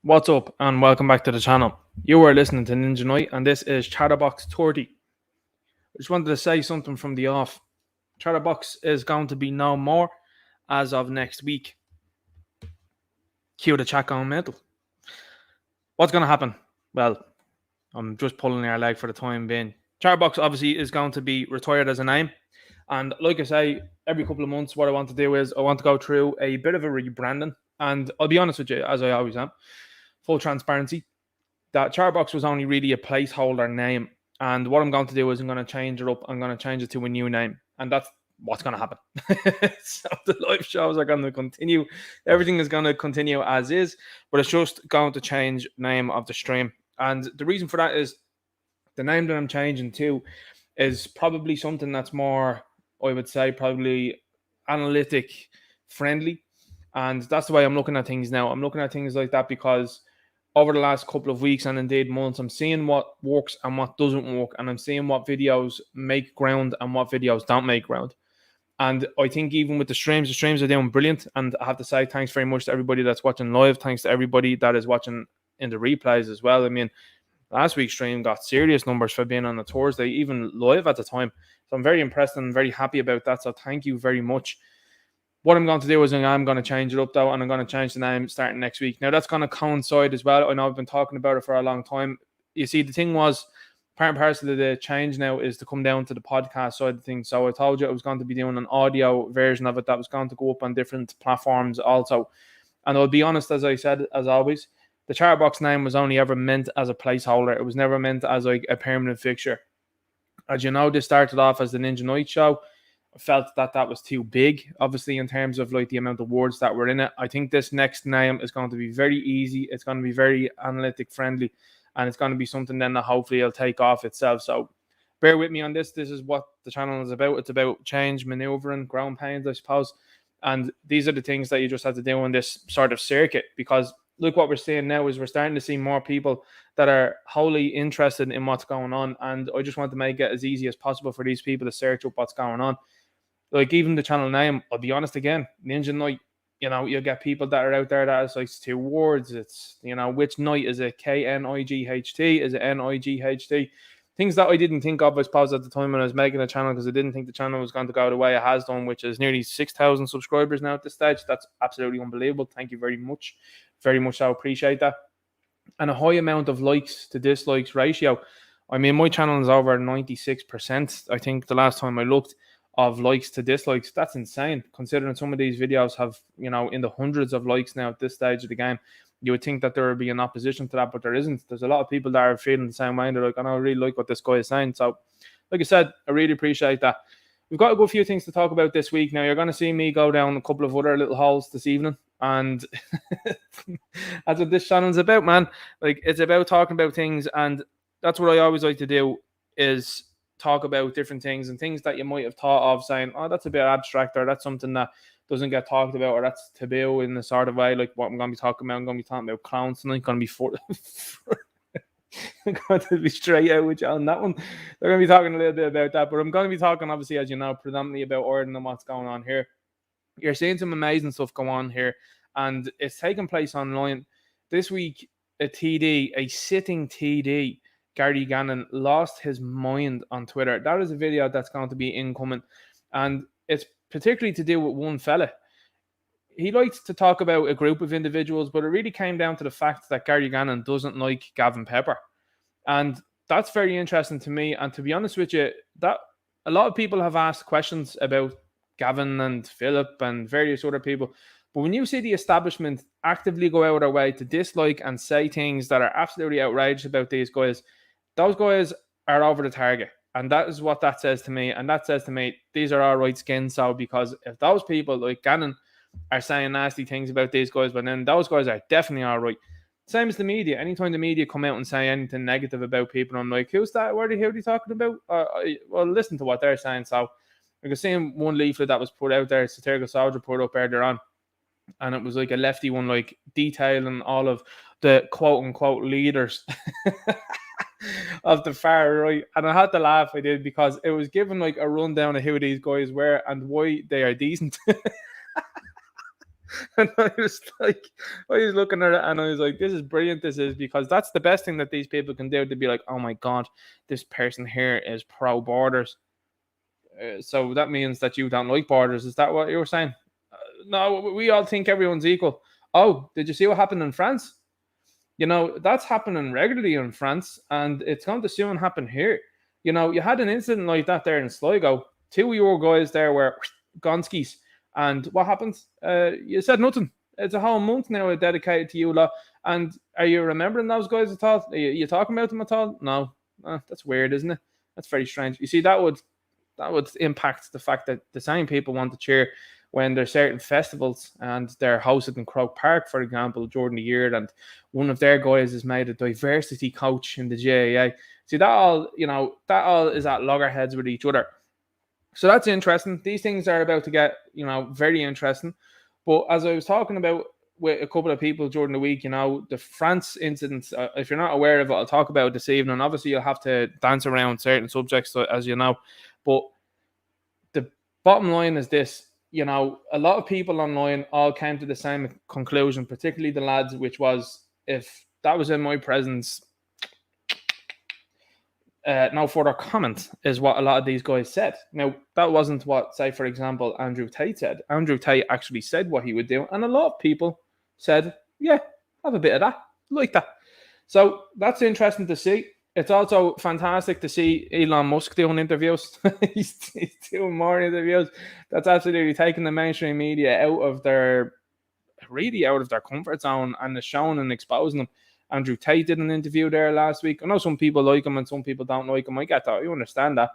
What's up, and welcome back to the channel. You are listening to Ninja Knight, and this is Chatterbox 30. I just wanted to say something from the off. Chatterbox is going to be no more as of next week. Cue the chat going mental. What's going to happen? Well, I'm just pulling our leg for the time being. Chatterbox obviously is going to be retired as a name. And like I say, every couple of months, what I want to do is I want to go through a bit of a rebranding. And I'll be honest with you, as I always am, full transparency, that Chatterbox was only really a placeholder name. And what I'm going to do is I'm going to change it up. I'm going to change it to a new name. And that's what's going to happen. So the live shows are going to continue. Everything is going to continue as is, but it's just going to change name of the stream. And the reason for that is the name that I'm changing to is probably something that's more, I would say, probably analytic friendly. And that's the way I'm looking at things now. I'm looking at things like that because over the last couple of weeks and indeed months, I'm seeing what works and what doesn't work. And I'm seeing what videos make ground and what videos don't make ground. And I think even with the streams are doing brilliant. And I have to say thanks very much to everybody that's watching live. Thanks to everybody that is watching in the replays as well. I mean, last week's stream got serious numbers for being on a Thursday, even live at the time. So I'm very impressed and very happy about that. So thank you very much. What I'm going to do is I'm going to change it up, though, and I'm going to change the name starting next week. Now, that's going to coincide as well. I know I've been talking about it for a long time. You see, the thing was, part and parcel of the change now is to come down to the podcast side of things. So I told you I was going to be doing an audio version of it that was going to go up on different platforms also. And I'll be honest, as I said, as always, the Chatterbox name was only ever meant as a placeholder. It was never meant as like a permanent fixture. As you know, this started off as the Ninja Knight show. I felt that was too big, obviously, in terms of like the amount of words that were in it. I think this next name is going to be very easy. It's going to be very analytic friendly, and it's going to be something then that hopefully it'll take off itself. So bear with me on this. This is what the channel is about. It's about change, maneuvering, growing pains, I suppose. And these are the things that you just have to do in this sort of circuit, because look, what we're seeing now is we're starting to see more people that are wholly interested in what's going on. And I just want to make it as easy as possible for these people to search up what's going on. Like even the channel name, I'll be honest again, Ninja Knight, you'll get people that are out there that is like 2 words. It's, which night is it? Knight? Is it Night? Things that I didn't think of, I suppose, at the time when I was making the channel, because I didn't think the channel was going to go the way it has done, which is nearly 6,000 subscribers now at this stage. That's absolutely unbelievable. Thank you very much. Very much so. Appreciate that. And a high amount of likes to dislikes ratio. I mean, my channel is over 96%. I think the last time I looked, of likes to dislikes. That's insane, considering some of these videos have, in the hundreds of likes now at this stage of the game. You would think that there would be an opposition to that, but there isn't. There's a lot of people that are feeling the same way, and they're like, I really like what this guy is saying. So, like I said, I really appreciate that. We've got a good few things to talk about this week. Now, you're going to see me go down a couple of other little holes this evening, and that's what this channel is about, man. Like, it's about talking about things, and that's what I always like to do, is talk about different things and things that you might have thought of saying, oh, that's a bit abstract, or that's something that doesn't get talked about, or that's taboo in a sort of way. Like what I'm going to be talking about, I'm going to be talking about clowns tonight. I'm going to be straight out with you on that one. They're going to be talking a little bit about that, but I'm going to be talking, obviously, as you know, predominantly about Orden and what's going on here. You're seeing some amazing stuff go on here, and it's taking place online. This week, a sitting TD, Gary Gannon, lost his mind on Twitter. That is a video that's going to be incoming, and it's particularly to do with one fella. He likes to talk about a group of individuals, but it really came down to the fact that Gary Gannon doesn't like Gavin Pepper, and that's very interesting to me. And to be honest with you, that a lot of people have asked questions about Gavin and Philip and various other people, but when you see the establishment actively go out of their way to dislike and say things that are absolutely outrageous about these guys, those guys are over the target. And that is what that says to me. And that says to me, these are all right skin. So, because if those people like Gannon are saying nasty things about these guys, but then those guys are definitely all right. Same as the media. Anytime the media come out and say anything negative about people, I'm like, who's that? Who are they talking about? Well, listen to what they're saying. So, I was seeing one leaflet that was put out there, Satirical Soldier put up earlier on, and it was like a lefty one, like detailing all of the quote unquote leaders of the far right. And I had to laugh, I did, because it was given like a rundown of who these guys were and why they are decent. And I was looking at it and I was like, this is brilliant. This is because that's the best thing that these people can do to be like, oh my God, this person here is pro borders. So that means that you don't like borders. Is that what you were saying? No, we all think everyone's equal. Oh, did you see what happened in France? That's happening regularly in France, and it's going to soon happen here. You had an incident like that there in Sligo. Two of your guys there were Gonskis, and what happened? You said nothing. It's a whole month now dedicated to you lot. And are you remembering those guys at all? Are you talking about them at all? No. That's weird, isn't it? That's very strange. You see, that would impact the fact that the same people want to cheer when there's certain festivals and they're hosted in Croke Park, for example, during the year, and one of their guys is made a diversity coach in the GAA. See, that all is at loggerheads with each other. So that's interesting. These things are about to get, very interesting. But as I was talking about with a couple of people during the week, the France incidents, if you're not aware of it, I'll talk about it this evening. Obviously, you'll have to dance around certain subjects, as you know. But the bottom line is this. A lot of people online all came to the same conclusion, particularly the lads, which was, if that was in my presence, no further comment, is what a lot of these guys said. Now, that wasn't what, say, for example, Andrew Tate said. Andrew Tate actually said what he would do, and a lot of people said, yeah, have a bit of that, like that. So that's interesting to see. It's also fantastic to see Elon Musk doing interviews. he's doing more interviews. That's absolutely taking the mainstream media out of their comfort zone and is showing and exposing them. Andrew Tate did an interview there last week. I know some people like him and some people don't like him. I get that. You understand that.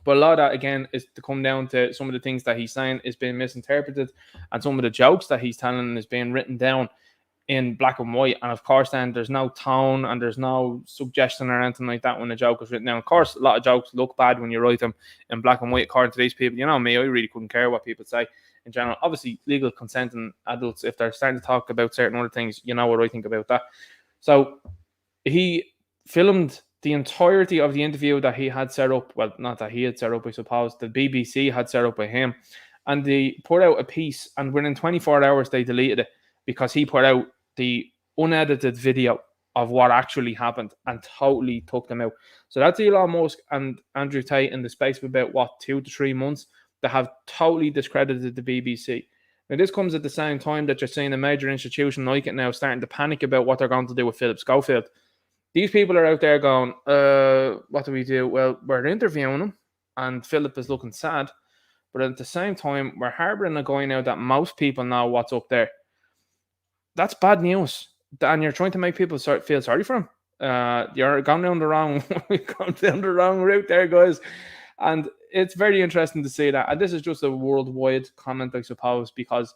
But a lot of that, again, is to come down to some of the things that he's saying is being misinterpreted, and some of the jokes that he's telling is being written down in black and white. And of course, then there's no tone and there's no suggestion or anything like that when a joke is written down. Of course, a lot of jokes look bad when you write them in black and white, according to these people. You know me, I really couldn't care what people say in general. Obviously, legal consent and adults, if they're starting to talk about certain other things, you know what I think about that. So he filmed the entirety of the interview that he had set up. Well, not that he had set up, I suppose. The BBC had set up with him. And they put out a piece, and within 24 hours, they deleted it because he put out the unedited video of what actually happened and totally took them out. So that's Elon Musk and Andrew Tate in the space of about 2 to 3 months that have totally discredited the BBC. Now, this comes at the same time that you're seeing a major institution like it now starting to panic about what they're going to do with Philip Schofield. These people are out there going, what do we do? Well, we're interviewing him and Philip is looking sad. But at the same time, we're harbouring a guy now that most people know what's up there. That's bad news. And you're trying to make people feel sorry for him. You're going down the wrong route there, guys. And it's very interesting to see that. And this is just a worldwide comment, I suppose, because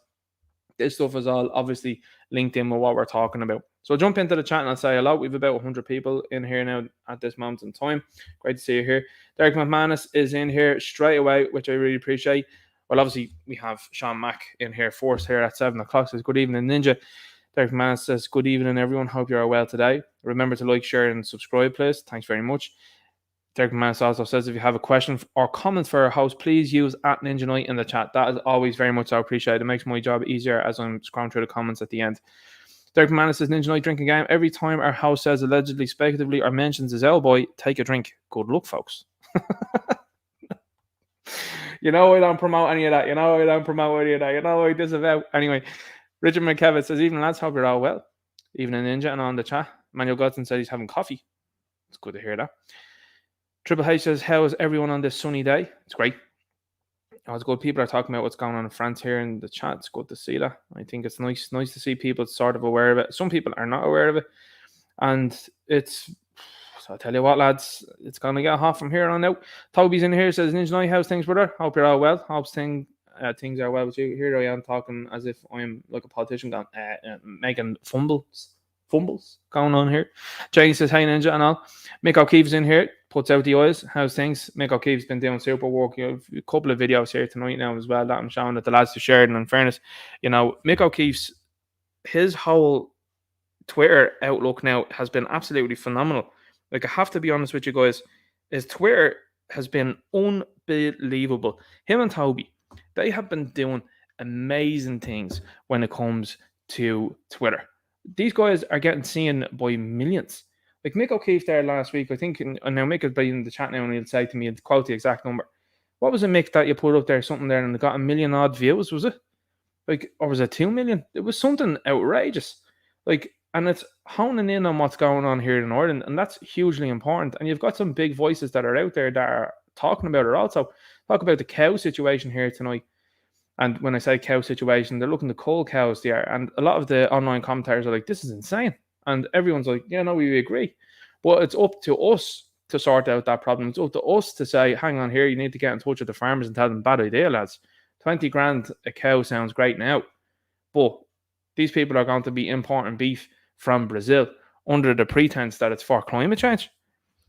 this stuff is all obviously linked in with what we're talking about. So I'll jump into the chat and I'll say hello. We've about 100 people in here now at this moment in time. Great to see you here. Derek McManus is in here straight away, which I really appreciate. Well, obviously, we have Sean Mack in here first here at 7 o'clock. Says, good evening, Ninja. Derek McManus says, good evening, everyone. Hope you're well today. Remember to like, share, and subscribe, please. Thanks very much. Derek McManus also says, if you have a question or comments for our host, please use @NinjaKnight in the chat. That is always very much so appreciated. It makes my job easier as I'm scrolling through the comments at the end. Derek McManus says, Ninja Knight drinking game. Every time our host says allegedly, speculatively, or mentions his L-boy, take a drink. Good luck, folks. I don't promote any of that. I disavow. Anyway, Richard McKevitt says, evening, lads. Hope you're all well. Evening, Ninja, and on the chat. Manuel Godson says he's having coffee. It's good to hear that. Triple H says, how is everyone on this sunny day? It's great. It's good. People are talking about what's going on in France here in the chat. It's good to see that. I think it's nice to see people sort of aware of it. Some people are not aware of it. And so I'll tell you what, lads, it's going to get hot from here on out. Toby's in here, says, Ninja Knight, how's things, brother? Hope you're all well. Hope things are well with you. Here I am talking as if I'm like a politician going, making fumbles going on here. Jay says, hey, Ninja, and all. Mick O'Keefe's in here, puts out the eyes. How's things? Mick O'Keefe's been doing super work. You have a couple of videos here tonight now as well that I'm showing that the lads have shared. And in fairness, Mick O'Keefe's, his whole Twitter outlook now has been absolutely phenomenal. Like, I have to be honest with you guys, his Twitter has been unbelievable. Him and Toby, they have been doing amazing things when it comes to Twitter. These guys are getting seen by millions. Like Mick O'Keefe there last week, I think, and now Mick is in the chat now and he'll say to me, and quote the exact number. What was it, Mick, that you put up there, something there, and it got 1 million odd views, was it? Like, or was it 2 million? It was something outrageous. Like, and it's honing in on what's going on here in Ireland, and that's hugely important. And you've got some big voices that are out there that are talking about it also. Talk about the cow situation here tonight. And when I say cow situation, they're looking to cull cows there. And a lot of the online commentators are like, this is insane. And everyone's like, yeah, no, we agree. But it's up to us to sort out that problem. It's up to us to say, hang on here, you need to get in touch with the farmers and tell them, bad idea, lads. 20 grand a cow sounds great now. But these people are going to be importing beef from Brazil under the pretense that it's for climate change.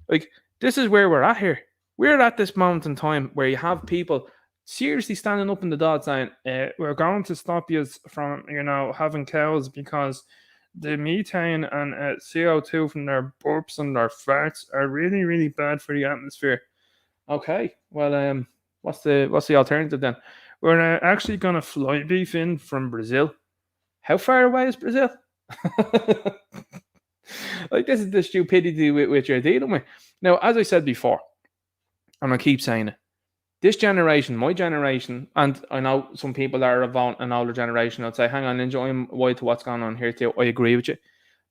Like, this is where we're at here. We're at this moment in time where you have people seriously standing up in the dot saying, we're going to stop you from, having cows because the methane and CO2 from their burps and their farts are really, really bad for the atmosphere. Okay, well, what's the alternative then? We're actually going to fly beef in from Brazil. How far away is Brazil? Like, this is the stupidity which you're dealing with. Now, as I said before, and I keep saying it, this generation, my generation, and I know some people that are of an older generation, I'd say, hang on, Ninja, I'm wide to what's going on here too. I agree with you.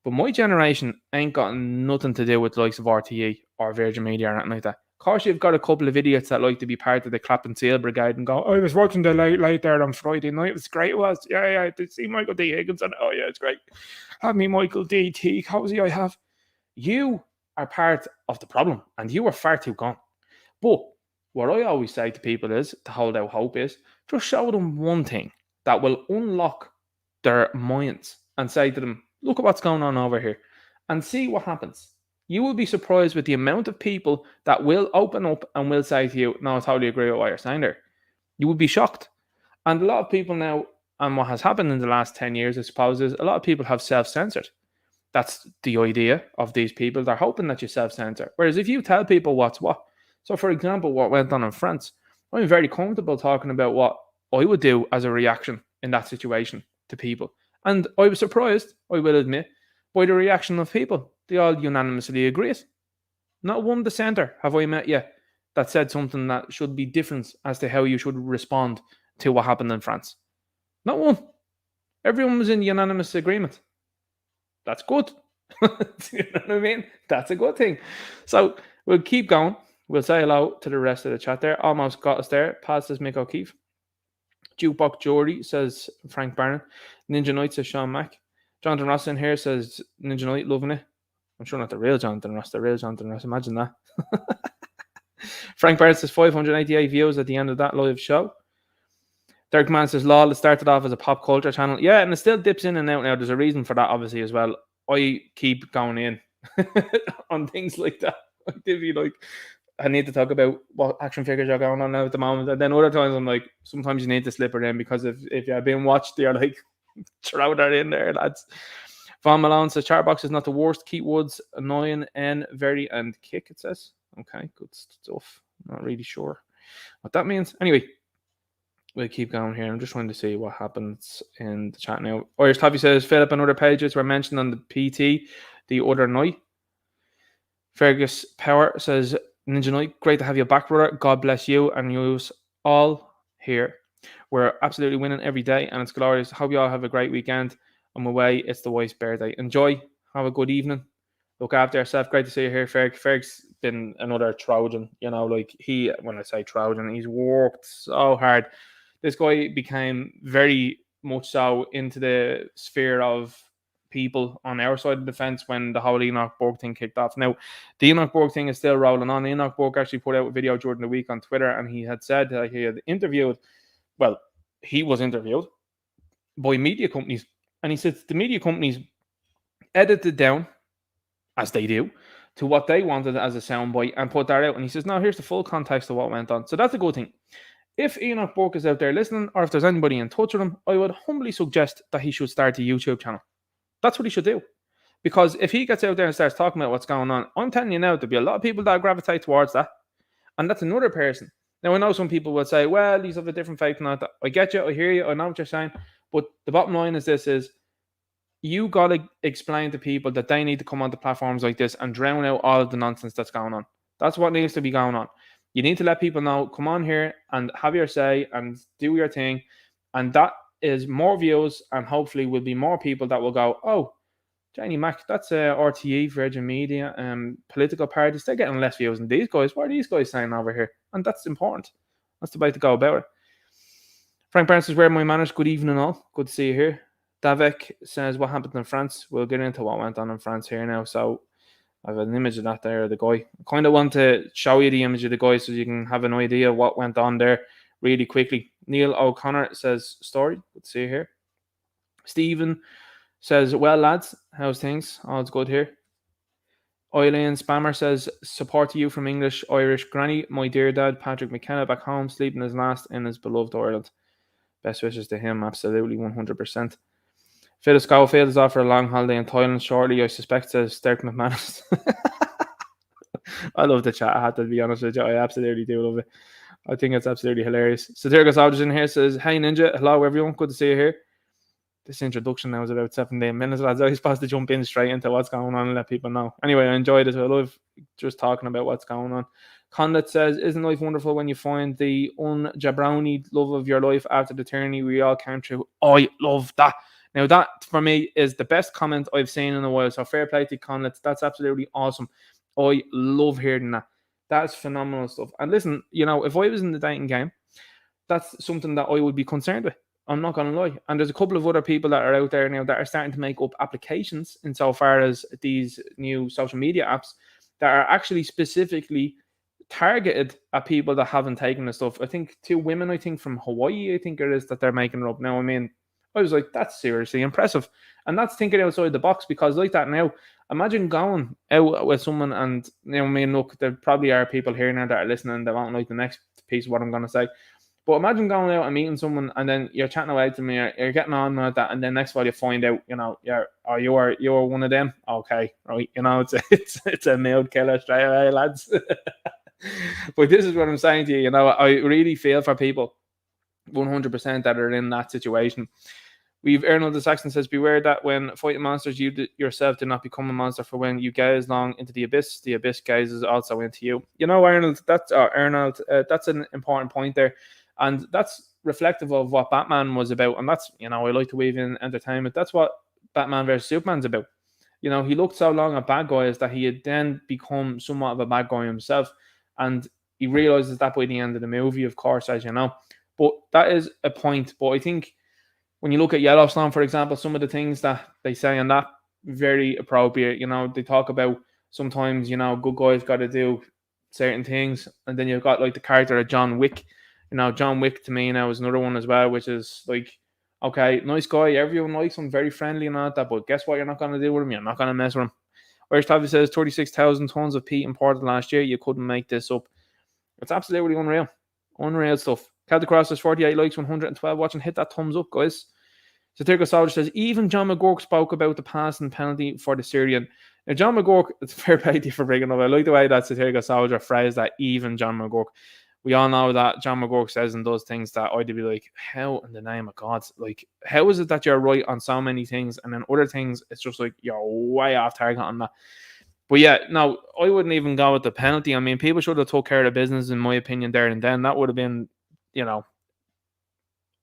But my generation ain't got nothing to do with the likes of RTE or Virgin Media or anything like that. Of course, you've got a couple of idiots that like to be part of the Clap and Seal Brigade and go, I was watching the late there on Friday night. It was great. It was. Yeah. I did see Michael D. Higgins. And oh, yeah, it's great. Have me Michael D. T. Cozy I have. You are part of the problem and you are far too gone. But what I always say to people is, to hold out hope is, just show them one thing that will unlock their minds and say to them, look at what's going on over here and see what happens. You will be surprised with the amount of people that will open up and will say to you, no, I totally agree with what you're saying there. You would be shocked. And a lot of people now, and what has happened in the last 10 years, I suppose, is a lot of people have self-censored. That's the idea of these people. They're hoping that you self-censor. Whereas if you tell people what's what, so for example, what went on in France, I'm very comfortable talking about what I would do as a reaction in that situation to people. And I was surprised, I will admit, by the reaction of people. They all unanimously agreed. Not one dissenter have I met yet that said something that should be different as to how you should respond to what happened in France. Not one. Everyone was in unanimous agreement. That's good. You know what I mean? That's a good thing. So we'll keep going. We'll say hello to the rest of the chat there. Almost got us there. Past us, Mick O'Keefe. Jukebox Geordie says Frank Barron. Ninja Knight says Sean Mack. Jonathan Ross in here says Ninja Knight, loving it. I'm sure not the real Jonathan Ross, the real Jonathan Ross. Imagine that. Frank Barron says 588 views at the end of that live show. Derek Mann says, lol, it started off as a pop culture channel. Yeah, and it still dips in and out now. There's a reason for that, obviously, as well. I keep going in on things like that. I need to talk about what action figures are going on now at the moment. And then other times I'm like, sometimes you need to slip it in because if you're being watched, you're like, throw that in there, lads. Von Malone says, Chatterbox is not the worst. Keith Woods, annoying, and very, and kick, it says. Okay, good stuff. Not really sure what that means. Anyway, we'll keep going here. I'm just trying to see what happens in the chat now. Irish Toffee says, Philip and other pages were mentioned on the PT the other night. Fergus Power says, Ninja Knight, great to have you back, brother. God bless you and yous all here. We're absolutely winning every day and it's glorious. Hope you all have a great weekend. I'm away. It's the wife's birthday. Enjoy. Have a good evening. Look after yourself. Great to see you here, Ferg. Ferg's been another Trojan. When I say Trojan, he's worked so hard. This guy became very much so into the sphere of people on our side of the fence when the whole Enoch Borg thing kicked off. Now, the Enoch Borg thing is still rolling on. Enoch Borg actually put out a video during the week on Twitter and he had said that he had he was interviewed by media companies. And he said the media companies edited down, as they do, to what they wanted as a soundbite and put that out. And he says, no, here's the full context of what went on. So that's a good thing. If Enoch Borg is out there listening, or if there's anybody in touch with him, I would humbly suggest that he should start a YouTube channel. That's what he should do. Because if he gets out there and starts talking about what's going on, I'm telling you now, there'll be a lot of people that gravitate towards that. And that's another person Now, I know some people will say, well, these have a different faith and that. I get you, I hear you, I know what you're saying. But the bottom line is this is, you got to explain to people that they need to come onto platforms like this and drown out all of the nonsense that's going on. That's what needs to be going on. You need to let people know, come on here and have your say and do your thing. And that is more views, and hopefully will be more people that will go, oh, Jenny Mac, that's RTE, Virgin Media, political parties, they're getting less views than these guys. What are these guys saying over here? And that's important. That's the way to go about it. Frank Barnes says, where my manners? Good evening all. Good to see you here. Davek says, what happened in France? We'll get into what went on in France here now. So I have an image of that there, the guy. I kind of want to show you the image of the guy so you can have an idea of what went on there really quickly. Neil O'Connor says, story. Good to see you here. Stephen says, well, lads, how's things? All's good here. Eileen Spammer says, support to you from English Irish Granny. My dear dad, Patrick McKenna, back home, sleeping his last in his beloved Ireland. Best wishes to him, absolutely, 100%. Phil Schofield is off for a long holiday in Thailand shortly. I suspect, says Dirk McManus. I love the chat, I have to be honest with you. I absolutely do love it. I think it's absolutely hilarious. Satirical Soldiers in here says, hey Ninja, hello everyone, good to see you here. This introduction now is about 17 minutes, lads. I was supposed to jump in straight into what's going on and let people know. Anyway, I enjoyed it. I love just talking about what's going on. Condit says, isn't life wonderful when you find the unjabroni love of your life after the tyranny we all came through? I love that. Now, that for me is the best comment I've seen in a while. So fair play to Condit. That's absolutely awesome. I love hearing that. That's phenomenal stuff. And listen, you know, if I was in the dating game, that's something that I would be concerned with. I'm not going to lie. And there's a couple of other people that are out there now that are starting to make up applications insofar as these new social media apps that are actually specifically targeted at people that haven't taken the stuff. I think 2 women, I think from Hawaii, I think it is, that they're making it up. Now, I mean, I was like, that's seriously impressive. And that's thinking outside the box, because like that now, imagine going out with someone and, you know, I mean, look, there probably are people here now that are listening that won't like the next piece of what I'm going to say. But imagine going out and meeting someone, and then you're chatting away to me, you're getting on with that, and then next while you find out, you know, you're one of them. Okay, right? You know, it's a male killer straight away, lads. But this is what I'm saying to you. You know, I really feel for people, 100%, that are in that situation. We've Arnold the Saxon says, beware that when fighting monsters, you yourself do not become a monster, for when you gaze long into the abyss gazes also into you. You know, Arnold, that's an important point there. And that's reflective of what Batman was about. And that's, you know, I like to weave in entertainment. That's what Batman vs. Superman's about. You know, he looked so long at bad guys that he had then become somewhat of a bad guy himself. And he realizes that by the end of the movie, of course, as you know. But that is a point. But I think when you look at Yellowstone, for example, some of the things that they say on that, very appropriate. You know, they talk about sometimes, you know, good guys got to do certain things. And then you've got like the character of John Wick. You know, John Wick to me now is another one as well, which is like, okay, nice guy, everyone likes him, very friendly and all that, but guess what you're not going to do with him? You're not going to mess with him. Irish Tavi says 36,000 tons of peat imported last year. You couldn't make this up. It's absolutely unreal. Unreal stuff. Celtic Cross says 48 likes, 112 watching. Hit that thumbs up, guys. Satirical Soldier says, even John McGurk spoke about the passing penalty for the Syrian. Now, John McGurk, it's fair play to you for bringing up. I like the way that Satirical Soldier phrased that, even John McGurk. We all know that John McGurk says and does things that I'd be like, how in the name of God? Like, how is it that you're right on so many things, and then other things, it's just like you're way off target on that? But yeah, no, I wouldn't even go with the penalty. I mean, people should have took care of the business, in my opinion, there and then. That would have been, you know,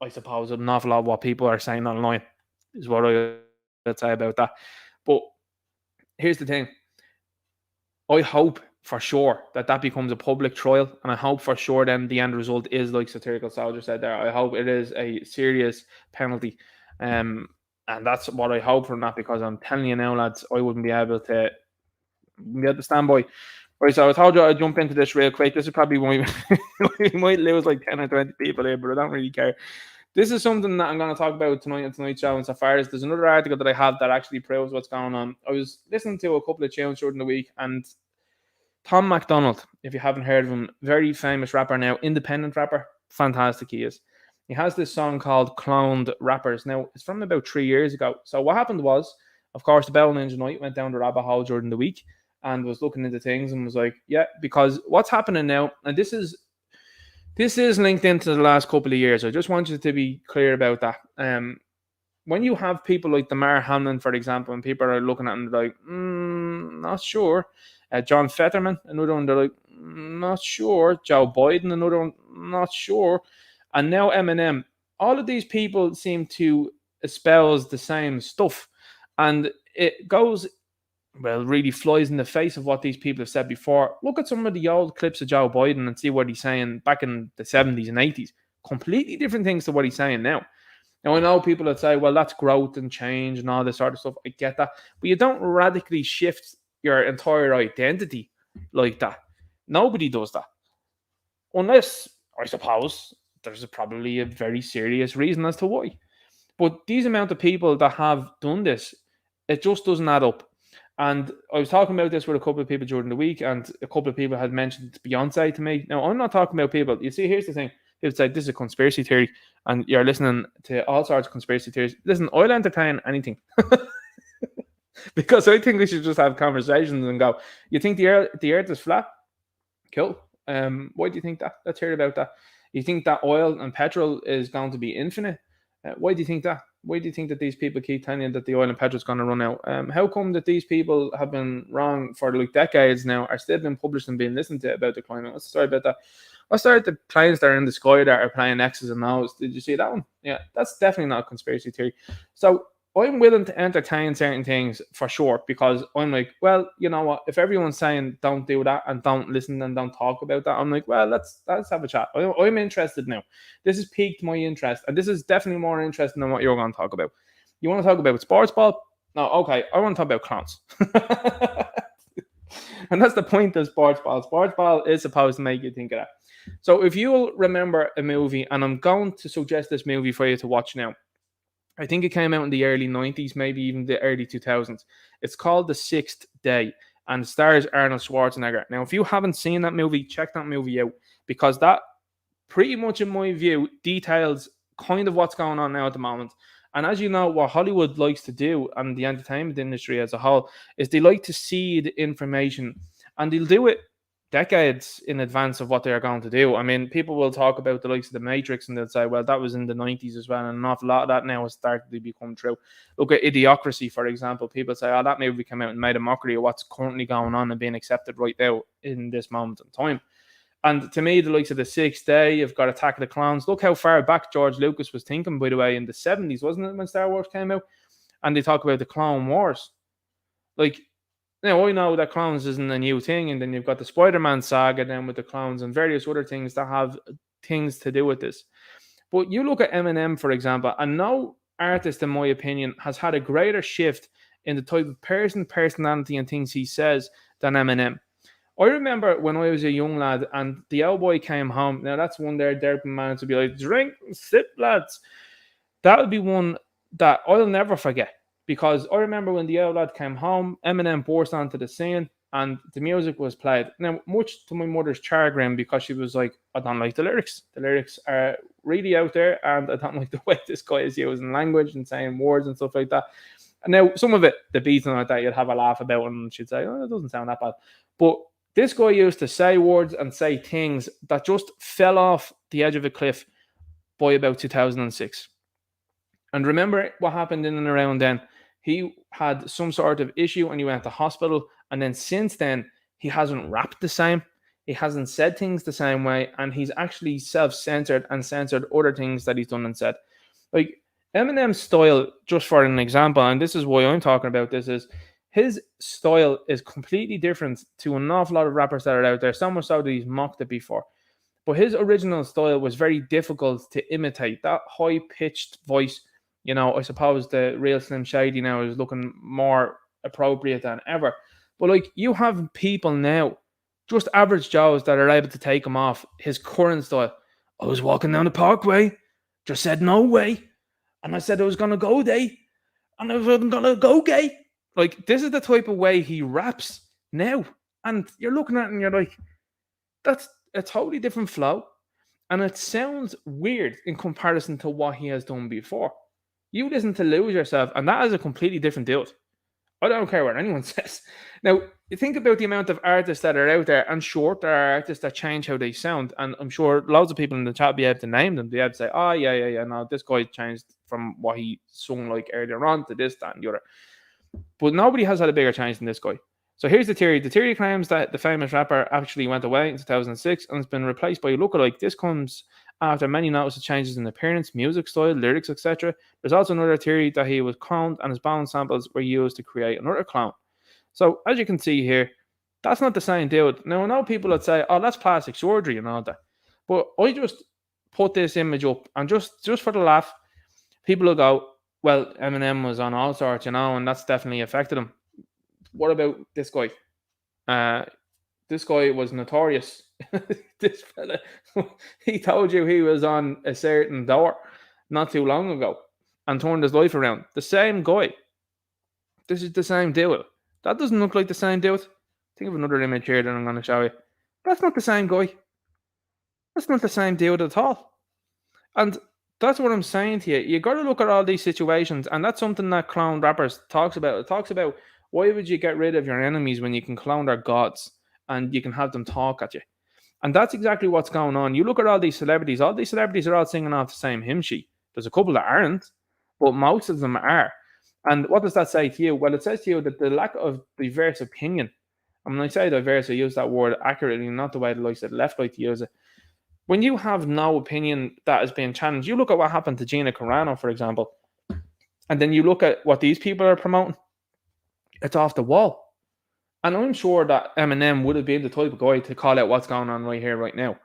I suppose an awful lot of what people are saying online is what I would say about that. But here's the thing. I hope for sure that becomes a public trial, and I hope for sure then the end result is like Satirical Soldier said there. I hope it is a serious penalty, and that's what I hope from that, because I'm telling you now, lads, I wouldn't be able to stand by. Right, so I told you I'd jump into this real quick. This is probably why we might lose like 10 or 20 people here, but I don't really care. This is something that I'm going to talk about tonight on tonight's show. Insofar as there's another article that I have that actually proves what's going on. I was listening to a couple of tunes during the week, and Tom MacDonald, if you haven't heard of him, very famous rapper now, independent rapper, fantastic he is. He has this song called Cloned Rappers. Now, it's from about 3 years ago. So what happened was, of course, the Bell Ninja Knight went down the rabbit hole during the week and was looking into things and was like, yeah, because what's happening now, and this is This is linked into the last couple of years. I just want you to be clear about that. When you have people like Damar Hamlin, for example, and people are looking at him like, not sure. John Fetterman, another one, they're like, not sure. Joe Biden, another one, not sure. And now Eminem. All of these people seem to espouse the same stuff. And it goes, well, really flies in the face of what these people have said before. Look at some of the old clips of Joe Biden and see what he's saying back in the 70s and 80s. Completely different things to what he's saying now. Now, I know people that say, well, that's growth and change and all this sort of stuff. I get that. But you don't radically shift your entire identity like that. Nobody does that. Unless, I suppose, there's probably a very serious reason as to why. But these amount of people that have done this, it just doesn't add up. And I was talking about this with a couple of people during the week, and a couple of people had mentioned Beyonce to me. Now, I'm not talking about people. You see, here's the thing. People say this is a conspiracy theory, and you're listening to all sorts of conspiracy theories. Listen, I'll entertain anything. Because I think we should just have conversations and go, you think the earth is flat? Cool. Why do you think that? Let's hear about that. You think that oil and petrol is going to be infinite? Why do you think that? Why do you think that these people keep telling you that the oil and petrol is going to run out? How come that these people have been wrong for like decades now, are still being published and being listened to about the climate? What's the story about that? What's the story the planes that are in the sky that are playing X's and O's? Did you see that one? Yeah, that's definitely not a conspiracy theory. So I'm willing to entertain certain things for sure, because I'm like, well, you know what? If everyone's saying don't do that and don't listen and don't talk about that, I'm like, well, let's have a chat. I'm interested now. This has piqued my interest, and this is definitely more interesting than what you're going to talk about. You want to talk about sports ball? No, okay. I want to talk about clowns. And that's the point of sports ball. Sports ball is supposed to make you think of that. So if you'll remember a movie, and I'm going to suggest this movie for you to watch now. I think it came out in the early 90s, maybe even the early 2000s. It's called The Sixth Day, and stars Arnold Schwarzenegger. Now, if you haven't seen that movie, check that movie out, because that pretty much, in my view, details kind of what's going on now at the moment. And as you know, what Hollywood likes to do, and the entertainment industry as a whole, is they like to seed information, and they'll do it decades in advance of what they're going to do. I mean, people will talk about the likes of the Matrix, and they'll say, well, that was in the 90s as well, and an awful lot of that now has started to become true. Look at Idiocracy, for example. People say, oh, that movie came out and made a mockery of what's currently going on and being accepted right now in this moment in time. And to me, the likes of The Sixth Day, you've got Attack of the Clones. Look how far back George Lucas was thinking, by the way, in the 70s, wasn't it, when Star Wars came out? And they talk about the Clone Wars. Like, now, I know that clones isn't a new thing, and then you've got the Spider-Man saga then with the clones and various other things that have things to do with this. But you look at Eminem, for example, and no artist, in my opinion, has had a greater shift in the type of personality, and things he says than Eminem. I remember when I was a young lad and the old boy came home. Now, that's one there, derping man, to be like, drink, sip, lads. That would be one that I'll never forget. Because I remember when the old lad came home, Eminem burst onto the scene and the music was played. Now, much to my mother's chagrin, because she was like, I don't like the lyrics. The lyrics are really out there, and I don't like the way this guy is using language and saying words and stuff like that. And now, some of it, the beats and like that, you'd have a laugh about, and she'd say, oh, it doesn't sound that bad. But this guy used to say words and say things that just fell off the edge of a cliff by about 2006. And remember what happened in and around then. He had some sort of issue and he went to hospital. And then since then, he hasn't rapped the same. He hasn't said things the same way. And he's actually self-censored and censored other things that he's done and said. Like Eminem's style, just for an example, and this is why I'm talking about this, is his style is completely different to an awful lot of rappers that are out there. So much so that he's mocked it before. But his original style was very difficult to imitate. That high-pitched voice. You know, I suppose the real Slim Shady now is looking more appropriate than ever. But like, you have people now, just average Joes, that are able to take him off his current style. I was walking down the parkway, just said no way. And I said I was going to go day. And I wasn't going to go gay. Like, this is the type of way he raps now. And you're looking at it and you're like, that's a totally different flow. And it sounds weird in comparison to what he has done before. You listen to Lose Yourself, and that is a completely different dude. I don't care what anyone says. Now, you think about the amount of artists that are out there, and sure, there are artists that change how they sound, and I'm sure loads of people in the chat will be able to name them. They have to say, oh, yeah, no, this guy changed from what he sung like earlier on to this, that, and the other. But nobody has had a bigger change than this guy. So here's the theory. The theory claims that the famous rapper actually went away in 2006 and has been replaced by a lookalike. This comes after many noticeable changes in appearance, music style, lyrics, etc. There's also another theory that he was cloned and his bone samples were used to create another clone. So as you can see here, that's not the same dude. Now I know people that say, "Oh, that's plastic surgery and all that," but I just put this image up and just for the laugh, people will go, "Well, Eminem was on all sorts, and that's definitely affected him." What about this guy? This guy was notorious. This fella, he told you he was on a certain door not too long ago and turned his life around. The same guy. This is the same dude. That doesn't look like the same dude. Think of another image here that I'm going to show you. That's not the same guy. That's not the same dude at all. And that's what I'm saying to you. You got to look at all these situations, and that's something that clown rappers talks about. It talks about why would you get rid of your enemies when you can clown their gods and you can have them talk at you. And that's exactly what's going on. You look at all these celebrities. All these celebrities are all singing off the same hymn sheet. There's a couple that aren't, but most of them are. And what does that say to you? Well, it says to you that the lack of diverse opinion, and when I say diverse, I use that word accurately, not the way the likes of the left like to use it. When you have no opinion that is being challenged, you look at what happened to Gina Carano, for example, and then you look at what these people are promoting, it's off the wall. And I'm sure that Eminem would have been the type of guy to call out what's going on right here, right now.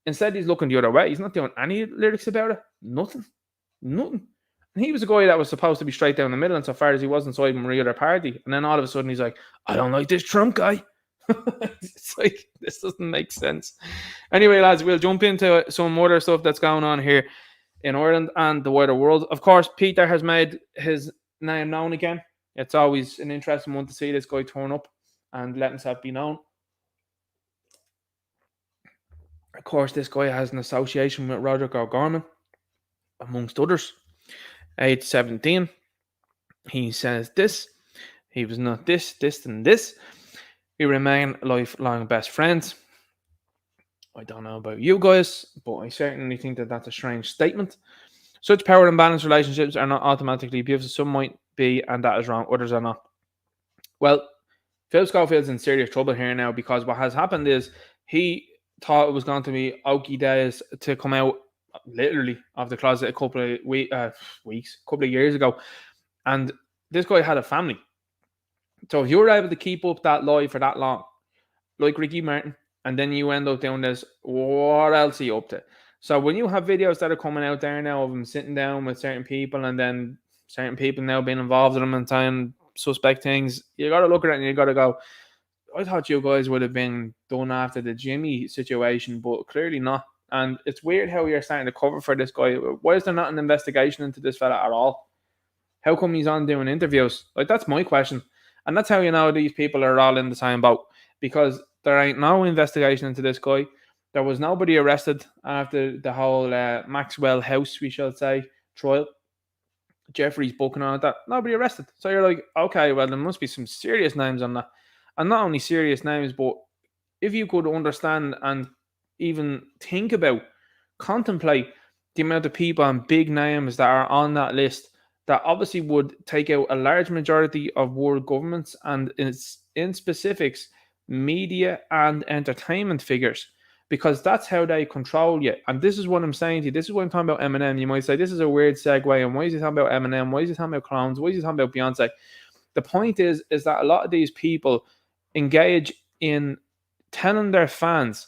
Instead, he's looking the other way. He's not doing any lyrics about it. Nothing. And he was a guy that was supposed to be straight down the middle insofar as he wasn't siding with either party. And then all of a sudden, he's like, I don't like this Trump guy. It's like, this doesn't make sense. Anyway, lads, we'll jump into some other stuff that's going on here in Ireland and the wider world. Of course, Peter has made his name known again. It's always an interesting one to see this guy turn up and let himself be known. Of course, this guy has an association with Roger O'Gorman, amongst others. Age 17. He says this. He was not this, and this. We remain lifelong best friends. I don't know about you guys, but I certainly think that that's a strange statement. Such power and balanced relationships are not automatically abusive. Some might be, and that is wrong. Others are not. Well, Phil Schofield's in serious trouble here now because what has happened is he thought it was going to be okie days to come out literally of the closet a couple of weeks, a couple of years ago. And this guy had a family. So if you were able to keep up that lie for that long, like Ricky Martin, and then you end up doing this, what else are you up to? So when you have videos that are coming out there now of him sitting down with certain people and then certain people now being involved in them and saying suspect things, you got to look at it and you got to go, I thought you guys would have been done after the Jimmy situation, but clearly not. And it's weird how you're starting to cover for this guy. Why is there not an investigation into this fella at all? How come he's on doing interviews? Like, that's my question. And that's how you know these people are all in the same boat. Because there ain't no investigation into this guy. There was nobody arrested after the whole Maxwell House, we shall say, trial. Jeffrey's booking on that. Nobody arrested. So you're like, okay, well, there must be some serious names on that. And not only serious names, but if you could understand and even think about, contemplate the amount of people and big names that are on that list, that obviously would take out a large majority of world governments and in specifics, media and entertainment figures, because that's how they control you. And this is what I'm saying to you. This is what I'm talking about Eminem. You might say, this is a weird segue. And why is he talking about Eminem? Why is he talking about clowns? Why is he talking about Beyonce? The point is that a lot of these people engage in telling their fans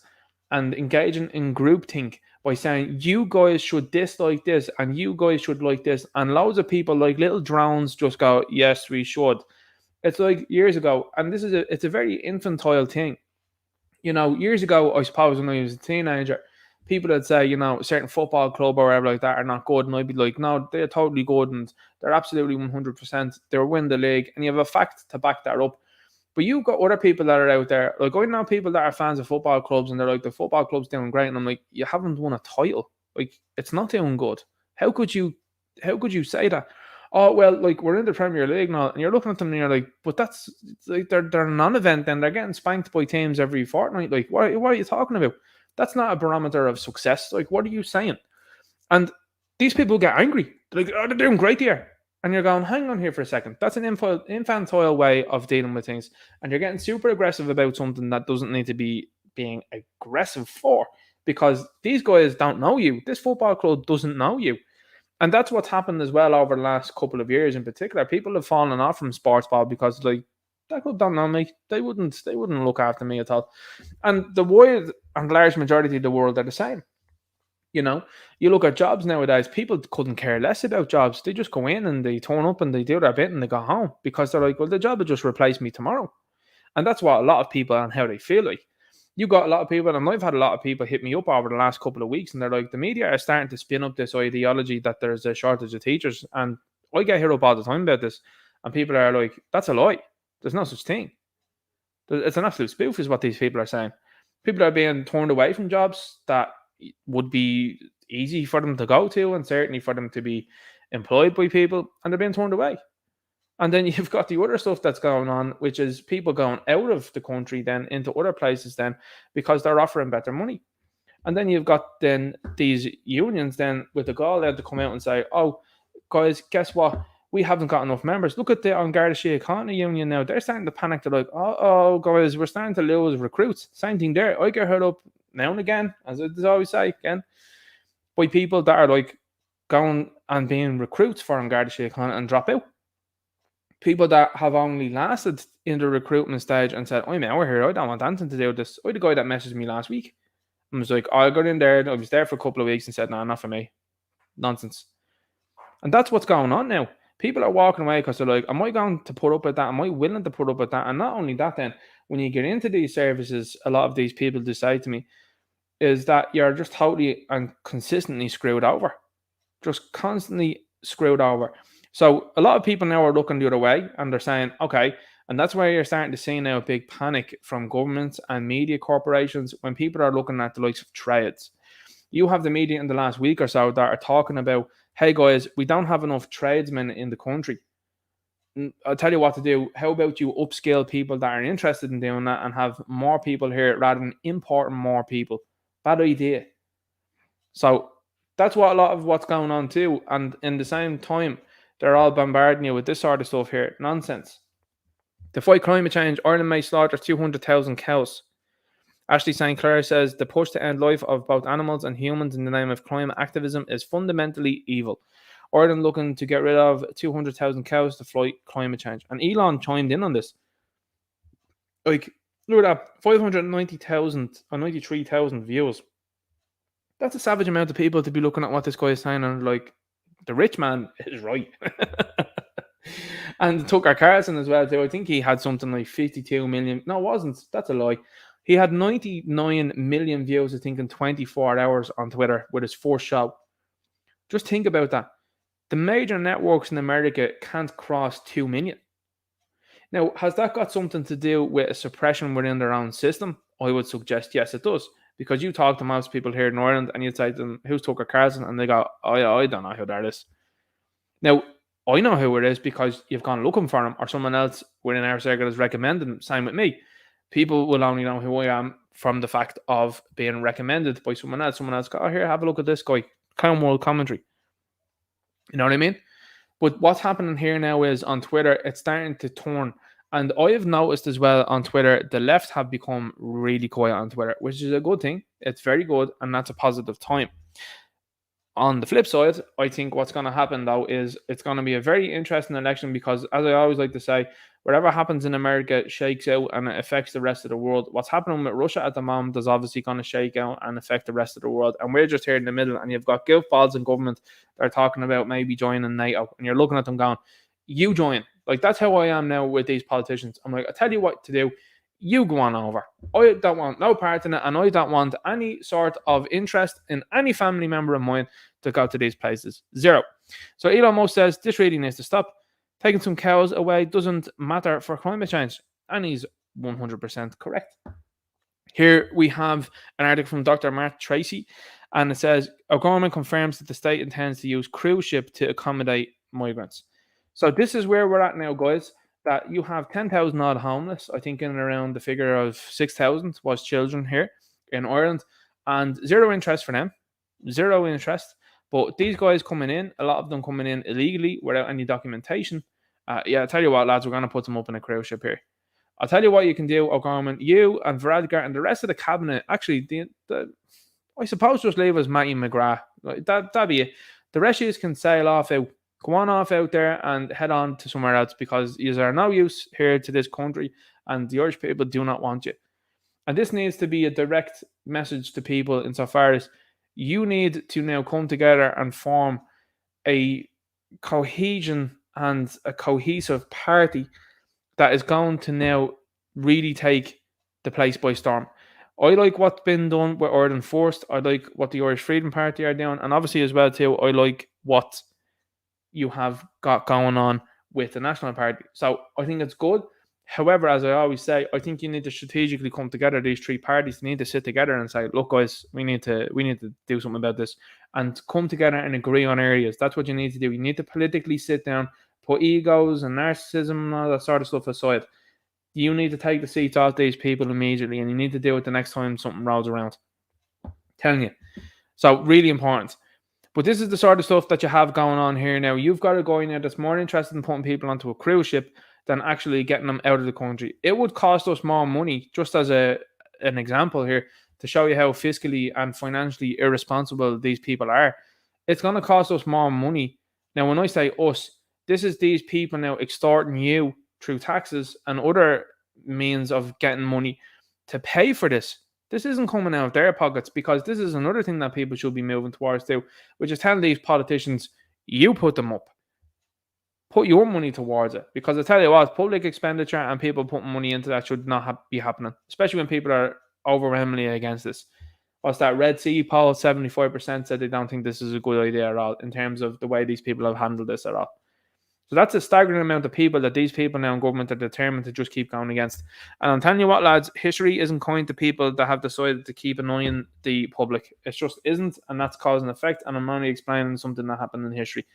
and engaging in groupthink by saying, you guys should dislike this and you guys should like this. And loads of people like little drones just go, yes, we should. It's like years ago, and it's a very infantile thing. You know, years ago, I suppose when I was a teenager, people would say, you know, a certain football club or whatever like that are not good. And I'd be like, no, they're totally good and they're absolutely 100%. They'll win the league. And you have a fact to back that up. But you've got other people that are out there. Like, I know people that are fans of football clubs and they're like, the football club's doing great. And I'm like, you haven't won a title. Like, it's not doing good. How could you say that? oh well, like we're in the Premier League now, and you're looking at them and you're like, but that's like they're a non-event, then they're getting spanked by teams every fortnight. Like, what are you talking about? That's not a barometer of success. Like, what are you saying? And these people get angry. They're like, oh, they're doing great here. And you're going, hang on here for a second. That's an infantile way of dealing with things. And you're getting super aggressive about something that doesn't need to be being aggressive for, because these guys don't know you. This football club doesn't know you. And that's what's happened as well over the last couple of years in particular. People have fallen off from sports ball because, like, that club don't know me. They wouldn't look after me at all. And the wide and large majority of the world are the same. You know, you look at jobs nowadays, people couldn't care less about jobs. They just go in and they turn up and they do their bit and they go home, because they're like, well, the job will just replace me tomorrow. And that's what a lot of people and how they feel like. You got a lot of people, and I've had a lot of people hit me up over the last couple of weeks, and they're like, the media are starting to spin up this ideology that there's a shortage of teachers. And I get hit up all the time about this, and people are like, that's a lie. There's no such thing. It's an absolute spoof is what these people are saying. People are being turned away from jobs that would be easy for them to go to, and certainly for them to be employed by people, and they're being turned away. And then you've got the other stuff that's going on, which is people going out of the country then into other places then because they're offering better money. And then you've got then these unions then with the goal there to come out and say, oh, guys, guess what? We haven't got enough members. Look at the Garda Síochána union now. They're starting to panic. They're like, oh, guys, we're starting to lose recruits. Same thing there. I get hurt up now and again, as I always say, again, by people that are like going and being recruits for Garda Síochána and drop out. People that have only lasted in the recruitment stage and said, I'm out here, I don't want anything to do with this. I had a guy that messaged me last week and was like, I got in there, I was there for a couple of weeks and said, no, not for me. Nonsense. And that's what's going on now. People are walking away because they're like, am I going to put up with that? Am I willing to put up with that? And not only that, then, when you get into these services, a lot of these people decide to me, is that you're just totally and consistently screwed over. Just constantly screwed over. So a lot of people now are looking the other way and they're saying, okay, and that's where you're starting to see now a big panic from governments and media corporations when people are looking at the likes of trades. You have the media in the last week or so that are talking about, hey guys, we don't have enough tradesmen in the country. I'll tell you what to do. How about you upskill people that are interested in doing that and have more people here rather than importing more people? Bad idea. So that's what a lot of what's going on too. And in the same time, they're all bombarding you with this sort of stuff here. Nonsense. To fight climate change, Ireland may slaughter 200,000 cows. Ashley St. Clair says the push to end life of both animals and humans in the name of climate activism is fundamentally evil. Ireland looking to get rid of 200,000 cows to fight climate change. And Elon chimed in on this. Like, look at that, 590,000 or 93,000 views. That's a savage amount of people to be looking at what this guy is saying and like, the rich man is right. And Tucker Carlson as well too. I think he had something like 52 million. No, it wasn't. That's a lie. He had 99 million views, I think, in 24 hours on Twitter with his first show. Just think about that. The major networks in America can't cross 2 million. Now, has that got something to do with a suppression within their own system? I would suggest yes, it does. Because you talk to most people here in Ireland and you say to them, who's Tucker Carlson? And they go, oh yeah, I don't know who that is. Now, I know who it is because you've gone looking for him or someone else within our circle has recommended him. Same with me. People will only know who I am from the fact of being recommended by someone else. Someone else go, oh, here, have a look at this guy. Clown World Commentary. You know what I mean? But what's happening here now is on Twitter, it's starting to turn. And I have noticed as well on Twitter, the left have become really quiet on Twitter, which is a good thing. It's very good, and that's a positive time. On the flip side, I think what's going to happen, though, is it's going to be a very interesting election because, as I always like to say, whatever happens in America shakes out and it affects the rest of the world. What's happening with Russia at the moment is obviously going to shake out and affect the rest of the world. And we're just here in the middle, and you've got goofballs in government that are talking about maybe joining NATO, and you're looking at them going, you join. Like, that's how I am now with these politicians. I'm like, I tell you what to do. You go on over. I don't want no part in it, and I don't want any sort of interest in any family member of mine to go to these places. Zero. So Elon Musk says this really needs to stop. Taking some cows away doesn't matter for climate change. And he's 100% correct. Here we have an article from Dr. Mark Tracy, and it says, our government confirms that the state intends to use cruise ship to accommodate migrants. So this is where we're at now, guys. That you have 10,000 odd homeless. I think in and around the figure of 6,000 was children here in Ireland, and zero interest for them, zero interest. But these guys coming in, a lot of them coming in illegally without any documentation. Yeah, I tell you what, lads, we're gonna put them up in a cruise ship here. I'll tell you what you can do, O'Gorman. You and Varadkar and the rest of the cabinet, actually, I suppose just leave us Matty McGrath. Like, that'd be it. The rest of you can sail off out, go on off out there and head on to somewhere else because you are no use here to this country and the Irish people do not want you. And this needs to be a direct message to people insofar as you need to now come together and form a cohesion and a cohesive party that is going to now really take the place by storm. I like what's been done with Ireland First. I like what the Irish Freedom Party are doing, and obviously as well too, I like what you have got going on with the National Party. So I think it's good. However, as I always say, I think you need to strategically come together. These three parties need to sit together and say, "Look, guys, we need to do something about this," and come together and agree on areas. That's what you need to do. You need to politically sit down, put egos and narcissism and all that sort of stuff aside. You need to take the seats off these people immediately, and you need to do it the next time something rolls around. Telling you. So really important. But this is the sort of stuff that you have going on here now. You've got a guy in there that's more interested in putting people onto a cruise ship than actually getting them out of the country. It would cost us more money, just as an example here, to show you how fiscally and financially irresponsible these people are. It's going to cost us more money. Now, when I say us, this is these people now extorting you through taxes and other means of getting money to pay for this. This isn't coming out of their pockets, because this is another thing that people should be moving towards too, which is telling these politicians, you put them up. Put your money towards it. Because I tell you what, public expenditure and people putting money into that should not be happening, especially when people are overwhelmingly against this. What's that Red Sea poll? 75% said they don't think this is a good idea at all in terms of the way these people have handled this at all. So that's a staggering amount of people that these people now in government are determined to just keep going against. And I'm telling you what, lads, history isn't kind to people that have decided to keep annoying the public. It just isn't, and that's cause and effect. And I'm only explaining something that happened in history.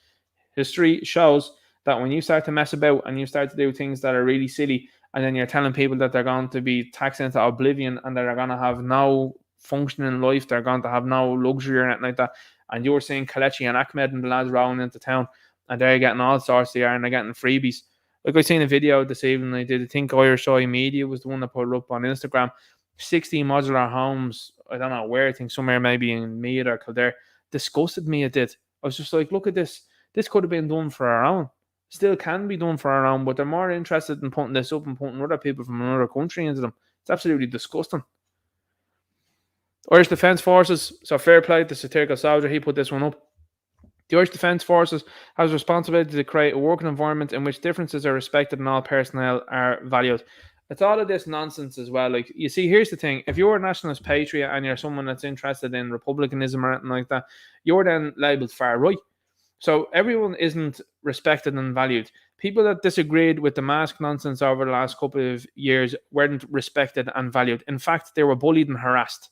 History shows that when you start to mess about and you start to do things that are really silly, and then you're telling people that they're going to be taxed into oblivion and that they're going to have no function in life, they're going to have no luxury or anything like that, and you're seeing Kelechi and Ahmed and the lads rolling into town, and they're getting all sorts they are, and they're getting freebies. Like I seen a video this evening, I think Irish Eye Media was the one that put it up on Instagram. 60 modular homes, I don't know where, I think somewhere maybe in Meath or Kildare. Disgusted me, it did. I was just like, look at this. This could have been done for our own. Still can be done for our own, but they're more interested in putting this up and putting other people from another country into them. It's absolutely disgusting. Irish Defence Forces, so fair play to Satirical Soldier, he put this one up. The Irish Defence Forces has responsibility to create a working environment in which differences are respected and all personnel are valued. It's all of this nonsense as well. Like, you see, here's the thing. If you're a nationalist patriot and you're someone that's interested in republicanism or anything like that, you're then labelled far right. So everyone isn't respected and valued. People that disagreed with the mask nonsense over the last couple of years weren't respected and valued. In fact, they were bullied and harassed.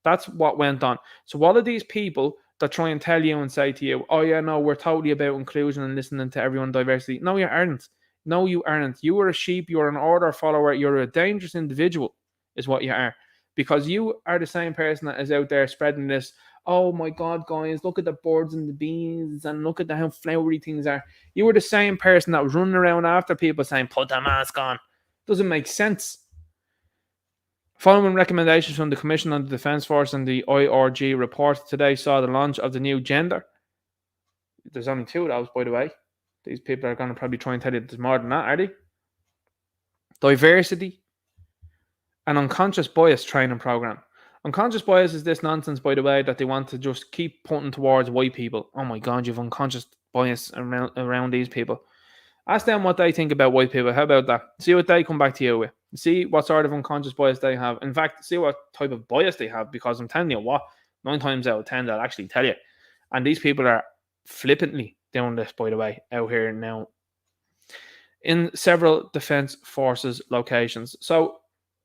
That's what went on. So all of these people that try and tell you and say to you, oh yeah, no, we're totally about inclusion and listening to everyone diversity. No, you aren't. No, you aren't. You are a sheep. You're an order follower. You're a dangerous individual is what you are. Because you are the same person that is out there spreading this, oh my God, guys, look at the birds and the bees and look at how flowery things are. You were the same person that was running around after people saying, put the mask on. Doesn't make sense. Following recommendations from the Commission on the Defence Force and the IRG report today saw the launch of the new Gettr. There's only two of those, by the way. These people are going to probably try and tell you there's more than that, are they? Diversity and unconscious bias training program. Unconscious bias is this nonsense, by the way, that they want to just keep putting towards white people. Oh my God, you've unconscious bias around these people. Ask them what they think about white people. How about that? See what they come back to you with. See what sort of unconscious bias they have. In fact, see what type of bias they have, because I'm telling you what, 9 times out of 10 they'll actually tell you. And these people are flippantly doing this, by the way, out here now in several Defence Forces locations. So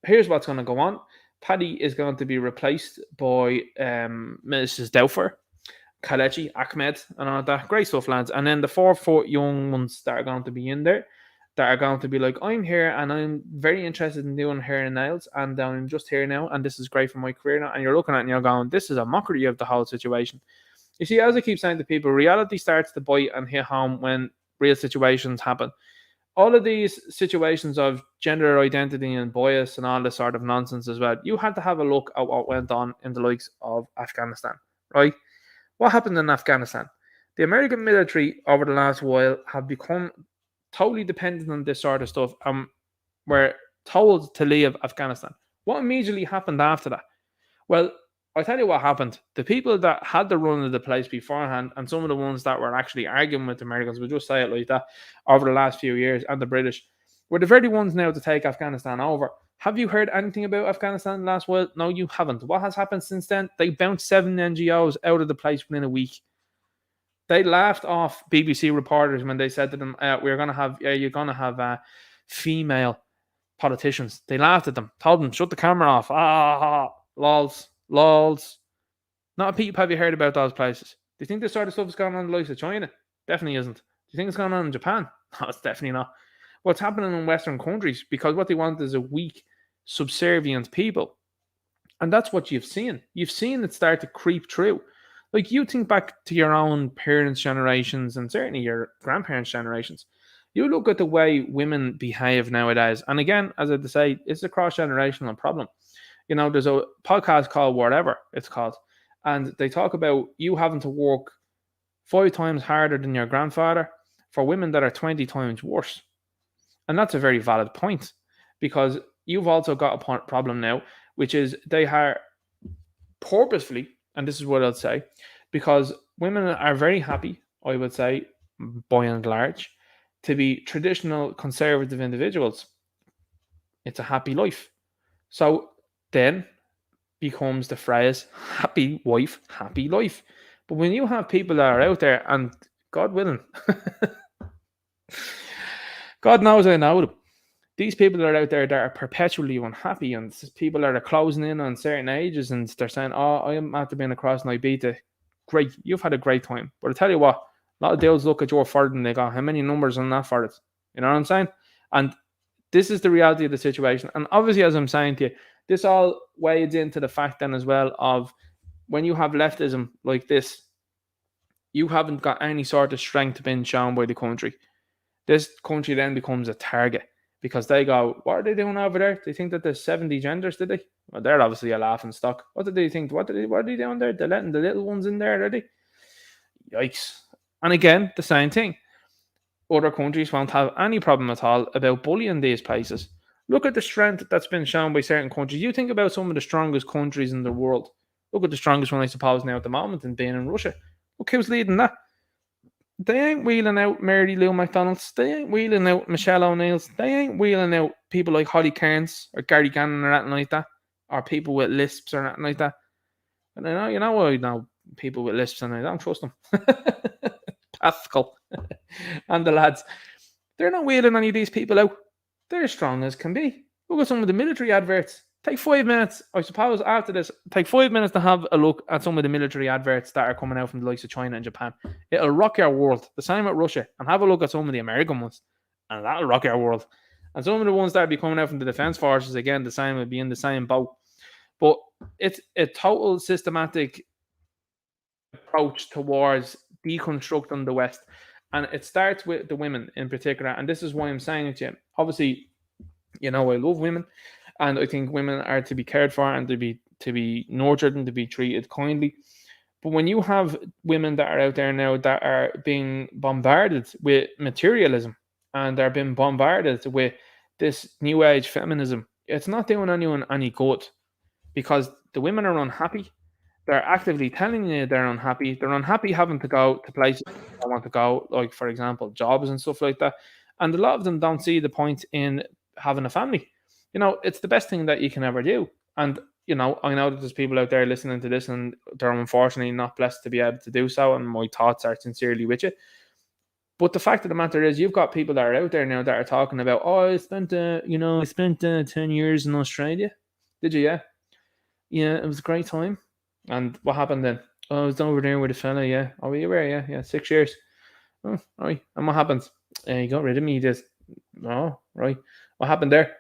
here's what's going to go on. Paddy is going to be replaced by Mrs. Doubtfire. Kalechi, Ahmed, and all that. Great stuff, lads. And then the 4 foot young ones that are going to be in there, that are going to be like, I'm here and I'm very interested in doing hair and nails, and I'm just here now, and this is great for my career now. And you're looking at it and you're going, this is a mockery of the whole situation. You see, as I keep saying to people, reality starts to bite and hit home when real situations happen. All of these situations of gender identity and bias and all this sort of nonsense as well, you had to have a look at what went on in the likes of Afghanistan, right? What happened in Afghanistan? The American military over the last while have become totally dependent on this sort of stuff and were told to leave Afghanistan. What immediately happened after that? Well, I'll tell you what happened. The people that had the run of the place beforehand, and some of the ones that were actually arguing with the Americans, we'll just say it like that, over the last few years, and the British, were the very ones now to take Afghanistan over. Have you heard anything about Afghanistan last while? No, you haven't. What has happened since then? They bounced 7 NGOs out of the place within a week. They laughed off BBC reporters when they said to them, "You're going to have female politicians." They laughed at them, told them, "Shut the camera off." Lols. Not a peep have you heard about those places. Do you think this sort of stuff is going on in the likes of China? Definitely isn't. Do you think it's going on in Japan? No, it's definitely not. What's happening in Western countries, because what they want is a weak, subservient people. And that's what you've seen. You've seen it start to creep through. Like, you think back to your own parents' generations and certainly your grandparents' generations. You look at the way women behave nowadays. And again, as I say, it's a cross-generational problem. There's a podcast called Whatever, it's called. And they talk about you having to work 5 times harder than your grandfather for women that are 20 times worse. And that's a very valid point, because you've also got a problem now, which is they are purposefully, and this is what I'll say, because women are very happy, I would say, by and large, to be traditional conservative individuals. It's a happy life. So then becomes the phrase, happy wife, happy life. But when you have people that are out there, and God willing, God knows I know them, these people that are out there that are perpetually unhappy, and people that are closing in on certain ages, and they're saying, I am after being across in Ibiza. Great, you've had a great time. But I tell you what, a lot of dudes look at your forehead and they go, how many numbers on that forehead? You know what I'm saying? And this is the reality of the situation. And obviously, as I'm saying to you, this all wades into the fact then as well of when you have leftism like this, you haven't got any sort of strength being shown by the country. This country then becomes a target, because they go, what are they doing over there? They think that there's 70 genders, did they? Well, they're obviously a laughing stock. What did they think? What are they doing there? They're letting the little ones in there, are they? Yikes. And again, the same thing. Other countries won't have any problem at all about bullying these places. Look at the strength that's been shown by certain countries. You think about some of the strongest countries in the world. Look at the strongest one, I suppose, now at the moment, in being in Russia. Look who's leading that. They ain't wheeling out Mary Lou McDonald's. They ain't wheeling out Michelle O'Neill's. They ain't wheeling out people like Holly Cairns or Gary Gannon or anything like that. Or people with lisps or anything like that. And I know people with lisps, and I don't trust them. Pascal and the lads. They're not wheeling any of these people out. They're as strong as can be. Look at some of the military adverts. Take 5 minutes, I suppose, after this. Take 5 minutes to have a look at some of the military adverts that are coming out from the likes of China and Japan. It'll rock your world. The same at Russia. And have a look at some of the American ones, and that'll rock your world. And some of the ones that will be coming out from the defense forces, again, the same, will be in the same boat. But it's a total systematic approach towards deconstructing the West. And it starts with the women in particular. And this is why I'm saying it to you. Obviously, I love women. And I think women are to be cared for and to be nurtured and to be treated kindly. But when you have women that are out there now that are being bombarded with materialism, and they're being bombarded with this new age feminism, it's not doing anyone any good, because the women are unhappy. They're actively telling you they're unhappy. They're unhappy having to go to places they don't want to go, like, for example, jobs and stuff like that. And a lot of them don't see the point in having a family. It's the best thing that you can ever do. And, I know that there's people out there listening to this and they're unfortunately not blessed to be able to do so. And my thoughts are sincerely with you. But the fact of the matter is, you've got people that are out there now that are talking about, I spent 10 years in Australia. Did you? Yeah. Yeah, it was a great time. And what happened then? Oh, I was over there with a fella, yeah. Oh, you were, yeah, 6 years. Oh, right. And what happens? He got rid of me. Just, oh, right. What happened there?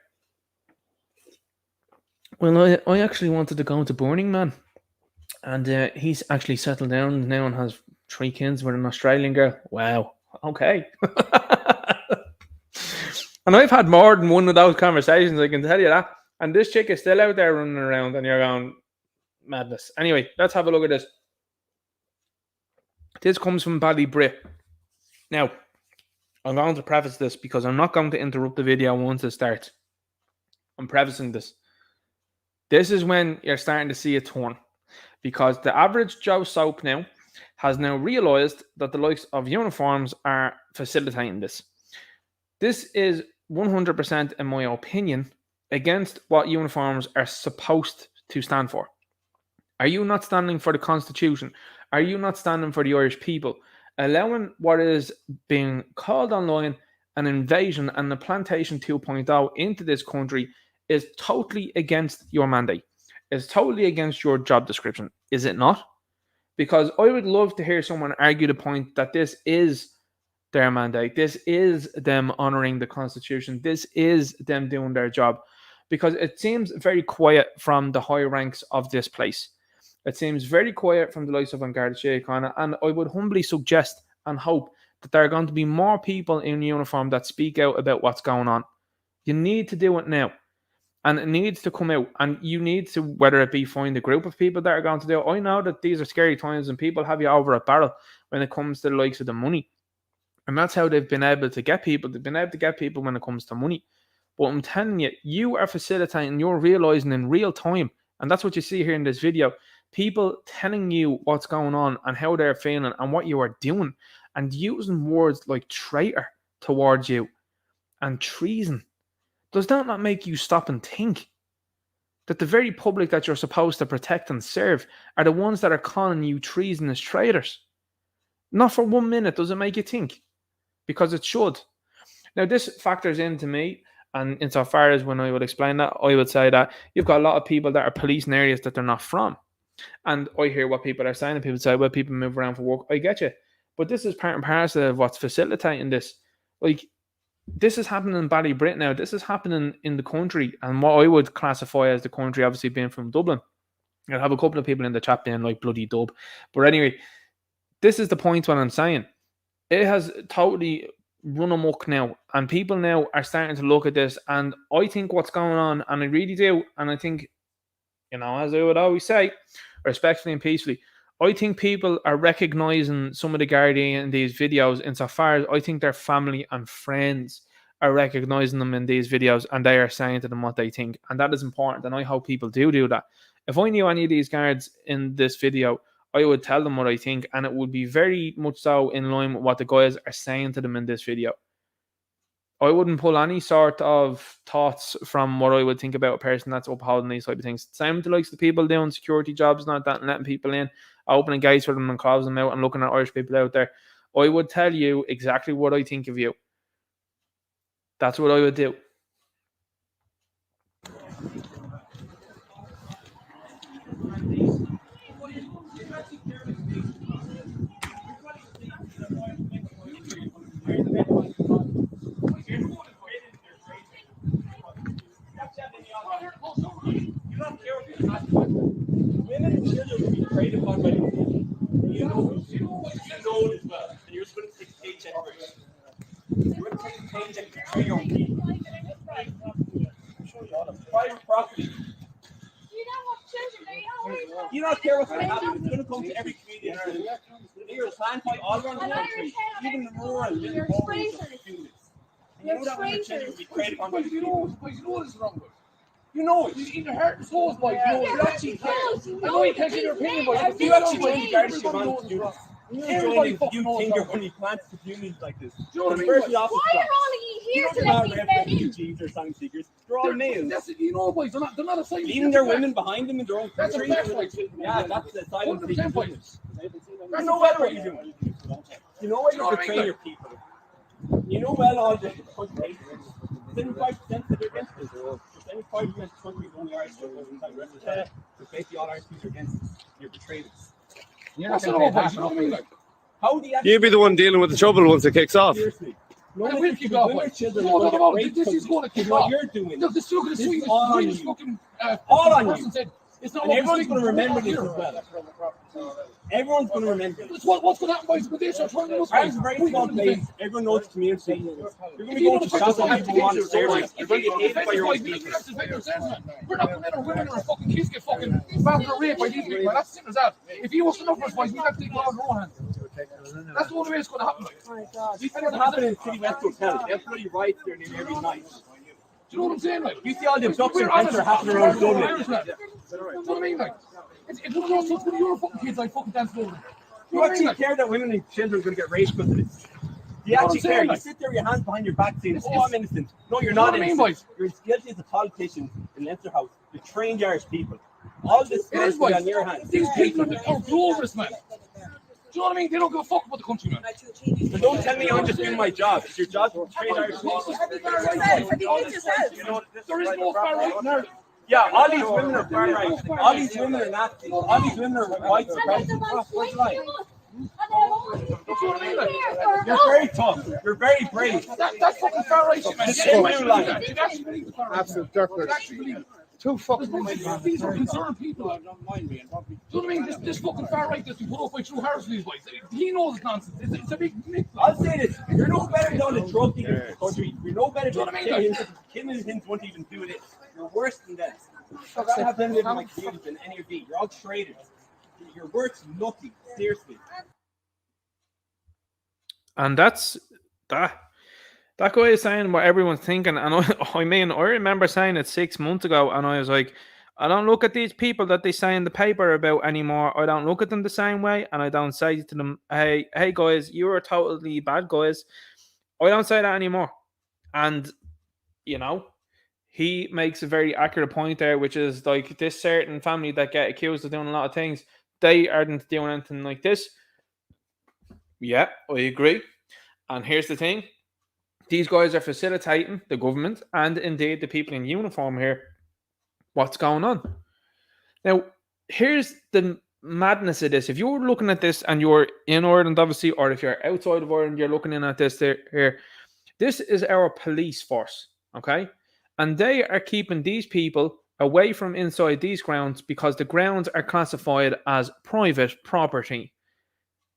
Well, I actually wanted to go into Burning Man. And he's actually settled down now and has 3 kids with an Australian girl. Wow. Okay. And I've had more than one of those conversations, I can tell you that. And this chick is still out there running around, and you're going, madness. Anyway, let's have a look at this. This comes from Paddy Britt. Now, I'm going to preface this because I'm not going to interrupt the video once it starts. I'm prefacing this. This is when you're starting to see a turn. Because the average Joe Soap now has now realised that the likes of uniforms are facilitating this. This is 100%, in my opinion, against what uniforms are supposed to stand for. Are you not standing for the Constitution? Are you not standing for the Irish people? Allowing what is being called online an invasion and the plantation 2.0 into this country is totally against your mandate. It's totally against your job description, is it not? Because I would love to hear someone argue the point that this is their mandate. This is them honoring the Constitution. This is them doing their job. Because it seems very quiet from the high ranks of this place. It seems very quiet from the likes of Garda Síochána, and I would humbly suggest and hope that there are going to be more people in uniform that speak out about what's going on. You need to do it now. And it needs to come out, and you need to, whether it be find a group of people that are going to do it. I know that these are scary times and people have you over a barrel when it comes to the likes of the money. And that's how they've been able to get people. They've been able to get people when it comes to money. But I'm telling you, you are facilitating, you're realizing in real time, and that's what you see here in this video, people telling you what's going on and how they're feeling and what you are doing, and using words like traitor towards you and treason. Does that not make you stop and think that the very public that you're supposed to protect and serve are the ones that are calling you treasonous traitors? Not for 1 minute does it make you think, because it should. Now, this factors into me, and insofar as when I would explain that, I would say that you've got a lot of people that are policing areas that they're not from. And I hear what people are saying, and people say, well, people move around for work. I get you. But this is part and parcel of what's facilitating this. Like, this is happening in Ballybrit now. This is happening in the country, and what I would classify as the country, obviously being from Dublin. I'll have a couple of people in the chat being like bloody dub. But anyway, this is the point what I'm saying. It has totally run amok now, and people now are starting to look at this, and I think what's going on, and I really do, and I think, as I would always say, respectfully and peacefully, I think people are recognizing some of the Gardaí in these videos insofar as I think their family and friends are recognizing them in these videos, and they are saying to them what they think. And that is important, and I hope people do that. If I knew any of these guards in this video, I would tell them what I think, and it would be very much so in line with what the guys are saying to them in this video. I wouldn't pull any sort of thoughts from what I would think about a person that's upholding these type of things. Same with the likes of the people doing security jobs, not that, and letting people in, opening gates for them and closing them out and looking at Irish people out there. I would tell you exactly what I think of you. That's what I would do. Women and children will be preyed upon by the people. You know it as well. And you're just going to take a paycheck for it. You're going to take a paycheck to betray your own people. Private property. You don't care what's going to happen. It's going to come to every community in Ireland. You're planned by all around the country, even the rural little homes of students. And you know that women and children will be preyed upon by the people. You know what is wrong with. You know it. In your heart and soul, boy. You know you actually care. I know you can't give your opinion, but You actually join the guardianship on the wrong. You think you're going to be planted to communities like this. Do you know what I mean? Why are all of you here to let these men in? Refugees or asylum seekers. They're all males. You know, boys, they're not asylum. Leaving their women behind them in their own That's country. a fact, boys. Yeah, that's the asylum 100% seekers. boys. You know well what you're doing. You know what you're betraying your people. You know well all the country. 75% that they're against this. 75% of the country is only Irish. So basically all Irish people are against this. You're betraying us. What's it all about? You know what I mean? Like, How do you actually You'll be the one dealing with the trouble once it kicks off. seriously? No, and we'll kick off. Like, this is going to kick what off. you're doing. Look, this look at the This is sweetest, all on sweetest you. fucking All on person you. said. It's not And what everyone's going to remember this here. as well. Everyone's going to remember this. It's what's going to happen, boys, with this? I'm trying to look Ours is a very small place. Everyone knows the community. You're going to be going to shops and people want to service. You're going to get hated by your own people. We're not men or women or fucking kids get fucking battered or raped by these people. That's simple as that. If he wants to know for us, boys, we have to take it on our own hands. That's the only way it's going to happen. Like. You see what happened in City West Hotel? They have bloody riots there nearly every night. Do you know what I'm saying? Like, You see all the abduction events are happening around Dublin. Do you know what I mean? Like, it's one of those things when your fucking kids like fucking dance over. You actually care that women and children are going to get raped because of this? You actually care? You sit there with your hands behind your back saying, "Oh, I'm innocent." No, you're not innocent. You're as guilty as the politicians in Leinster House, the trained Irish people. All this is on your hands. These people are glorious, man. Do you know what I mean? They don't give a fuck about the country, man. So don't tell me I'm just doing my job. It's your job to train Irish people. There is no far right narrative. Yeah, all these women are far right. All these women are Nazis. All these women are white supremacists. What's right? You're very tough. You're very brave. That's fucking far right shit, man. Just say what you like. Absolute dirtbag. Too fucking. These are concerned people. Do you know what I mean? This fucking far right that's been put up by True Harris these boys. He knows it's nonsense. It's a big myth. I'll say this: you're no better than the drug dealers in the country. You're no better than Kim won't even do this. You're worse than that. I'd rather have them live in my community than any of you. You're all traitors. You're worth nothing. Seriously. And that's that. That guy is saying what everyone's thinking. And I mean, I remember saying it 6 months ago, and I was like, I don't look at these people that they say in the paper about anymore. I don't look at them the same way, and I don't say to them, hey guys, you are totally bad guys. I don't say that anymore. And, you know, he makes a very accurate point there, which is like this certain family that get accused of doing a lot of things, they aren't doing anything like this. Yeah, I agree. And here's the thing. These guys are facilitating the government and indeed the people in uniform here. What's going on? Now, here's the madness of this. If you're looking at this and you're in Ireland, obviously, or if you're outside of Ireland, you're looking in at this here. This is our police force, okay? And they are keeping these people away from inside these grounds because the grounds are classified as private property.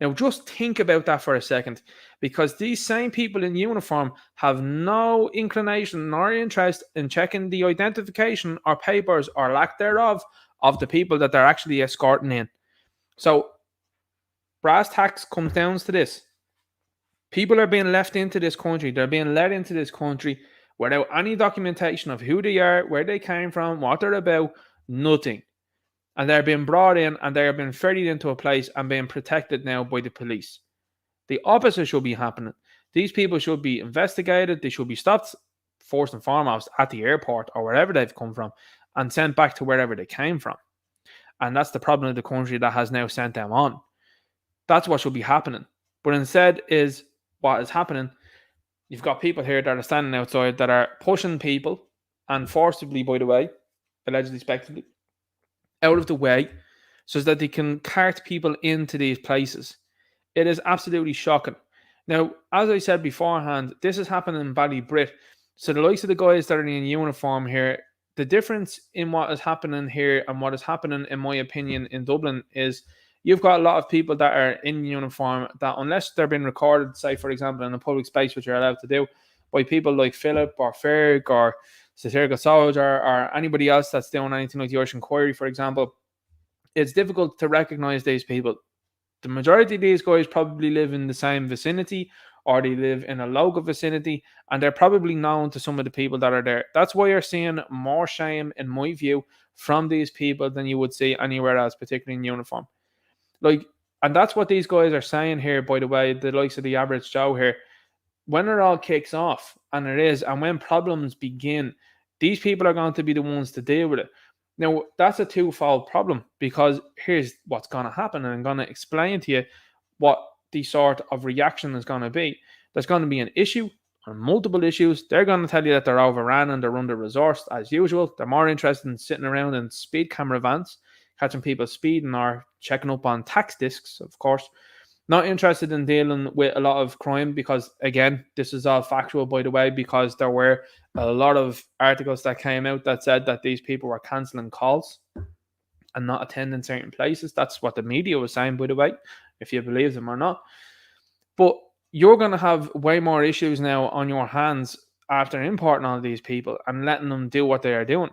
Now, just think about that for a second, because these same people in uniform have no inclination nor interest in checking the identification or papers or lack thereof of the people that they're actually escorting in. So, brass tacks comes down to this. People are being left into this country. They're being led into this country without any documentation of who they are, where they came from, what they're about, nothing. And they're being brought in and they're being ferried into a place and being protected now by the police. The opposite should be happening. These people should be investigated. They should be stopped, first and foremost, at the airport or wherever they've come from and sent back to wherever they came from. And that's the problem of the country that has now sent them on. That's what should be happening. But instead is what is happening. You've got people here that are standing outside that are pushing people and forcibly, by the way, allegedly, expectedly, out of the way so that they can cart people into these places. It is absolutely shocking. Now, as I said beforehand, this is happening in Ballybrit. So the likes of the guys that are in uniform here, the difference in what is happening here and what is happening, in my opinion, in Dublin is you've got a lot of people that are in uniform that, unless they're being recorded, say, for example, in a public space, which you're allowed to do, by people like Philip or Ferg or satirical soldier or anybody else that's doing anything like the Irish Inquiry, for example, it's difficult to recognize these people. The majority of these guys probably live in the same vicinity or they live in a local vicinity and they're probably known to some of the people that are there. That's why you're seeing more shame, in my view, from these people than you would see anywhere else, particularly in uniform. And that's what these guys are saying here, by the way, the likes of the average Joe here. When it all kicks off, and it is, and when problems begin, these people are going to be the ones to deal with it. Now, that's a twofold problem, because here's what's going to happen, and I'm going to explain to you what the sort of reaction is going to be. There's going to be an issue, or multiple issues. They're going to tell you that they're overrun and they're under-resourced, as usual. They're more interested in sitting around in speed camera vans, catching people speeding or checking up on tax discs, of course. Not interested in dealing with a lot of crime because, again, this is all factual, by the way, because there were a lot of articles that came out that said that these people were cancelling calls and not attending certain places. That's what the media was saying, by the way, if you believe them or not. But you're going to have way more issues now on your hands after importing all these people and letting them do what they are doing.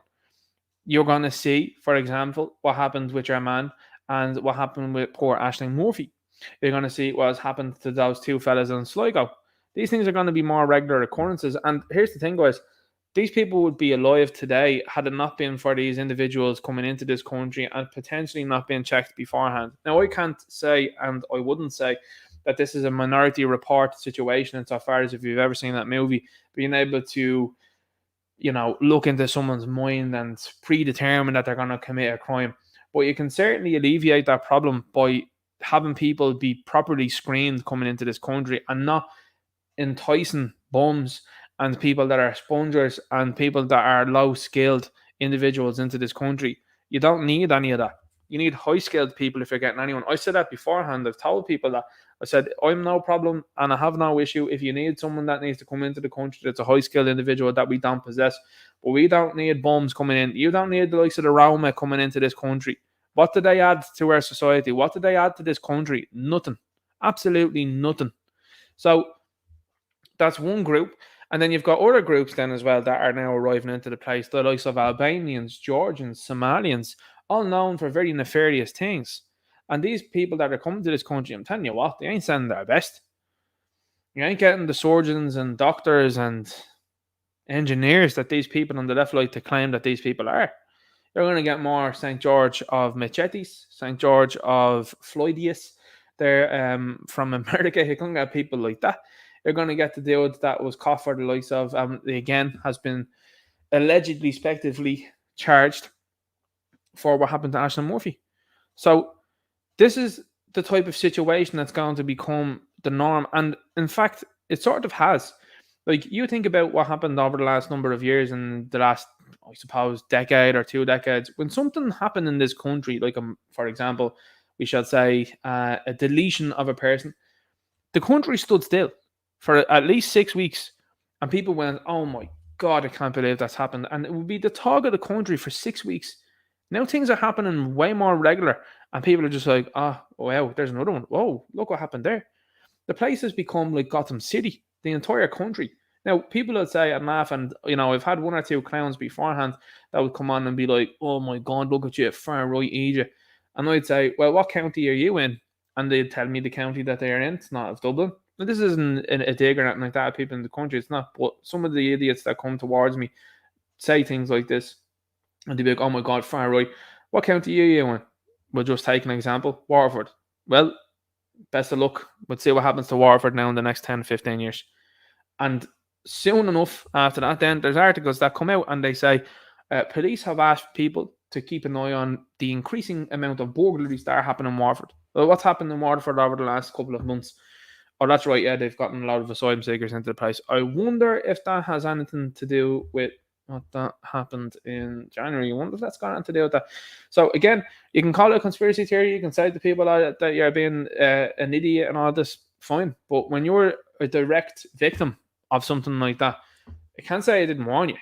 You're going to see, for example, what happened with your man and what happened with poor Aisling Murphy. You're going to see what has happened to those two fellas in Sligo. These things are going to be more regular occurrences. And here's the thing, guys. These people would be alive today had it not been for these individuals coming into this country and potentially not being checked beforehand. Now, I can't say, and I wouldn't say, that this is a Minority Report situation insofar as if you've ever seen that movie, being able to, look into someone's mind and predetermine that they're going to commit a crime. But you can certainly alleviate that problem by having people be properly screened coming into this country and not enticing bums and people that are spongers and people that are low-skilled individuals into this country. You don't need any of that. You need high-skilled people if you're getting anyone. I said that beforehand. I've told people that. I said, I'm no problem and I have no issue if you need someone that needs to come into the country that's a high-skilled individual that we don't possess. But we don't need bums coming in. You don't need the likes of the Roma coming into this country. What did they add to our society? What did they add to this country? Nothing. Absolutely nothing. So that's one group. And then you've got other groups then as well that are now arriving into the place, the likes of Albanians, Georgians, Somalians, all known for very nefarious things. And these people that are coming to this country, I'm telling you what, they ain't sending their best. You ain't getting the surgeons and doctors and engineers that these people on the left like to claim that these people are. You're going to get more St. George of Machetes, St. George of Floydius. They're from America. You're going to get people like that. You're going to get the dude that was caught for the likes of, again, has been allegedly, speculatively charged for what happened to Aisling Murphy. So this is the type of situation that's going to become the norm. And in fact, it sort of has. Like, you think about what happened over the last number of years and the last, I suppose, decade or 2 decades. When something happened in this country, like, for example, we shall say a deletion of a person, the country stood still for at least 6 weeks. And people went, oh my God, I can't believe that's happened. And it would be the talk of the country for 6 weeks. Now things are happening way more regular. And people are just like, oh, wow, there's another one. Whoa, look what happened there. The place has become like Gotham City, the entire country. Now, people would say and laugh, and, I've had 1 or 2 clowns beforehand that would come on and be like, oh my God, look at you, far right Egypt. And I'd say, well, what county are you in? And they'd tell me the county that they're in. It's not of Dublin. Now, this isn't a dig or anything like that, people in the country. It's not. But some of the idiots that come towards me say things like this. And they'd be like, oh my God, far right. What county are you in? We'll just take an example. Waterford. Well, best of luck. We'll see what happens to Waterford now in the next 10, 15 years. And soon enough after that, then there's articles that come out and they say police have asked people to keep an eye on the increasing amount of burglaries that are happening in Waterford. Well, what's happened in Waterford over the last couple of months? Oh, that's right. Yeah, they've gotten a lot of asylum seekers into the place. I wonder if that has anything to do with what that happened in January. I wonder if that's got anything to do with that. So again, you can call it a conspiracy theory. You can say to people that you're being an idiot and all this. Fine. But when you're a direct victim of something like that, I can't say I didn't warn you.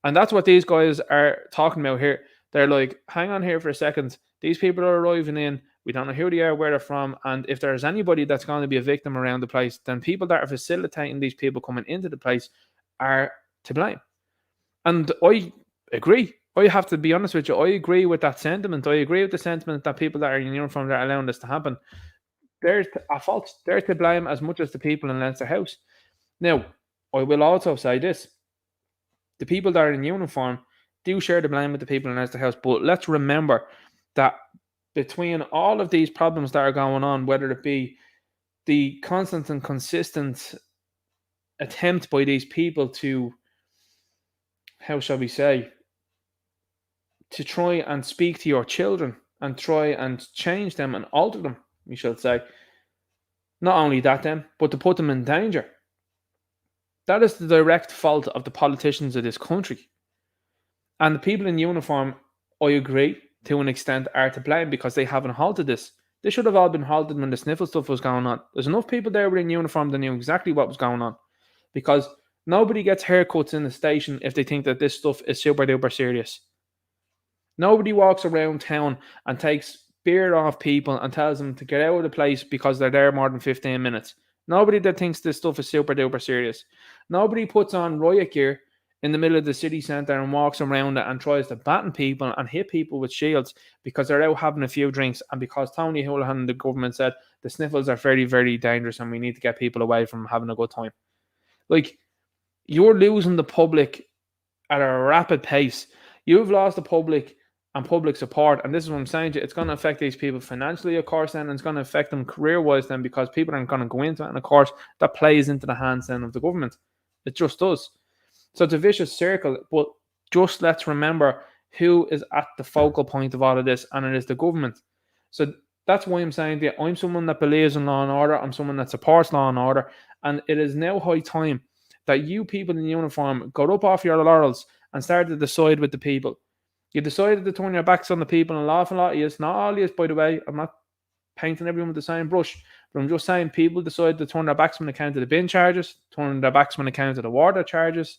And that's what these guys are talking about here. They're like, hang on here for a second. These people are arriving in. We don't know who they are, where they're from. And if there's anybody that's going to be a victim around the place, then people that are facilitating these people coming into the place are to blame. And I agree. I have to be honest with you. I agree with that sentiment. I agree with the sentiment that people that are in uniform that are allowing this to happen, they're at fault. They're to blame as much as the people in Leinster House. Now, I will also say this. The people that are in uniform do share the blame with the people in Leinster House. But let's remember that between all of these problems that are going on, whether it be the constant and consistent attempt by these people to, how shall we say, to try and speak to your children and try and change them and alter them, we shall say. Not only that then, but to put them in danger. That is the direct fault of the politicians of this country. And the people in uniform, I agree, to an extent, are to blame because they haven't halted this. They should have all been halted when the sniffle stuff was going on. There's enough people there in uniform that knew exactly what was going on, because nobody gets haircuts in the station if they think that this stuff is super duper serious. Nobody walks around town and takes beer off people and tells them to get out of the place because they're there more than 15 minutes. Nobody that thinks this stuff is super duper serious. Nobody puts on riot gear in the middle of the city centre and walks around it and tries to batten people and hit people with shields because they're out having a few drinks and because Tony Holohan and the government said the sniffles are very, very dangerous and we need to get people away from having a good time. Like, you're losing the public at a rapid pace. You've lost the public and public support, and this is what I'm saying to you, it's going to affect these people financially, of course, then, and it's going to affect them career-wise then, because people aren't going to go into it, and of course, that plays into the hands then of the government. It just does. So it's a vicious circle, but just let's remember who is at the focal point of all of this, and it is the government. So that's why I'm saying to you, I'm someone that believes in law and order, I'm someone that supports law and order, and it is now high time that you people in uniform got up off your laurels and started to decide with the people. You decided to turn your backs on the people, and an awful lot of you, not all of you, by the way, I'm not painting everyone with the same brush, but I'm just saying people decided to turn their backs when it came to the bin charges, turn their backs when it came to the water charges,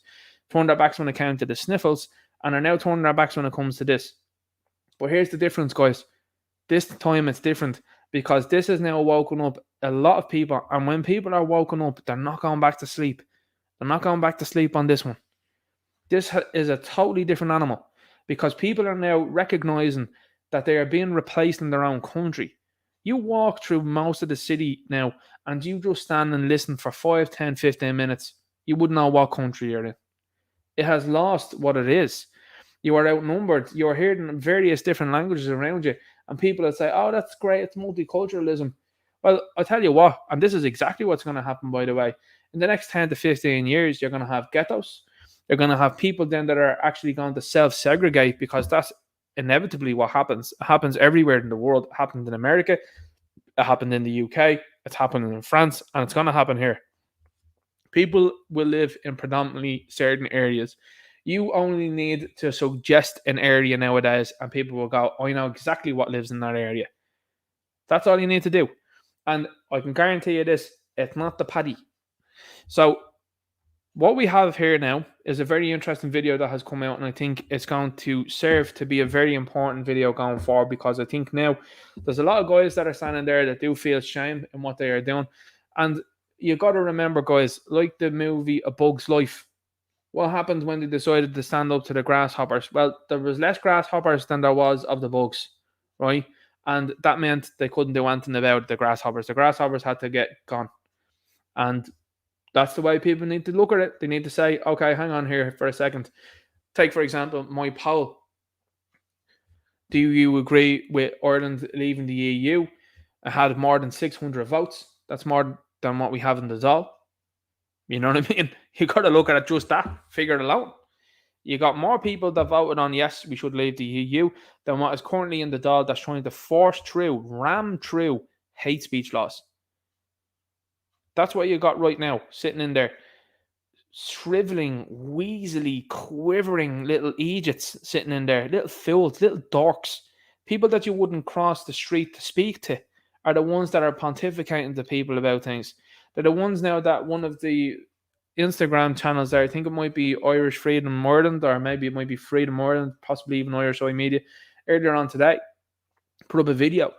turn their backs when it came to the sniffles, and are now turning their backs when it comes to this. But here's the difference, guys. This time it's different because this has now woken up a lot of people, and when people are woken up, they're not going back to sleep. They're not going back to sleep on this one. This is a totally different animal because people are now recognizing that they are being replaced in their own country. You walk through most of the city now and you just stand and listen for 5, 10, 15 minutes. You wouldn't know what country you're in. It has lost what it is. You are outnumbered. You are hearing various different languages around you, and people that say, oh, that's great, it's multiculturalism. Well, I'll tell you what, and this is exactly what's going to happen, by the way. In the next 10 to 15 years, you're going to have ghettos. You're going to have people then that are actually going to self-segregate, because that's inevitably what happens. It happens everywhere in the world. It happened in America. It happened in the UK. It's happening in France, and it's going to happen here. People will live in predominantly certain areas. You only need to suggest an area nowadays, and people will go, I know exactly what lives in that area. That's all you need to do. And I can guarantee you this, it's not the paddy. So what we have here now is a very interesting video that has come out, and I think it's going to serve to be a very important video going forward, because I think now there's a lot of guys that are standing there that do feel shame in what they are doing. And you got to remember, guys, like the movie A Bug's Life, what happened when they decided to stand up to the grasshoppers? Well, there was less grasshoppers than there was of the bugs, right? And that meant they couldn't do anything about the grasshoppers. The grasshoppers had to get gone. And that's the way people need to look at it. They need to say, okay, hang on here for a second. Take, for example, my poll. Do you agree with Ireland leaving the EU? It had more than 600 votes. That's more than what we have in the Dáil. You know what I mean? You got to look at it just that figure alone. You got more people that voted on yes, we should leave the EU than what is currently in the Dáil that's trying to ram through hate speech laws. That's what you got right now, sitting in there, shriveling, weaselly, quivering little idiots sitting in there, little fools, little dorks. People that you wouldn't cross the street to speak to are the ones that are pontificating to people about things. They're the ones now that one of the Instagram channels there, I think it might be Irish Freedom Ireland, or maybe it might be Freedom Ireland, possibly even Irish Eye Media, earlier on today, put up a video,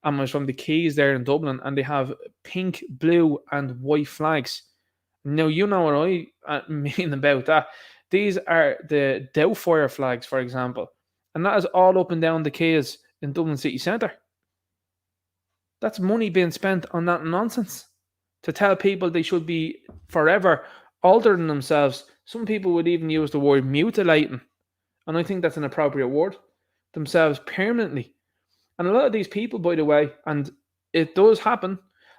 and it was from the Keys there in Dublin, and they have pink, blue, and white flags. Now, you know what I mean about that. These are the Doubtfire flags, for example, and that is all up and down the Keys in Dublin city centre. That's money being spent on that nonsense to tell people they should be forever altering themselves. Some people would even use the word mutilating, and I think that's an appropriate word, themselves permanently. And a lot of these people, by the way, and it does happen,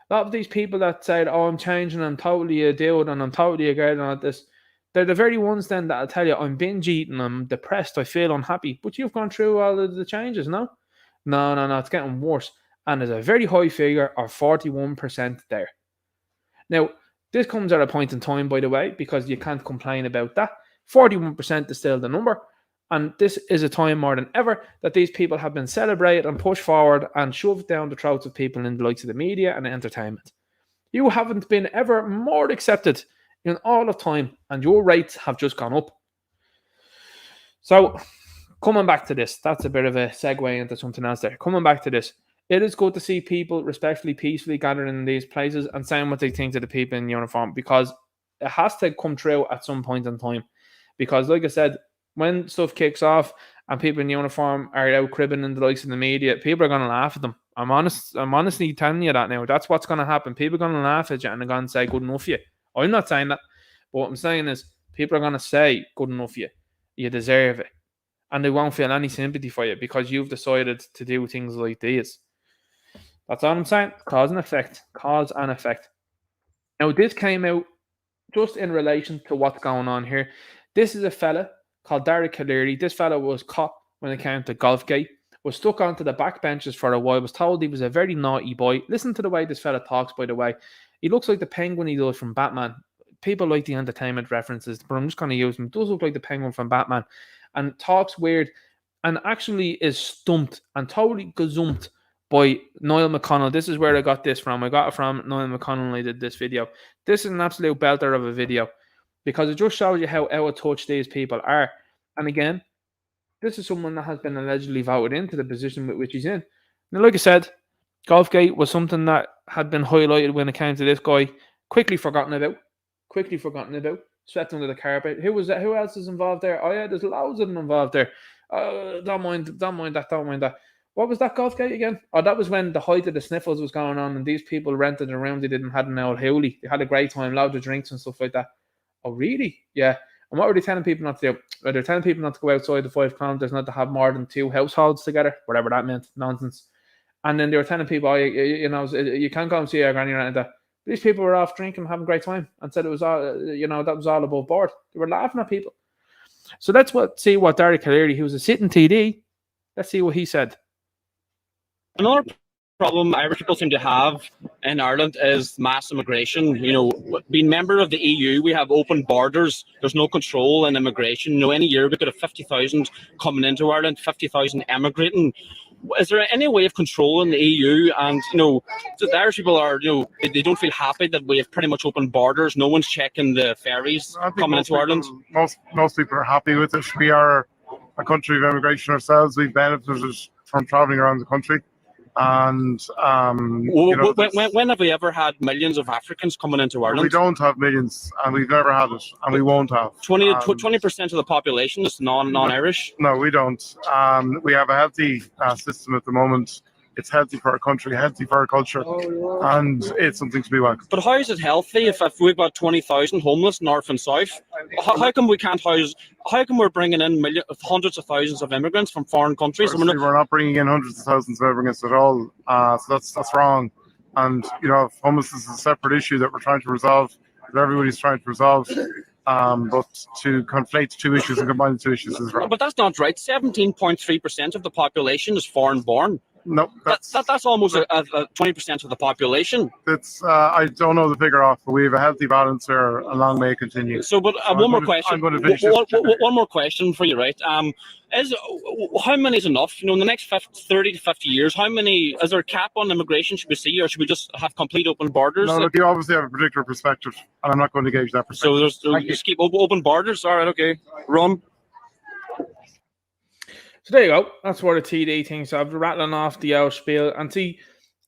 a lot of these people that said, oh, I'm changing, I'm totally a dude, and I'm totally a girl and all this, they're the very ones then that'll tell you, I'm binge eating, I'm depressed, I feel unhappy. But you've gone through all of the changes, no? No, it's getting worse. And there's a very high figure of 41% there. Now, this comes at a point in time, by the way, because you can't complain about that. 41% is still the number. And this is a time more than ever that these people have been celebrated and pushed forward and shoved down the throats of people in the likes of the media and entertainment. You haven't been ever more accepted in all of time, and your rates have just gone up. So, coming back to this, that's a bit of a segue into something else there. Coming back to this, it is good to see people respectfully, peacefully gathering in these places and saying what they think to the people in uniform, because it has to come true at some point in time. Because, like I said, when stuff kicks off and people in uniform are out cribbing in the likes of the media, people are going to laugh at them. I'm honestly telling you that now. That's what's going to happen. People are going to laugh at you and they're going to say, good enough for you. I'm not saying that. But what I'm saying is, people are going to say, good enough for you. You deserve it. And they won't feel any sympathy for you because you've decided to do things like these. That's all I'm saying. Cause and effect. Cause and effect. Now, this came out just in relation to what's going on here. This is a fella called Derek Cleary. This fella was caught when it came to Golfgate, was stuck onto the backbenches for a while, was told he was a very naughty boy. Listen to the way this fella talks, by the way. He looks like the penguin he does from Batman. People like the entertainment references, but I'm just going to use him. He does look like the penguin from Batman and talks weird and actually is stumped and totally gazumped by Niall McConnell. This is where I got this from. I got it from Niall McConnell when I did this video. This is an absolute belter of a video because it just shows you how out of touch these people are. And again, this is someone that has been allegedly voted into the position with which he's in. Now, like I said, Golfgate was something that had been highlighted when it came to this guy. Quickly forgotten about. Swept under the carpet. Who was that? Who else is involved there? Oh yeah, there's loads of them involved there. Don't mind that. What was that Golfgate again? Oh, that was when the height of the sniffles was going on and these people rented a room. They didn't have an old hoolie. They had a great time, loads of drinks and stuff like that. Oh, really? Yeah. And what were they telling people not to do? They're telling people not to go outside the 5 kilometres, not to have more than 2 households together, whatever that meant. Nonsense. And then they were telling people, oh, you can't go and see your granny or anything like that. These people were off drinking, having a great time, and said it was all, that was all above board. They were laughing at people. So let's see what Derek Cleary, who was a sitting TD, let's see what he said. Another problem Irish people seem to have in Ireland is mass immigration. Being member of the EU, we have open borders. There's no control in immigration. Any year we could have 50,000 coming into Ireland, 50,000 emigrating. Is there any way of controlling the EU? And the Irish people are, they don't feel happy that we have pretty much open borders. No one's checking the ferries coming into Ireland. Most people are happy with it. We are a country of immigration ourselves. We've benefited from traveling around the country. And when have we ever had millions of Africans coming into Ireland? We don't have millions, and we've never had it, and we won't have. 20% of the population is non-Irish. No, we don't. We have a healthy system at the moment. It's healthy for our country, healthy for our culture, and it's something to be welcomed. But how is it healthy if we've got 20,000 homeless north and south? How come we can't house? How come we're bringing in hundreds of thousands of immigrants from foreign countries? Firstly, we're not bringing in hundreds of thousands of immigrants at all. So that's wrong. And homelessness is a separate issue that we're trying to resolve. That everybody's trying to resolve. But to conflate 2 issues and combine the 2 issues is wrong. But that's not right. 17.3% of the population is foreign-born. No, that's almost a 20% of the population. It's I don't know the figure off, but we have a healthy balance here. A long way continue. So, but one more question. One more question for you, right? Is how many is enough? In the next 30 to 50 years, how many is there a cap on immigration? Should we see, or should we just have complete open borders? No, look, you obviously have a particular perspective, and I'm not going to gauge that perspective. So just keep open borders. All right, okay. Run. So there you go. That's what a TD thinks of. Rattling off the old spiel. And see,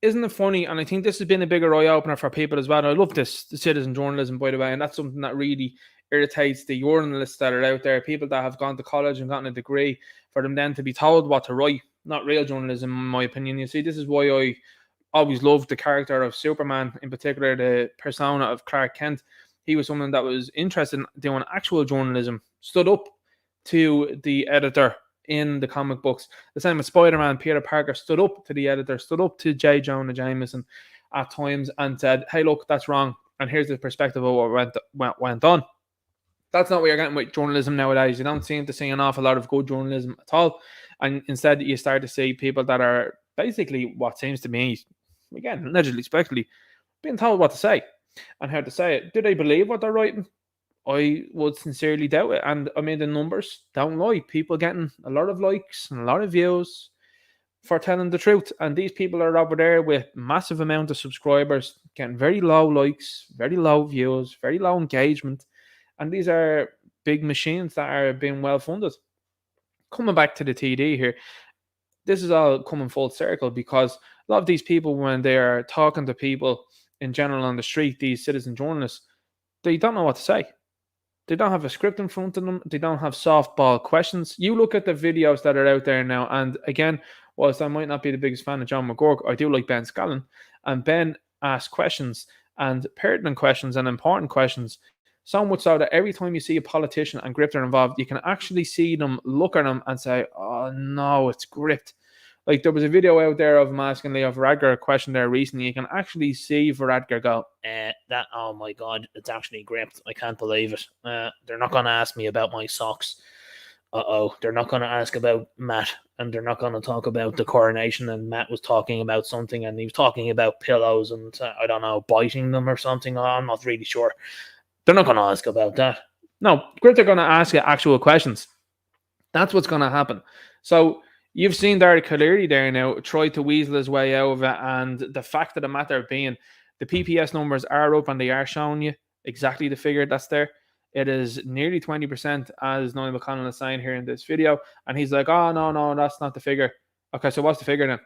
isn't it funny? And I think this has been a bigger eye-opener for people as well. And I love this, the citizen journalism, by the way. And that's something that really irritates the journalists that are out there. People that have gone to college and gotten a degree, for them then to be told what to write. Not real journalism, in my opinion. You see, this is why I always loved the character of Superman, in particular the persona of Clark Kent. He was someone that was interested in doing actual journalism, stood up to the editor in the comic books. The same with Spider-Man. Peter Parker stood up to the editor, stood up to J. Jonah Jameson at times and said, hey, look, that's wrong. And here's the perspective of what went on. That's not what you're getting with journalism nowadays. You don't seem to see an awful lot of good journalism at all. And instead you start to see people that are basically what seems to me, again, allegedly, speculatively, being told what to say and how to say it. Do they believe what they're writing? I would sincerely doubt it. And I mean, the numbers don't lie. People getting a lot of likes and a lot of views for telling the truth. And these people are over there with massive amount of subscribers, getting very low likes, very low views, very low engagement. And these are big machines that are being well funded. Coming back to the TD here, this is all coming full circle because a lot of these people, when they are talking to people in general on the street, these citizen journalists, they don't know what to say. They don't have a script in front of them. They don't have softball questions. You look at the videos that are out there now, and again, whilst I might not be the biggest fan of John McGurk, I do like Ben Scallon, and Ben asks questions and pertinent questions and important questions. So much so that every time you see a politician and Grifter involved, you can actually see them look at them and say, "Oh no, it's gripped." Like there was a video out there of him asking Leo Varadkar a question there recently. You can actually see Varadkar go, "That, oh my God, it's actually gripped. I can't believe it. They're not going to ask me about my socks. They're not going to ask about Matt, and they're not going to talk about the coronation." And Matt was talking about something, and he was talking about pillows and I don't know, biting them or something. I'm not really sure. They're not going to ask about that. No, Grifter are going to ask you actual questions. That's what's going to happen. So you've seen Derek Cleary there now try to weasel his way out of it, and the fact of the matter being, the PPS numbers are up and they are showing you exactly the figure that's there. It is nearly 20%, as Noel McConnell is saying here in this video, and he's like, "Oh no, that's not the figure." Okay, so what's the figure then?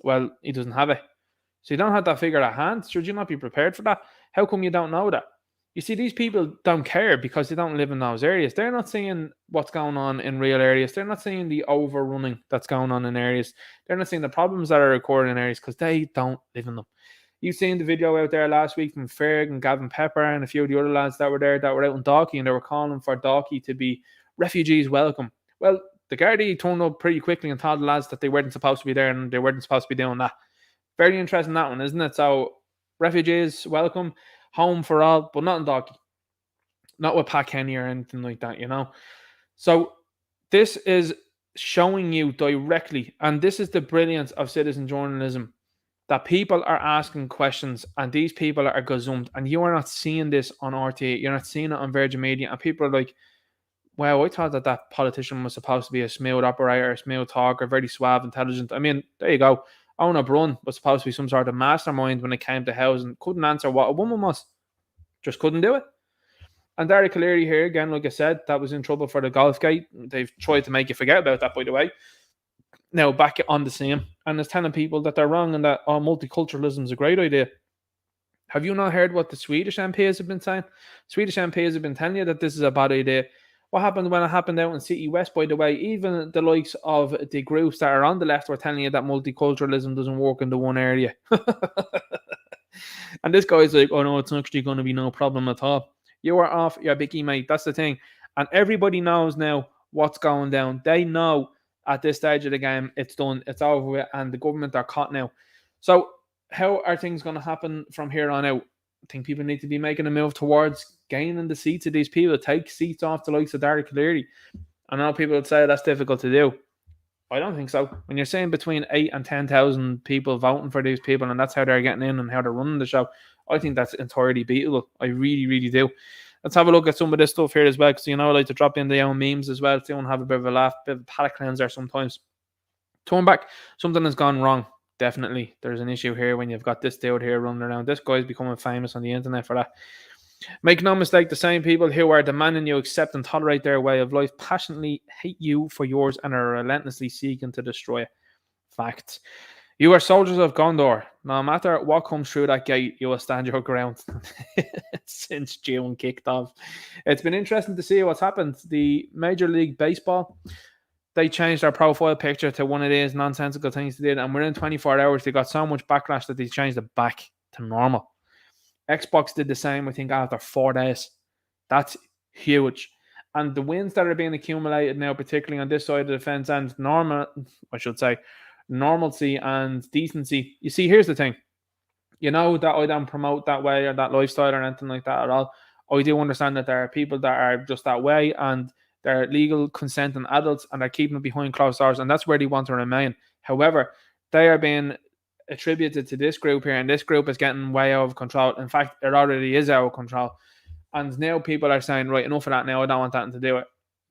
Well, he doesn't have it. So you don't have that figure at hand. Should you not be prepared for that? How come you don't know that? You see, these people don't care because they don't live in those areas. They're not seeing what's going on in real areas. They're not seeing the overrunning that's going on in areas. They're not seeing the problems that are occurring in areas because they don't live in them. You've seen the video out there last week from Ferg and Gavin Pepper and a few of the other lads that were there that were out in Dalkey, and they were calling for Dalkey to be refugees welcome. Well, the Gardaí turned up pretty quickly and told the lads that they weren't supposed to be there and they weren't supposed to be doing that. Very interesting, that one, isn't it? So, refugees welcome, home for all, but not in Dalkey. Not with Pat Kenny or anything like that, you know. So, this is showing you directly, and this is the brilliance of citizen journalism, that people are asking questions and these people are gazumped, and you are not seeing this on RTA, you're not seeing it on Virgin Media, and people are like, "Wow, I thought that politician was supposed to be a smooth operator, a smooth talker, very suave, intelligent." I mean, there you go. Owen O'Brien was supposed to be some sort of mastermind when it came to housing, couldn't answer what a woman was, just couldn't do it. And Derek Cleary here, again, like I said, that was in trouble for the golf gate. They've tried to make you forget about that, by the way. Now back on the same, and it's telling people that they're wrong and that multiculturalism is a great idea. Have you not heard what the Swedish MPs have been saying? Swedish MPs have been telling you that this is a bad idea. What happened when it happened out in City West, by the way? Even the likes of the groups that are on the left were telling you that multiculturalism doesn't work in the one area. And this guy's like, "Oh no, it's actually going to be no problem at all." You are off your bicky, mate. That's the thing. And everybody knows now what's going down. They know at this stage of the game, it's done, it's over with, and the government are caught now. So how are things going to happen from here on out? I think people need to be making a move towards gaining the seats of these people, take seats off the likes of Derek Cleary. I know people would say that's difficult to do. I don't think so. When you're saying between 8 and 10,000 people voting for these people, and that's how they're getting in and how they're running the show, I think that's entirely beatable. I really, really do. Let's have a look at some of this stuff here as well, because, you know, I like to drop in the own memes as well, so you want to have a bit of a laugh, a bit of a palate cleanser sometimes. Turn back, something has gone wrong. Definitely, there's an issue here when you've got this dude here running around. This guy's becoming famous on the internet for that. Make no mistake, the same people who are demanding you accept and tolerate their way of life passionately hate you for yours and are relentlessly seeking to destroy it. Facts. You are soldiers of Gondor. No matter what comes through that gate, you will stand your ground. Since June kicked off. It's been interesting to see what's happened. The Major League Baseball, they changed their profile picture to one of these nonsensical things they did, and within 24 hours, they got so much backlash that they changed it back to normal. Xbox did the same, I think, after 4 days. That's huge. And the wins that are being accumulated now, particularly on this side of the fence, and normalcy and decency. You see, here's the thing. You know that I don't promote that way or that lifestyle or anything like that at all. I do understand that there are people that are just that way, and they're legal, consenting adults, and they're keeping it behind closed doors, and that's where they want to remain. However, they are being attributed to this group here, and this group is getting way out of control. In fact, it already is out of control. And now people are saying, right, enough of that now. I don't want that to do it.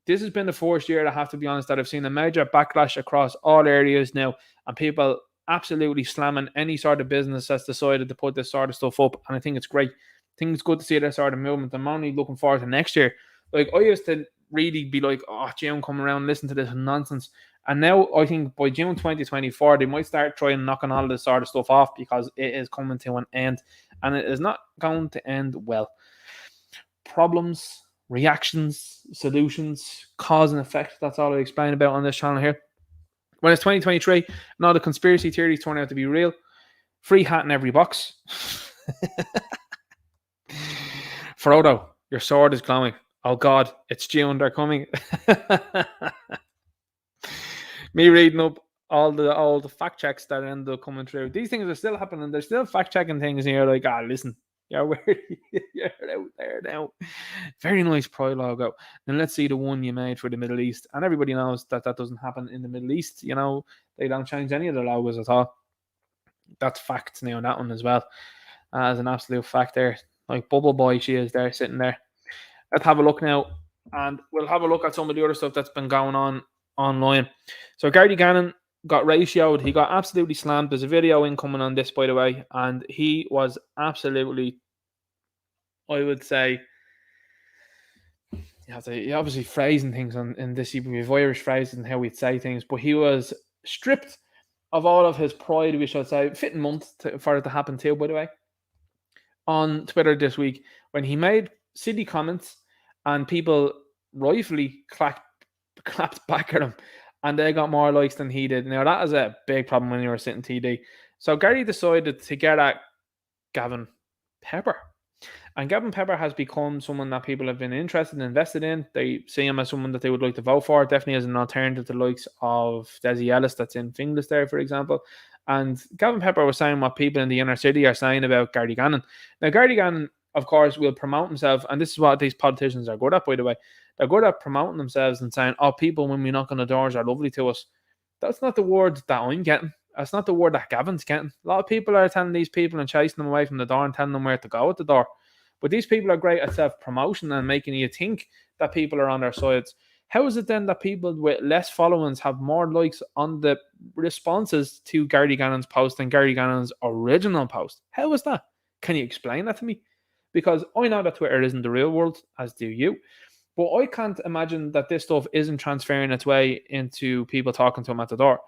This has been the first year, I have to be honest, that I've seen a major backlash across all areas now, and people absolutely slamming any sort of business that's decided to put this sort of stuff up. And I think it's great. I think it's good to see that sort of movement. I'm only looking forward to next year. Like, I used to really be like, oh, June, come around, listen to this nonsense. And now I think by June 2024, they might start trying knocking all this sort of stuff off, because it is coming to an end, and it is not going to end well. Problems, reactions, solutions, cause and effect. That's all I explain about on this channel here. When it's 2023, now the conspiracy theories turn out to be real. Free hat in every box. Frodo, your sword is glowing. Oh God, it's June, they're coming. Me reading up all the fact checks that end up coming through. These things are still happening. They're still fact checking things, and you're like, listen, you're out there now. Very nice Pride logo. Then let's see the one you made for the Middle East. And everybody knows that doesn't happen in the Middle East. You know, they don't change any of the logos at all. That's facts now on that one as well. As an absolute fact there. Like Bubble Boy, she is there sitting there. Let's have a look now. And we'll have a look at some of the other stuff that's been going on online. So Gary Gannon got ratioed. He got absolutely slammed. There's a video incoming on this, by the way, and he was absolutely, I would say, he obviously phrasing things in this, even with Irish phrases and how we'd say things, but he was stripped of all of his pride, we should say. Fitting month for it to happen too, by the way, on Twitter this week, when he made silly comments and people rightfully clapped back at him, and they got more likes than he did. Now, that is a big problem when you were sitting TD. So Gary decided to get at Gavin Pepper. And Gavin Pepper has become someone that people have been interested and invested in. They see him as someone that they would like to vote for, definitely as an alternative to the likes of Desi Ellis that's in Finglas there, for example. And Gavin Pepper was saying what people in the inner city are saying about Gary Gannon. Now, Gary Gannon, of course, will promote himself, and this is what these politicians are good at, by the way. They're good at promoting themselves and saying, oh, people, when we knock on the doors, are lovely to us. That's not the word that I'm getting. That's not the word that Gavin's getting. A lot of people are telling these people and chasing them away from the door and telling them where to go at the door. But these people are great at self-promotion and making you think that people are on their sides. How is it then that people with less followings have more likes on the responses to Gary Gannon's post than Gary Gannon's original post? How is that? Can you explain that to me? Because I know that Twitter isn't the real world, as do you. But I can't imagine that this stuff isn't transferring its way into people talking to him at the door.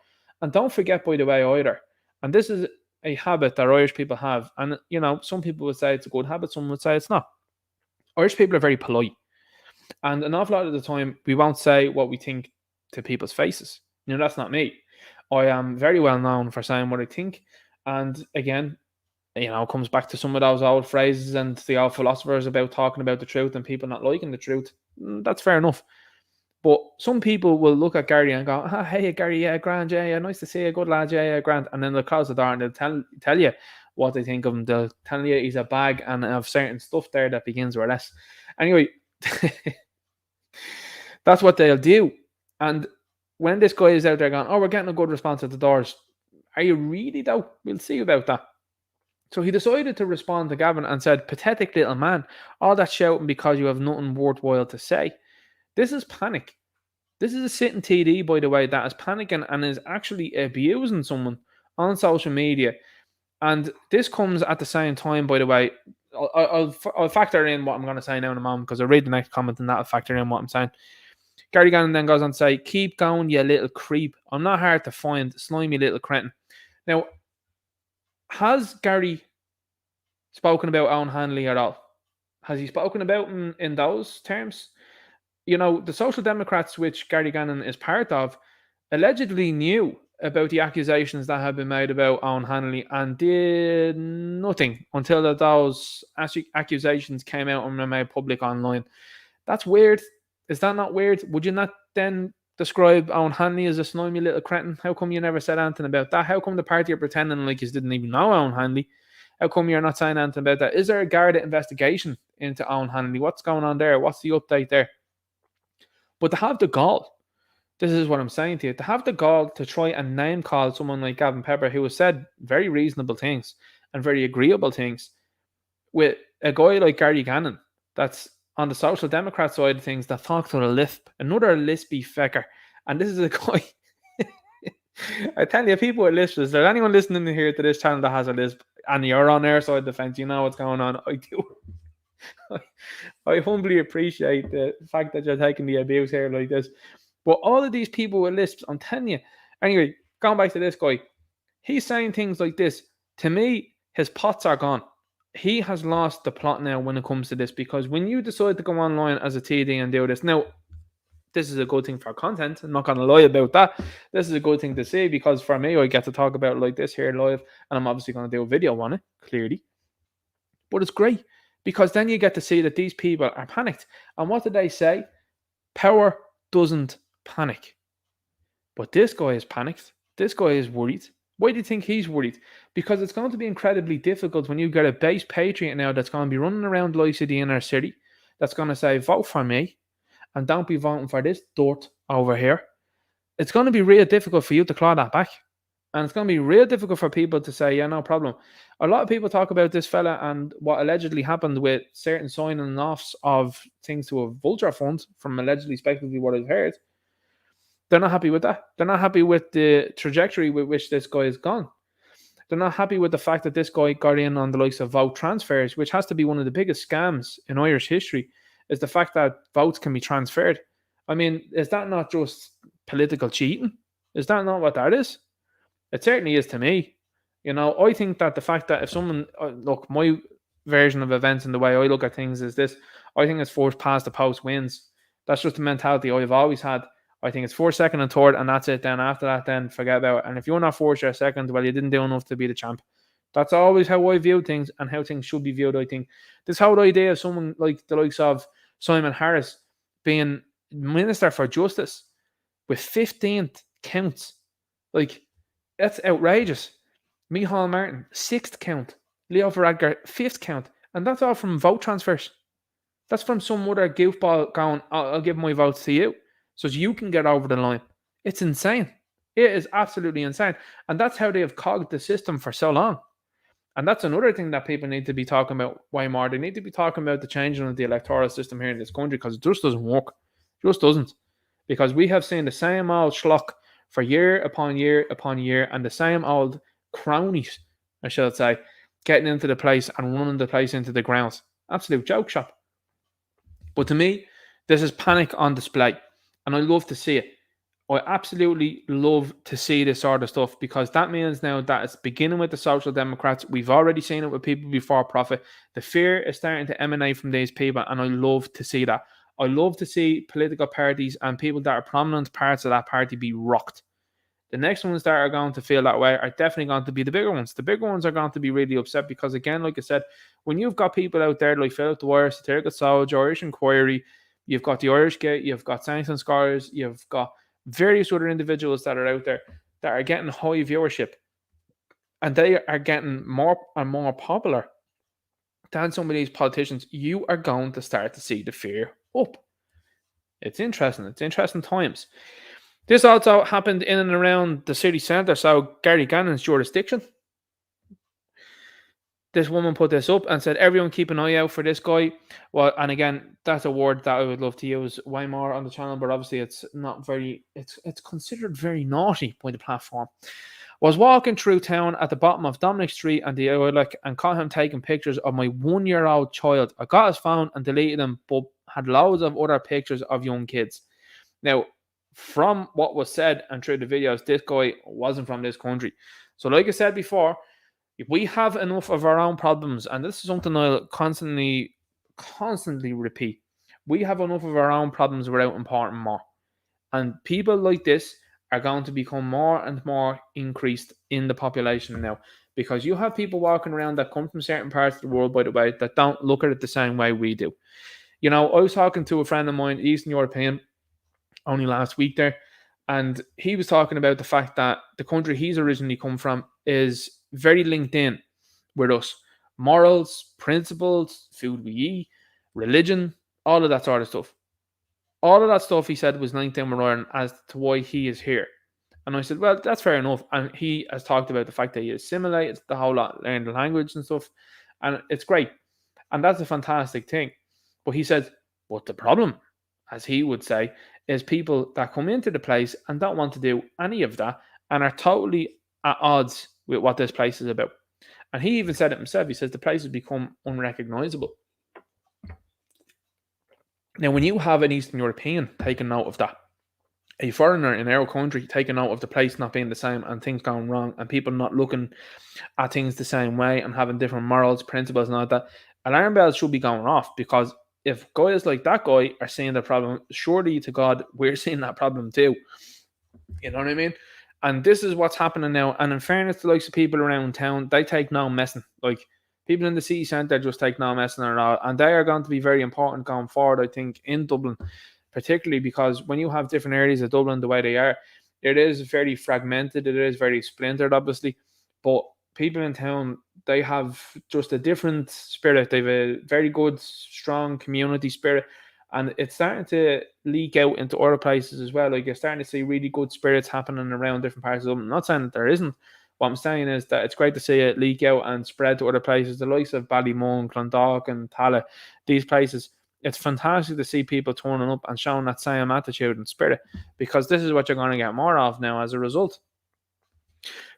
And don't forget, by the way, either, and this is a habit that Irish people have, and, you know, some people would say it's a good habit, some would say it's not. Irish people are very polite. And an awful lot of the time, we won't say what we think to people's faces. You know, that's not me. I am very well known for saying what I think. And again, you know, it comes back to some of those old phrases and the old philosophers about talking about the truth and people not liking the truth. That's fair enough. But some people will look at Gary and go, hey, Gary, yeah, grand, yeah, nice to see you, good lad, yeah, grand. And then they'll close the door and they'll tell you what they think of him. They'll tell you he's a bag and have certain stuff there that begins with S. Anyway, that's what they'll do. And when this guy is out there going, oh, we're getting a good response at the doors, are you really though? We'll see about that. So he decided to respond to Gavin and said, pathetic little man, all that shouting because you have nothing worthwhile to say. This is panic. This is a sitting TD, by the way, that is panicking and is actually abusing someone on social media. And this comes at the same time, by the way. I'll factor in what I'm going to say now in a moment, because I'll read the next comment and that'll factor in what I'm saying. Gary Gannon then goes on to say, keep going, you little creep. I'm not hard to find, slimy little cretin. Now, has Gary spoken about Owen Hanley at all? Has he spoken about him in those terms? You know, the Social Democrats, which Gary Gannon is part of, allegedly knew about the accusations that have been made about Owen Hanley and did nothing until those accusations came out and were made public online. That's weird. Is that not weird? Would you not then describe Owen Hanley as a slimy little cretin? How come you never said anything about that? How come the party are pretending like you didn't even know Owen Hanley? How come you're not saying anything about that? Is there a Garda investigation into Owen Hanley? What's going on there? What's the update there? But to have the gall, this is what I'm saying to you, to have the gall to try and name call someone like Gavin Pepper, who has said very reasonable things and very agreeable things, with a guy like Gary Gannon, that's on the Social Democrat side of things that talks with a lisp, another lispy fecker. And this is a guy. I tell you, people with lisps, is there anyone listening here to this channel that has a lisp and you're on their side of the fence? You know what's going on. I do. I humbly appreciate the fact that you're taking the abuse here like this. But all of these people with lisps, I'm telling you. Anyway, going back to this guy, he's saying things like this. To me, his pots are gone. He has lost the plot now when it comes to this, because when you decide to go online as a TD and do this, now, this is a good thing for content. I'm not going to lie about that. This is a good thing to see, because for me, I get to talk about it like this here live, and I'm obviously going to do a video on it, clearly. But it's great, because then you get to see that these people are panicked. And what did they say? Power doesn't panic. But this guy is panicked. This guy is worried. Why do you think he's worried? Because it's going to be incredibly difficult when you get a base patriot now that's going to be running around the likes of the inner city, that's going to say, vote for me, and don't be voting for this dirt over here. It's going to be real difficult for you to claw that back. And it's going to be real difficult for people to say, yeah, no problem. A lot of people talk about this fella and what allegedly happened with certain signing offs of things to a vulture fund from allegedly, speculatively what I've heard. They're not happy with that. They're not happy with the trajectory with which this guy has gone. They're not happy with the fact that this guy got in on the likes of vote transfers, which has to be one of the biggest scams in Irish history, is the fact that votes can be transferred. I mean, is that not just political cheating? Is that not what that is? It certainly is to me. You know, I think that the fact that if someone, look, my version of events and the way I look at things is this: I think it's first past the post wins. That's just the mentality I've always had. I think it's first, second, and third, and that's it. Then after that, then forget about it. And if you're not first or second, well, you didn't do enough to be the champ. That's always how I view things and how things should be viewed, I think. This whole idea of someone like the likes of Simon Harris being Minister for Justice with 15 counts, like, that's outrageous. Micheál Martin, 6th count. Leo Varadkar, 5th count. And that's all from vote transfers. That's from some other goofball going, I'll give my votes to you so you can get over the line. It's insane. It is absolutely insane. And that's how they have cogged the system for so long. And that's another thing that people need to be talking about way more. They need to be talking about the changing of the electoral system here in this country, because it just doesn't work. It just doesn't. Because we have seen the same old schlock for year upon year upon year, and the same old cronies, I should say, getting into the place and running the place into the ground. Absolute joke shop. But to me, this is panic on display, and I love to see it. I absolutely love to see this sort of stuff, because that means now that it's beginning with the Social Democrats. We've already seen it with people before profit. The fear is starting to emanate from these people, and I love to see that. I love to see political parties and people that are prominent parts of that party be rocked. The next ones that are going to feel that way are definitely going to be the bigger ones. The bigger ones are going to be really upset, because, again, like I said, when you've got people out there like Philip Dwyer, Satirical Soldier, Irish Inquiry, you've got the Irish Gate, you've got Saints and Scholars, you've got various other individuals that are out there that are getting high viewership, and they are getting more and more popular than some of these politicians, you are going to start to see the fear up. It's interesting. It's interesting times. This also happened in and around the city centre, so Gary Gannon's jurisdiction. This woman put this up and said, everyone keep an eye out for this guy. Well, and again, that's a word that I would love to use way more on the channel, but obviously it's not very, it's considered very naughty by the platform. Was walking through town at the bottom of Dominic Street and the Oilick and caught him taking pictures of my 1-year-old child. I got his phone and deleted them, but had loads of other pictures of young kids. Now, from what was said and through the videos, this guy wasn't from this country. So like I said before, if we have enough of our own problems, and this is something I'll constantly repeat, we have enough of our own problems without importing more. And people like this are going to become more and more increased in the population now, because you have people walking around that come from certain parts of the world, by the way, that don't look at it the same way we do. You know, I was talking to a friend of mine, Eastern European, only last week there, and he was talking about the fact that the country he's originally come from is very linked in with us. Morals, principles, food we eat, religion, all of that sort of stuff. All of that stuff, he said, was linked in with Ireland as to why he is here. And I said, well, that's fair enough. And he has talked about the fact that he assimilated the whole lot, learned the language and stuff. And it's great. And that's a fantastic thing. But he said, but the problem, as he would say, is people that come into the place and don't want to do any of that and are totally at odds with what this place is about. And he even said it himself. He says the place has become unrecognizable. Now, when you have an Eastern European taking note of that, a foreigner in our country taking note of the place not being the same and things going wrong and people not looking at things the same way and having different morals, principles, and all that, alarm bells should be going off, because if guys like that guy are seeing the problem, surely to God, we're seeing that problem too. You know what I mean? And this is what's happening now. And in fairness to the likes of people around town, they take no messing. Like, people in the city centre just take no messing at all. And they are going to be very important going forward, I think, in Dublin, particularly because when you have different areas of Dublin the way they are, it is very fragmented, it is very splintered, obviously. But people in town, they have just a different spirit. They have a very good, strong community spirit. And it's starting to leak out into other places as well. Like, you're starting to see really good spirits happening around different parts of Dublin. I'm not saying that there isn't. What I'm saying is that it's great to see it leak out and spread to other places, the likes of Ballymun, Clondalk and Tallaght, these places. It's fantastic to see people turning up and showing that same attitude and spirit, because this is what you're going to get more of now as a result.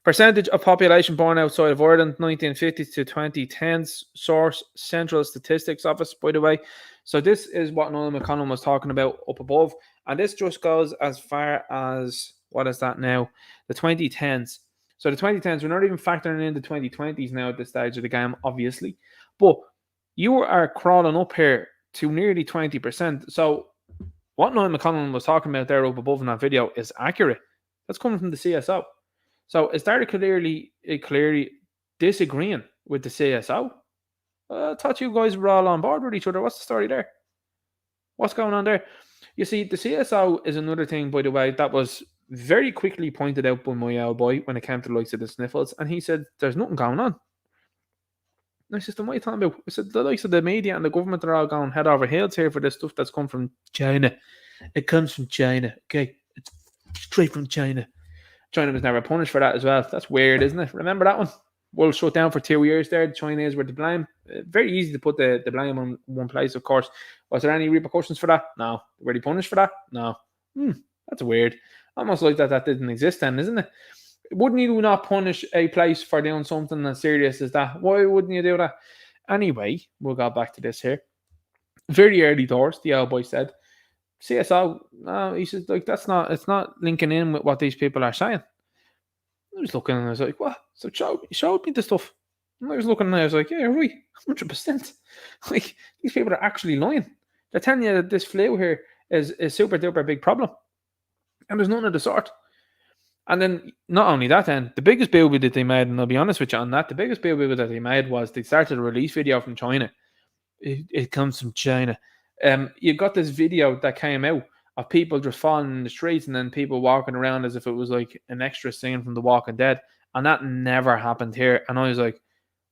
Percentage of population born outside of Ireland, 1950s to 2010s. Source, Central Statistics Office, by the way. So this is what Noel McConnell was talking about up above. And this just goes as far as, what is that now? The 2010s. So the 2010s, we're not even factoring in the 2020s now at this stage of the game, obviously. But you are crawling up here to nearly 20%. So what Noel McConnell was talking about there up above in that video is accurate. That's coming from the CSO. So is there clearly disagreeing with the CSO? I thought you guys were all on board with each other. What's the story there? What's going on there? You see, the CSO is another thing, by the way, that was very quickly pointed out by my old boy when it came to the likes of the sniffles. And he said, there's nothing going on. And I said, what are you talking about? I said, the likes of the media and the government are all going head over heels here for this stuff that's come from China. It comes from China. Okay, it's straight from China. China was never punished for that as well. That's weird, isn't it? Remember that one? World shut down for 2 years there. The Chinese were to blame. Very easy to put the blame on one place, of course. Was there any repercussions for that? No. Were they punished for that? No. That's weird. Almost like that didn't exist then, isn't it? Wouldn't you not punish a place for doing something as serious as that? Why wouldn't you do that? Anyway, we'll go back to this here. Very early doors, the old boy said. CSO, no, he says, like, it's not linking in with what these people are saying. I was looking and I was like, what? So showed me the stuff. And I was looking and I was like, yeah, right, 100%. Like, these people are actually lying. They're telling you that this flu here is a super duper big problem. And there's none of the sort. And then, not only that, then, the biggest booby that they made, and I'll be honest with you on that, the biggest booby that they made was they started a release video from China. It comes from China. You got this video that came out of people just falling in the streets and then people walking around as if it was like an extra scene from The Walking Dead. And that never happened here. And I was like,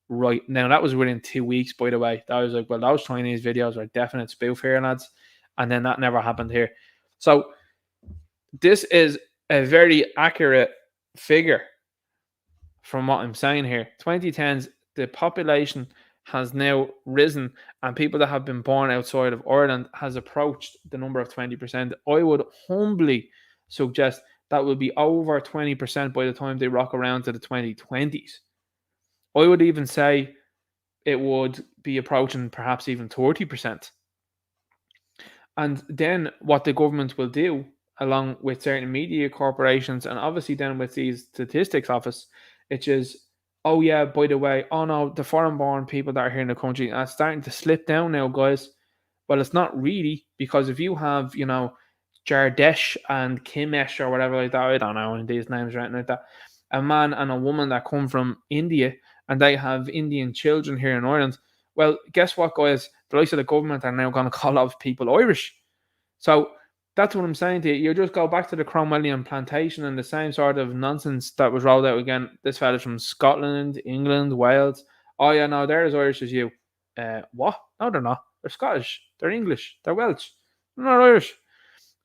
right. Now, that was within 2 weeks, by the way. I was like, well, those Chinese videos are definite spoof here, lads. And then that never happened here. So this is a very accurate figure from what I'm saying here. 2010s, the population has now risen, and people that have been born outside of Ireland has approached the number of 20%. I would humbly suggest that will be over 20% by the time they rock around to the 2020s. I would even say it would be approaching perhaps even 30%. And then what the government will do, along with certain media corporations, and obviously then with these statistics office, which is, oh yeah, by the way, oh no, the foreign-born people that are here in the country are starting to slip down now, guys. Well, it's not really, because if you have, Jardesh and Kimesh or whatever like that, I don't know, and these names right like that, a man and a woman that come from India and they have Indian children here in Ireland, well, guess what, guys? The likes of the government are now going to call off people Irish. So that's what I'm saying to you. You just go back to the Cromwellian plantation and the same sort of nonsense that was rolled out again. This fella's from Scotland, England, Wales. Oh, yeah, no, they're as Irish as you. What? No, they're not. They're Scottish. They're English. They're Welsh. They're not Irish.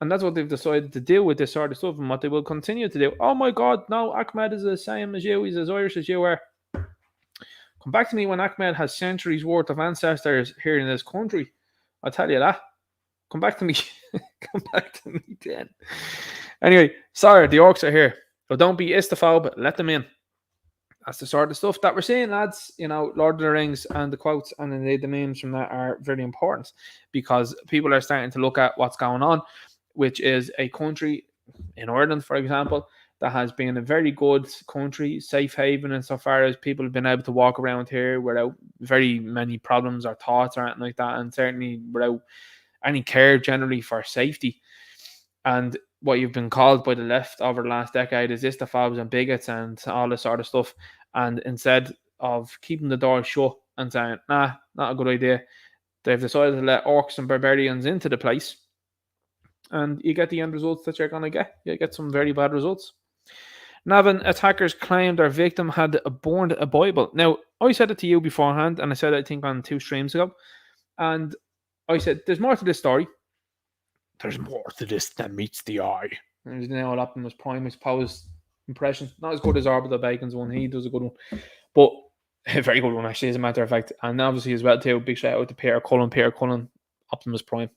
And that's what they've decided to do with this sort of stuff and what they will continue to do. Oh, my God, no, Ahmed is the same as you. He's as Irish as you are. Come back to me when Ahmed has centuries worth of ancestors here in this country. I'll tell you that. Come back to me. Come back to me then. Anyway, sorry, the orcs are here. But don't be istophobe. Let them in. That's the sort of stuff that we're seeing, lads. You know, Lord of the Rings and the quotes and indeed the memes from that are very important because people are starting to look at what's going on, which is a country in Ireland, for example, that has been a very good country, safe haven insofar as people have been able to walk around here without very many problems or thoughts or anything like that, and certainly without any care generally for safety. And what you've been called by the left over the last decade is istophobes and bigots and all this sort of stuff. And instead of keeping the door shut and saying, nah, not a good idea, they've decided to let orcs and barbarians into the place. And you get the end results that you're going to get. You get some very bad results. Navan attackers claimed their victim had burned a Bible. Now, I said it to you beforehand, and I said it, I think, on 2 streams ago. And I said, there's more to this story. There's more to this than meets the eye. There's now an Optimus Prime, I suppose, impression. Not as good as Orbital Bacon's one. He does a good one. But a very good one, actually, as a matter of fact. And obviously, as well, too, big shout out to Peter Cullen. Peter Cullen, Optimus Prime.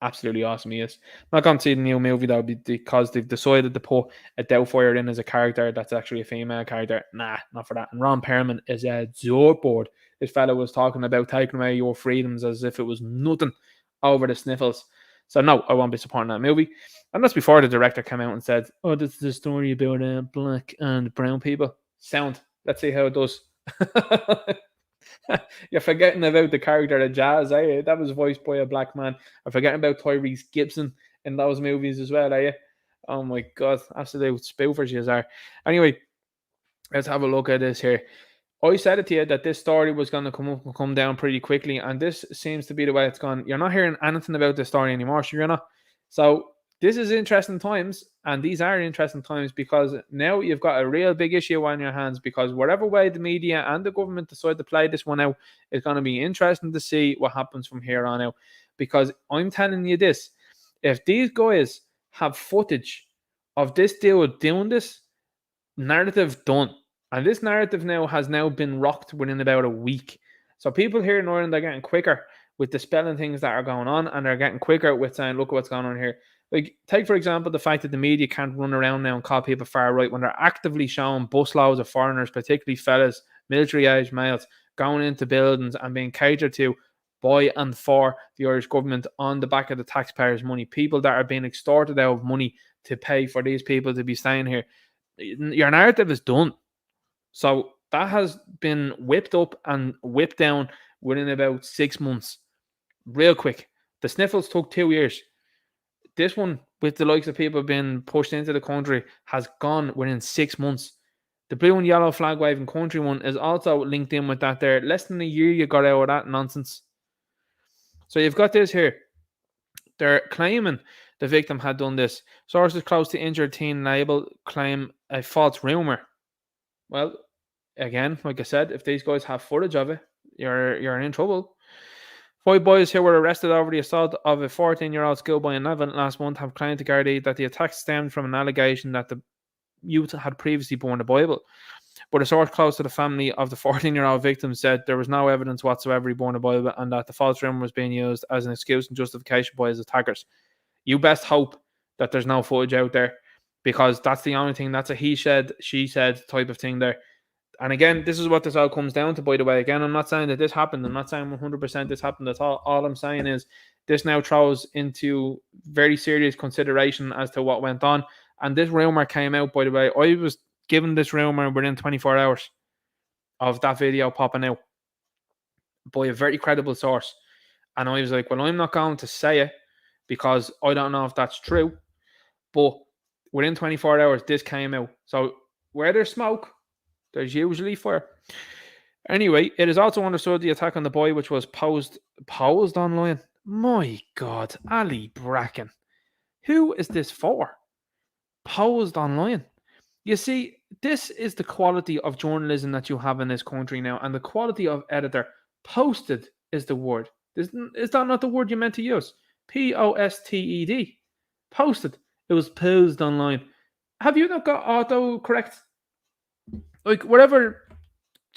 Absolutely awesome he is. I'm not going to see the new movie, though, because they've decided to put a Doubtfire in as a character that's actually a female character. Nah, not for that. And Ron Perlman is a zortboard. This fella was talking about taking away your freedoms as if it was nothing over the sniffles. So no, I won't be supporting that movie. And that's before the director came out and said, oh, this is a story about black and brown people. Sound. Let's see how it does. You're forgetting about the character of Jazz, eh? That was voiced by a black man. I'm forgetting about Tyrese Gibson in those movies as well, eh? Oh my God, absolute spoofers you are. Anyway, let's have a look at this here. I said it to you that this story was going to come down pretty quickly, and this seems to be the way it's gone. You're not hearing anything about this story anymore, so you're not. So this is interesting times, and these are interesting times because now you've got a real big issue on your hands because whatever way the media and the government decide to play this one out, it's going to be interesting to see what happens from here on out. Because I'm telling you this, if these guys have footage of this dude doing this, narrative done. And this narrative now has been rocked within about a week. So people here in Ireland are getting quicker with dispelling things that are going on, and they're getting quicker with saying, look what's going on here. Like, take, for example, the fact that the media can't run around now and call people far right when they're actively showing busloads of foreigners, particularly fellas, military-aged males, going into buildings and being catered to by and for the Irish government on the back of the taxpayers' money. People that are being extorted out of money to pay for these people to be staying here. Your narrative is done. So that has been whipped up and whipped down within about 6 months. Real quick. The sniffles took 2 years. This one, with the likes of people being pushed into the country, has gone within 6 months. The blue and yellow flag waving country one is also linked in with that there. Less than a year you got out of that nonsense. So you've got this here. They're claiming the victim had done this. Sources close to injured teen label claim a false rumour. Well, again, like I said, if these guys have footage of it, you're in trouble. 5 boys who were arrested over the assault of a 14-year-old schoolboy in Navan last month have claimed to Gardaí that the attack stemmed from an allegation that the youth had previously burned a Bible. But a source close to the family of the 14-year-old victim said there was no evidence whatsoever he burned a Bible and that the false rumour was being used as an excuse and justification by his attackers. You best hope that there's no footage out there because that's the only thing. That's a he said, she said type of thing there. And again, this is what this all comes down to, by the way. Again, I'm not saying that this happened. I'm not saying 100% this happened at all. All I'm saying is this now throws into very serious consideration as to what went on. And this rumour came out, by the way. I was given this rumour within 24 hours of that video popping out by a very credible source. And I was like, well, I'm not going to say it because I don't know if that's true. But within 24 hours, this came out. So where there's smoke, there's usually fire. Anyway, it is also understood the attack on the boy, which was posed online. My God, Ali Bracken. Who is this for? Posed online. You see, this is the quality of journalism that you have in this country now, and the quality of editor. Posted is the word. Is that not the word you meant to use? Posted. Posted. It was posed online. Have you not got autocorrect? Like, whatever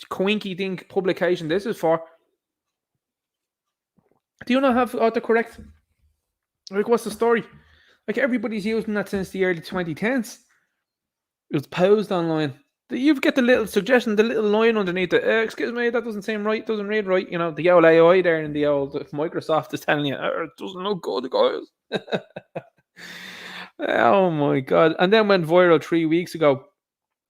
quinky dink publication this is for, Do you not have autocorrect? Like, what's the story? Like, everybody's using that since the early 2010s. It was posed online. You get the little suggestion, the little line underneath it. Excuse me, that doesn't seem right. Doesn't read right. You know, the old AI there in the old Microsoft is telling you, it doesn't look good, guys. Oh my god! And then went viral 3 weeks ago.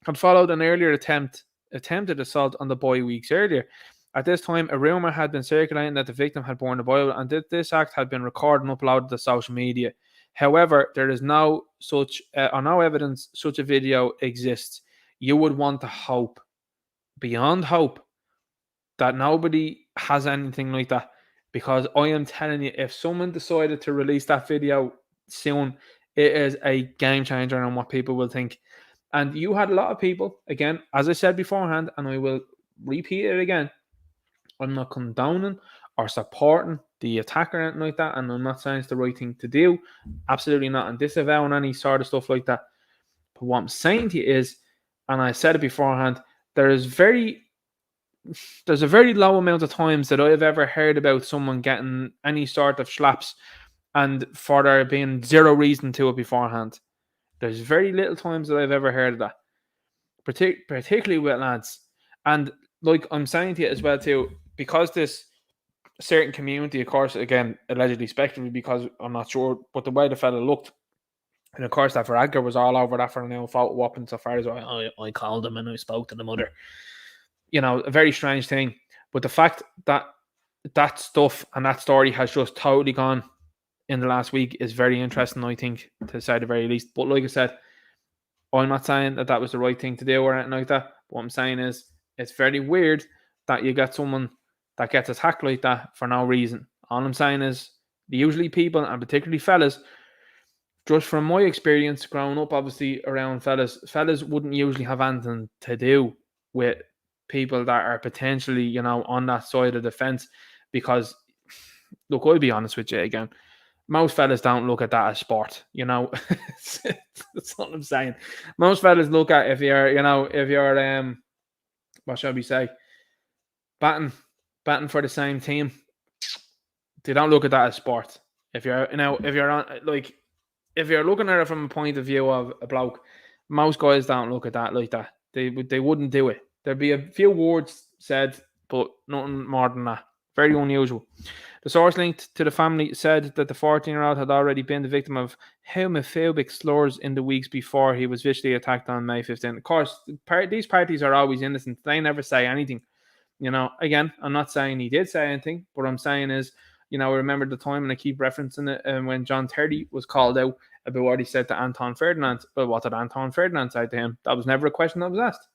Had followed an earlier attempted assault on the boy weeks earlier. At this time, a rumor had been circulating that the victim had borne the Bible, and that this act had been recorded and uploaded to social media. However, there is no evidence such a video exists. You would want to hope, beyond hope, that nobody has anything like that. Because I am telling you, if someone decided to release that video soon, it is a game changer on what people will think. And you had a lot of people, again, as I said beforehand, and I will repeat it again, I'm not condoning or supporting the attack or anything like that, and I'm not saying it's the right thing to do. Absolutely not. And disavowing any sort of stuff like that. But what I'm saying to you is, and I said it beforehand, there's a very low amount of times that I've ever heard about someone getting any sort of slaps and for there being zero reason to it beforehand. There's very little times that I've ever heard of that, particularly with lads. And like I'm saying to you as well too, because this certain community, of course, again, allegedly speculatively, because I'm not sure, but the way the fella looked, and of course that for Edgar was all over that for now, photo whopping so far as I called him and I spoke to the mother. You know, a very strange thing. But the fact that that stuff and that story has just totally gone in the last week is very interesting, I think, to say the very least. But like I said, I'm not saying that was the right thing to do or anything like that. What I'm saying is it's very weird that you get someone that gets attacked like that for no reason. All I'm saying is usually people, and particularly fellas, just from my experience growing up, obviously around fellas wouldn't usually have anything to do with people that are potentially, you know, on that side of the fence. Because, look, I'll be honest with you again, most fellas don't look at that as sport, you know. That's what I'm saying. Most fellas look at if you're what shall we say, batting for the same team. They don't look at that as sport. If you're looking at it from a point of view of a bloke, most guys don't look at that like that. They wouldn't do it. There'd be a few words said, but nothing more than that. Very unusual. The source linked to the family said that the 14-year-old had already been the victim of homophobic slurs in the weeks before he was viciously attacked on May 15th. Of course, these parties are always innocent. They never say anything. You know, again, I'm not saying he did say anything. What I'm saying is, you know, I remember the time, and I keep referencing it, when John Terry was called out about what he said to Anton Ferdinand. Well, what did Anton Ferdinand say to him? That was never a question that was asked.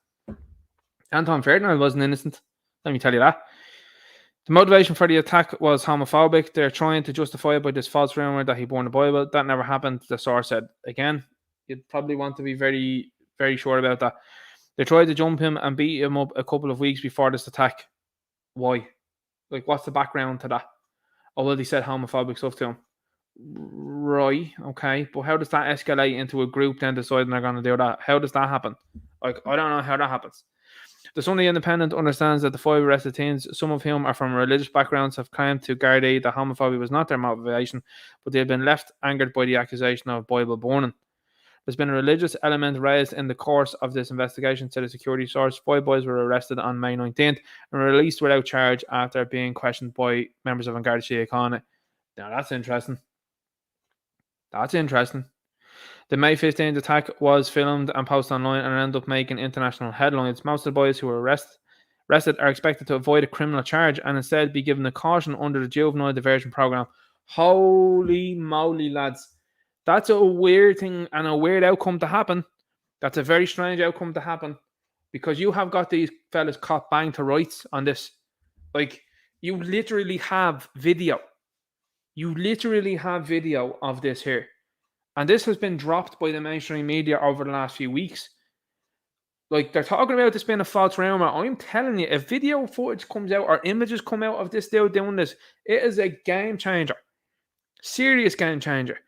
Anton Ferdinand wasn't innocent. Let me tell you that. The motivation for the attack was homophobic. They're trying to justify it by this false rumor that he bore the Bible. That never happened, the source said. Again, you'd probably want to be very, very sure about that. They tried to jump him and beat him up a couple of weeks before this attack. Why? Like, what's the background to that? Oh, well, they said homophobic stuff to him. Right, okay. But how does that escalate into a group then deciding they're going to do that? How does that happen? Like, I don't know how that happens. The Sunday Independent understands that the 5 arrested teens, some of whom are from religious backgrounds, have claimed to Gardaí that homophobia was not their motivation, but they have been left angered by the accusation of Bible burning. There's been a religious element raised in the course of this investigation, said a security source. 5 boys were arrested on May 19th and released without charge after being questioned by members of An Garda Síochána. Now, that's interesting. That's interesting. The May 15th attack was filmed and posted online and ended up making international headlines. Most of the boys who were arrested are expected to avoid a criminal charge and instead be given a caution under the juvenile diversion program. Holy moly, lads. That's a weird thing and a weird outcome to happen. That's a very strange outcome to happen, because you have got these fellas caught bang to rights on this. Like, you literally have video. You literally have video of this here. And this has been dropped by the mainstream media over the last few weeks. Like, they're talking about this being a false rumor. I'm telling you, if video footage comes out or images come out of this dude doing this, it is a game changer. Serious game changer.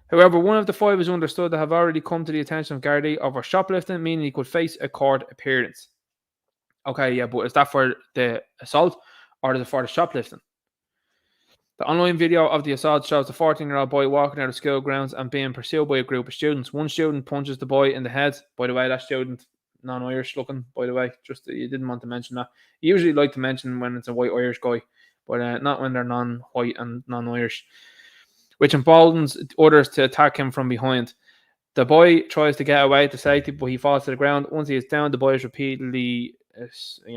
However, one of the 5 is understood to have already come to the attention of Gardaí over shoplifting, meaning he could face a court appearance. Okay, yeah, but is that for the assault or is it for the shoplifting? The online video of the assault shows the 14-year-old boy walking out of school grounds and being pursued by a group of students. One student punches the boy in the head. By the way, that student, non-Irish looking, by the way. Just you didn't want to mention that. You usually like to mention when it's a white Irish guy, but not when they're non-white and non-Irish, which emboldens others to attack him from behind. The boy tries to get away to safety, but he falls to the ground. Once he is down, the boy is repeatedly,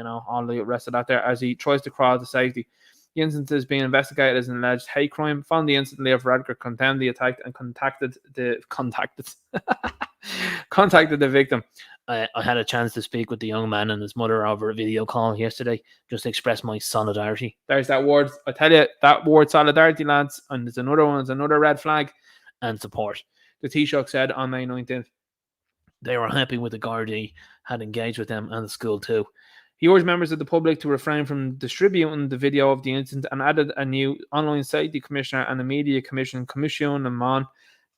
all the rest of that there, as he tries to crawl to safety. The incident is being investigated as an alleged hate crime. Found the incident, Leo Varadkar condemned the attack and contacted the victim. I had a chance to speak with the young man and his mother over a video call yesterday, just to express my solidarity. There's that word. I tell you, that word solidarity, lads, and there's another one, it's another red flag, and support. The Taoiseach said on May 19th, they were happy with the Gardaí had engaged with them and the school too. He urged members of the public to refrain from distributing the video of the incident and added a new online safety commissioner and a media commission, Commission and Mon,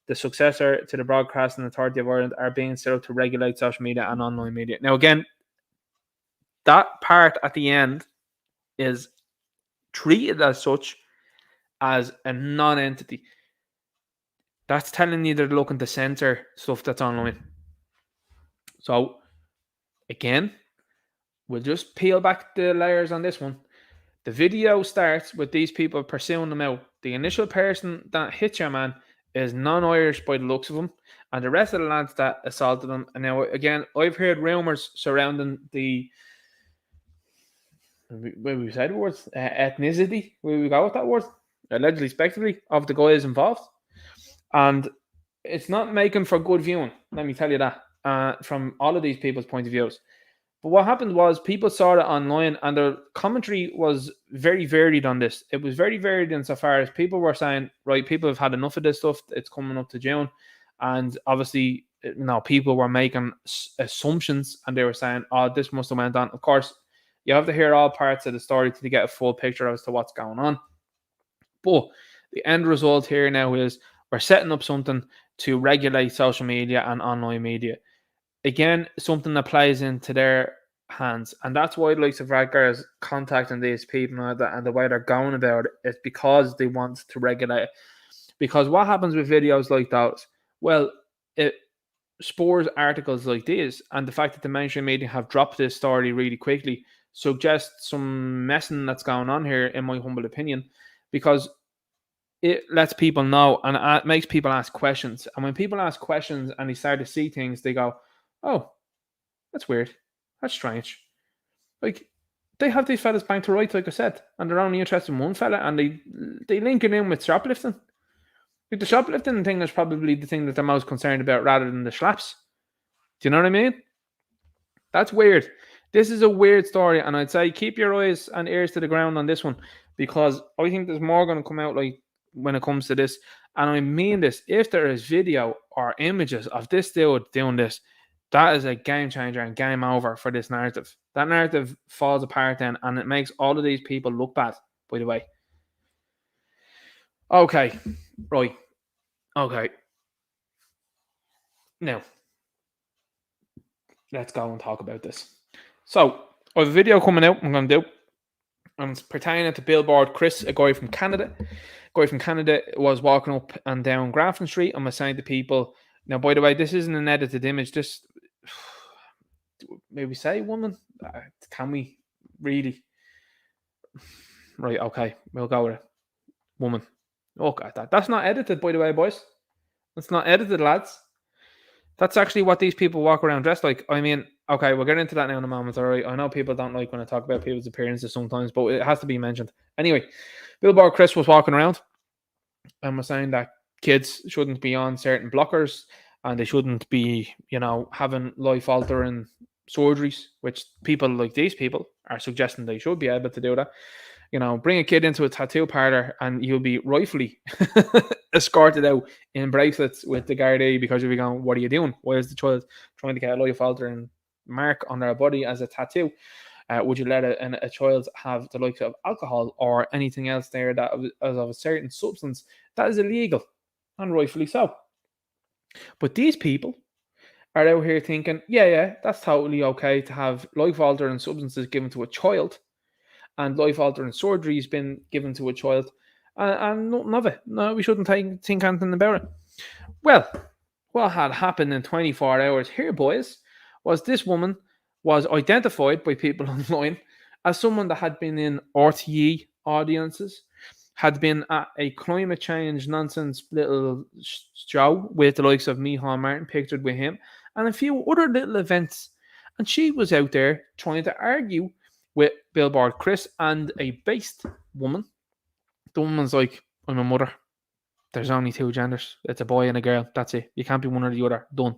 the successor to the Broadcasting Authority of Ireland, are being set up to regulate social media and online media. Now, again, that part at the end is treated as such as a non-entity. That's telling you they're looking to censor stuff that's online. So, again, we'll just peel back the layers on this one. The video starts with these people pursuing them out. The initial person that hits your man is non-Irish by the looks of him, and the rest of the lads that assaulted him. And now, again, I've heard rumours surrounding the, we say the word, ethnicity, we go with that word, allegedly, speculatively, of the guys involved. And it's not making for good viewing, let me tell you that, from all of these people's point of views. But what happened was people saw it online and the commentary was very varied on this. It was very varied insofar as people were saying, right, people have had enough of this stuff. It's coming up to June. And obviously, people were making assumptions and they were saying, oh, this must have went on. Of course, you have to hear all parts of the story to get a full picture as to what's going on. But the end result here now is we're setting up something to regulate social media and online media. Again, something that plays into their hands. And that's why the likes of Varadkar is contacting these people and the way they're going about it is because they want to regulate it. Because what happens with videos like those? Well, it spurs articles like these. And the fact that the mainstream media have dropped this story really quickly suggests some messing that's going on here, in my humble opinion. Because it lets people know and it makes people ask questions. And when people ask questions and they start to see things, they go, oh, that's weird. That's strange. Like, they have these fellas banked to rights, like I said, and they're only interested in one fella, and they link it in with shoplifting. Like, the shoplifting thing is probably the thing that they're most concerned about rather than the slaps. Do you know what I mean? That's weird. This is a weird story, and I'd say keep your eyes and ears to the ground on this one, because I think there's more going to come out like when it comes to this. And I mean this, if there is video or images of this dude doing this, that is a game changer and game over for this narrative. That narrative falls apart then, and it makes all of these people look bad, by the way. Okay, right. Okay. Now, let's go and talk about this. So, I have a video coming out I'm going to do, and it's pertaining to Billboard Chris, a guy from Canada. A guy from Canada was walking up and down Grafton Street and was saying to people, now, by the way, this isn't an edited image. This, maybe say woman? Can we really? Right, okay, we'll go with it. Woman. Okay, that's not edited, by the way, boys. That's not edited, lads. That's actually what these people walk around dressed like. I mean, okay, we'll get into that now in a moment, all right? I know people don't like when I talk about people's appearances sometimes, but it has to be mentioned. Anyway, Billboard Chris was walking around and was saying that kids shouldn't be on certain blockers and they shouldn't be, having life-altering surgeries, which people like these people are suggesting they should be able to do that. Bring a kid into a tattoo parlor and you'll be rightfully escorted out in bracelets with the Gardaí because you'll be going, what are you doing? Why is the child trying to get a life-altering mark on their body as a tattoo? Would you let a child have the likes of alcohol or anything else there that is of a certain substance? That is illegal, and rightfully so. But these people are out here thinking, yeah, that's totally okay to have life-altering substances given to a child, and life-altering surgery has been given to a child, and nothing of it. No, we shouldn't think anything about it. Well, what had happened in 24 hours here, boys, was this woman was identified by people online as someone that had been in RTE audiences, had been at a climate change nonsense little show with the likes of Micheál Martin, pictured with him, and a few other little events. And she was out there trying to argue with Billboard Chris and a based woman. The woman's like, I'm a mother. There's only two genders. It's a boy and a girl. That's it. You can't be one or the other. Done.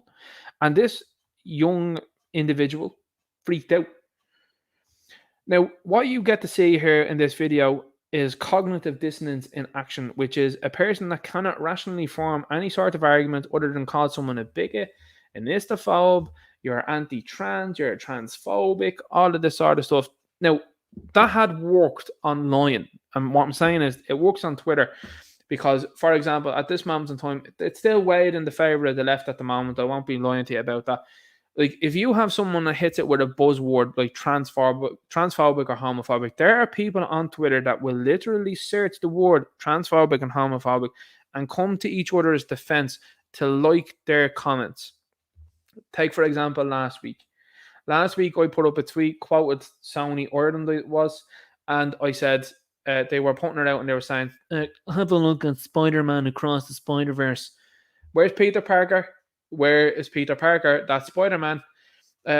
And this young individual freaked out. Now, what you get to see here in this video is cognitive dissonance in action, which is a person that cannot rationally form any sort of argument other than call someone a bigot, an istophobe, you're anti-trans, you're transphobic, all of this sort of stuff. Now, that had worked online. And what I'm saying is it works on Twitter because, for example, at this moment in time, it's still weighed in the favour of the left at the moment. I won't be lying to you about that. Like, if you have someone that hits it with a buzzword like transphobic or homophobic, there are people on Twitter that will literally search the word transphobic and homophobic and come to each other's defense to like their comments. Take, for example, last week. Last week, I put up a tweet, quoted Sony Ireland, it was, and I said they were putting it out and they were saying, have a look at Spider-Man Across the Spider-Verse. Where's Peter Parker? Where is Peter Parker? That's Spider-Man.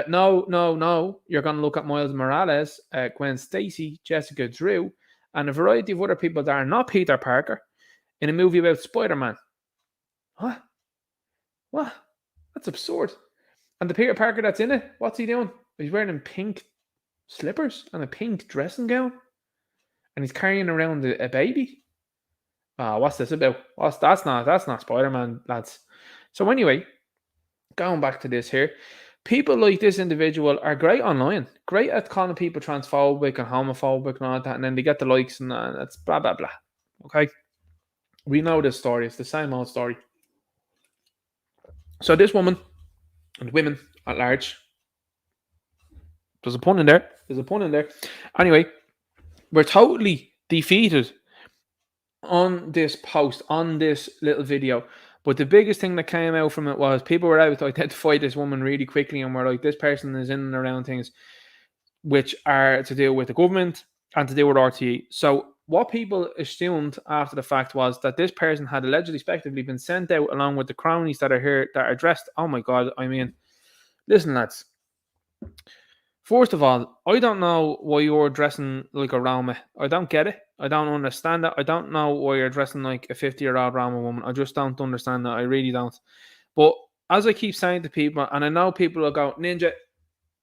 No. You're going to look at Miles Morales, Gwen Stacy, Jessica Drew, and a variety of other people that are not Peter Parker in a movie about Spider-Man. What? That's absurd. And the Peter Parker that's in it, what's he doing? He's wearing pink slippers and a pink dressing gown. And he's carrying around a baby. What's this about? That's not Spider-Man, lads. So anyway, going back to this here, people like this individual are great online, great at calling people transphobic and homophobic and all that, and then they get the likes and that's blah, blah, blah. Okay? We know this story. It's the same old story. So this woman and women at large, there's a pun in there. Anyway, we're totally defeated on this post, on this little video. But the biggest thing that came out from it was people were able to identify this woman really quickly and were like, this person is in and around things which are to do with the government and to do with RTE. So what people assumed after the fact was that this person had allegedly, respectively, been sent out along with the cronies that are here, that are dressed. Oh my God, I mean, listen, lads. First of all, I don't know why you're dressing like a Roma. I don't get it. I don't understand it. I don't know why you're dressing like a 50-year-old Roma woman. I just don't understand that. I really don't. But as I keep saying to people, and I know people will go, Ninja,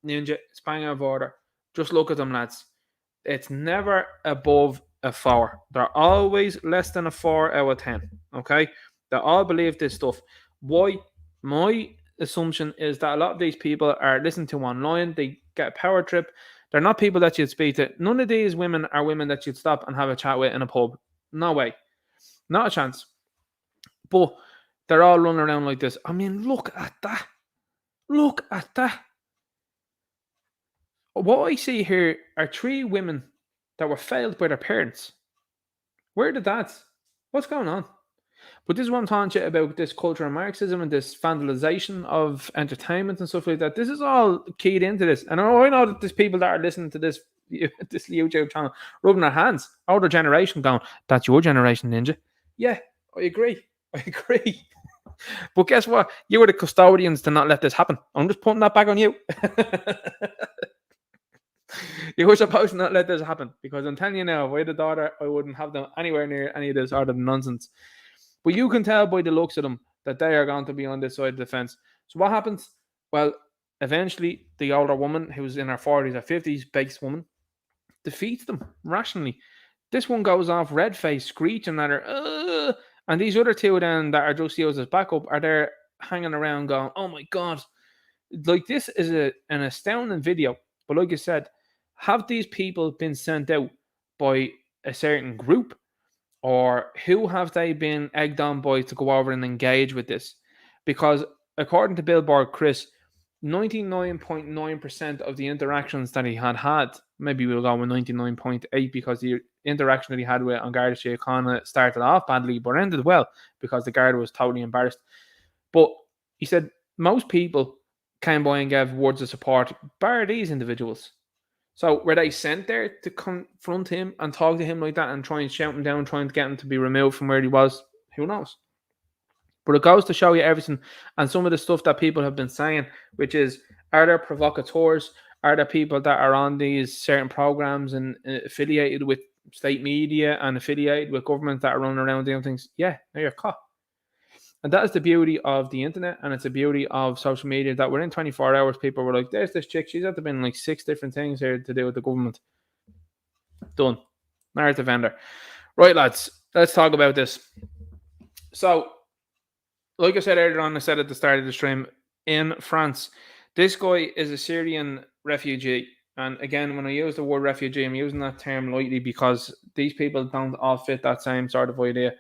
it's bang out of order. Just look at them, lads. It's never above a 4. They're always less than a 4 out of 10. Okay? They all believe this stuff. Why? My assumption is that a lot of these people are listening to online. They get a power trip. They're not people that you'd speak to. None of these women are women that you'd stop and have a chat with in a pub. No way. Not a chance. But they're all running around like this. I mean, look at that. Look at that. What I see here are 3 women that were failed by their parents. Where are the dads? What's going on? But this is what I'm talking to you about, this culture of Marxism and this vandalization of entertainment and stuff like that. This is all keyed into this. And I know that there's people that are listening to this YouTube channel rubbing their hands. Older generation going, that's your generation, Ninja. Yeah, I agree. But guess what? You were the custodians to not let this happen. I'm just putting that back on you. You were supposed to not let this happen, because I'm telling you now, if I had a daughter, I wouldn't have them anywhere near any of this sort of nonsense. But you can tell by the looks of them that they are going to be on this side of the fence. So what happens? Well, eventually the older woman, who's in her 40s or 50s, based woman, defeats them rationally. This one goes off red face, screeching at her, and these other 2 then that are just used as backup are there hanging around going, oh my God. Like, this is an astounding video. But like I said, have these people been sent out by a certain group? Or who have they been egged on by to go over and engage with this? Because according to Billboard Chris, 99.9% of the interactions that he had, maybe we'll go with 99.8 because the interaction that he had with Garda Síochána started off badly but ended well because the Garda was totally embarrassed. But he said most people came by and gave words of support, bar these individuals. So were they sent there to confront him and talk to him like that and try and shout him down, trying to get him to be removed from where he was? Who knows? But it goes to show you everything and some of the stuff that people have been saying, which is, are there provocateurs? Are there people that are on these certain programs and affiliated with state media and affiliated with governments that are running around doing things? Yeah, now you're caught. And that is the beauty of the internet, and it's the beauty of social media, that within 24 hours, people were like, there's this chick, she's had to been like 6 different things here to do with the government. Done. Narrative vendor. Right, lads, let's talk about this. So, like I said earlier on, I said at the start of the stream, in France, this guy is a Syrian refugee. And again, when I use the word refugee, I'm using that term lightly because these people don't all fit that same sort of idea.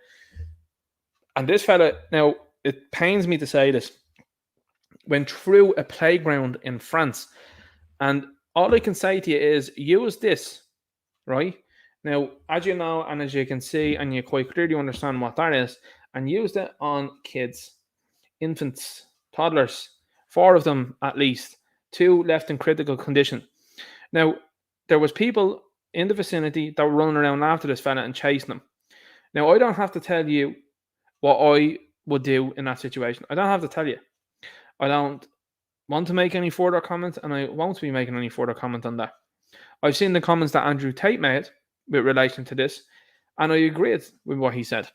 And this fella, now, it pains me to say this, went through a playground in France. And all I can say to you is, use this, right? Now, as you know, and as you can see, and you quite clearly understand what that is, and use it on kids, infants, toddlers, 4 of them at least, 2 left in critical condition. Now, there was people in the vicinity that were running around after this fella and chasing him. Now, I don't have to tell you what I would do in that situation. I don't have to tell you. I don't want to make any further comments, and I won't be making any further comment on that. I've seen the comments that Andrew Tate made with relation to this, and I agreed with what he said.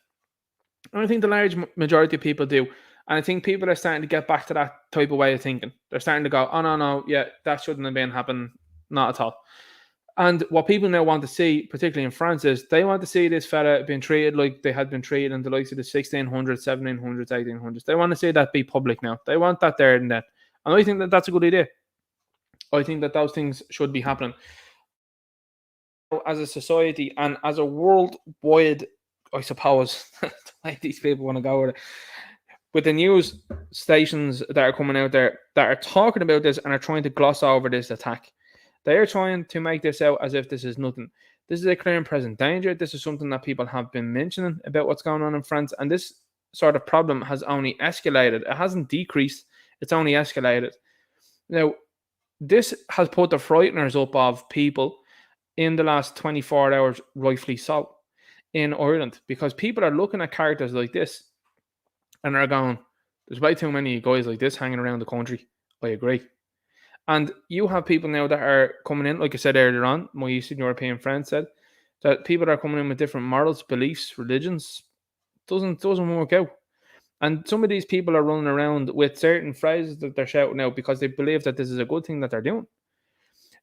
And I think the large majority of people do. And I think people are starting to get back to that type of way of thinking. They're starting to go, oh, no, yeah, that shouldn't have been happening. Not at all. And what people now want to see, particularly in France, is they want to see this fella being treated like they had been treated in the likes of the 1600s, 1700s, 1800s. They want to see that be public now. They want that there and then. And I think that that's a good idea. I think that those things should be happening. As a society and as a worldwide, I suppose, the way these people want to go with it, with the news stations that are coming out there that are talking about this and are trying to gloss over this attack. They are trying to make this out as if this is nothing. This is a clear and present danger. This is something that people have been mentioning about what's going on in France. And this sort of problem has only escalated. It hasn't decreased. It's only escalated. Now, this has put the frighteners up of people in the last 24 hours, rightfully so, in Ireland. Because people are looking at characters like this and they're going, there's way too many guys like this hanging around the country. I agree. And you have people now that are coming in, like I said earlier on, my Eastern European friend said, that people are coming in with different morals, beliefs, religions. Doesn't work out. And some of these people are running around with certain phrases that they're shouting out because they believe that this is a good thing that they're doing.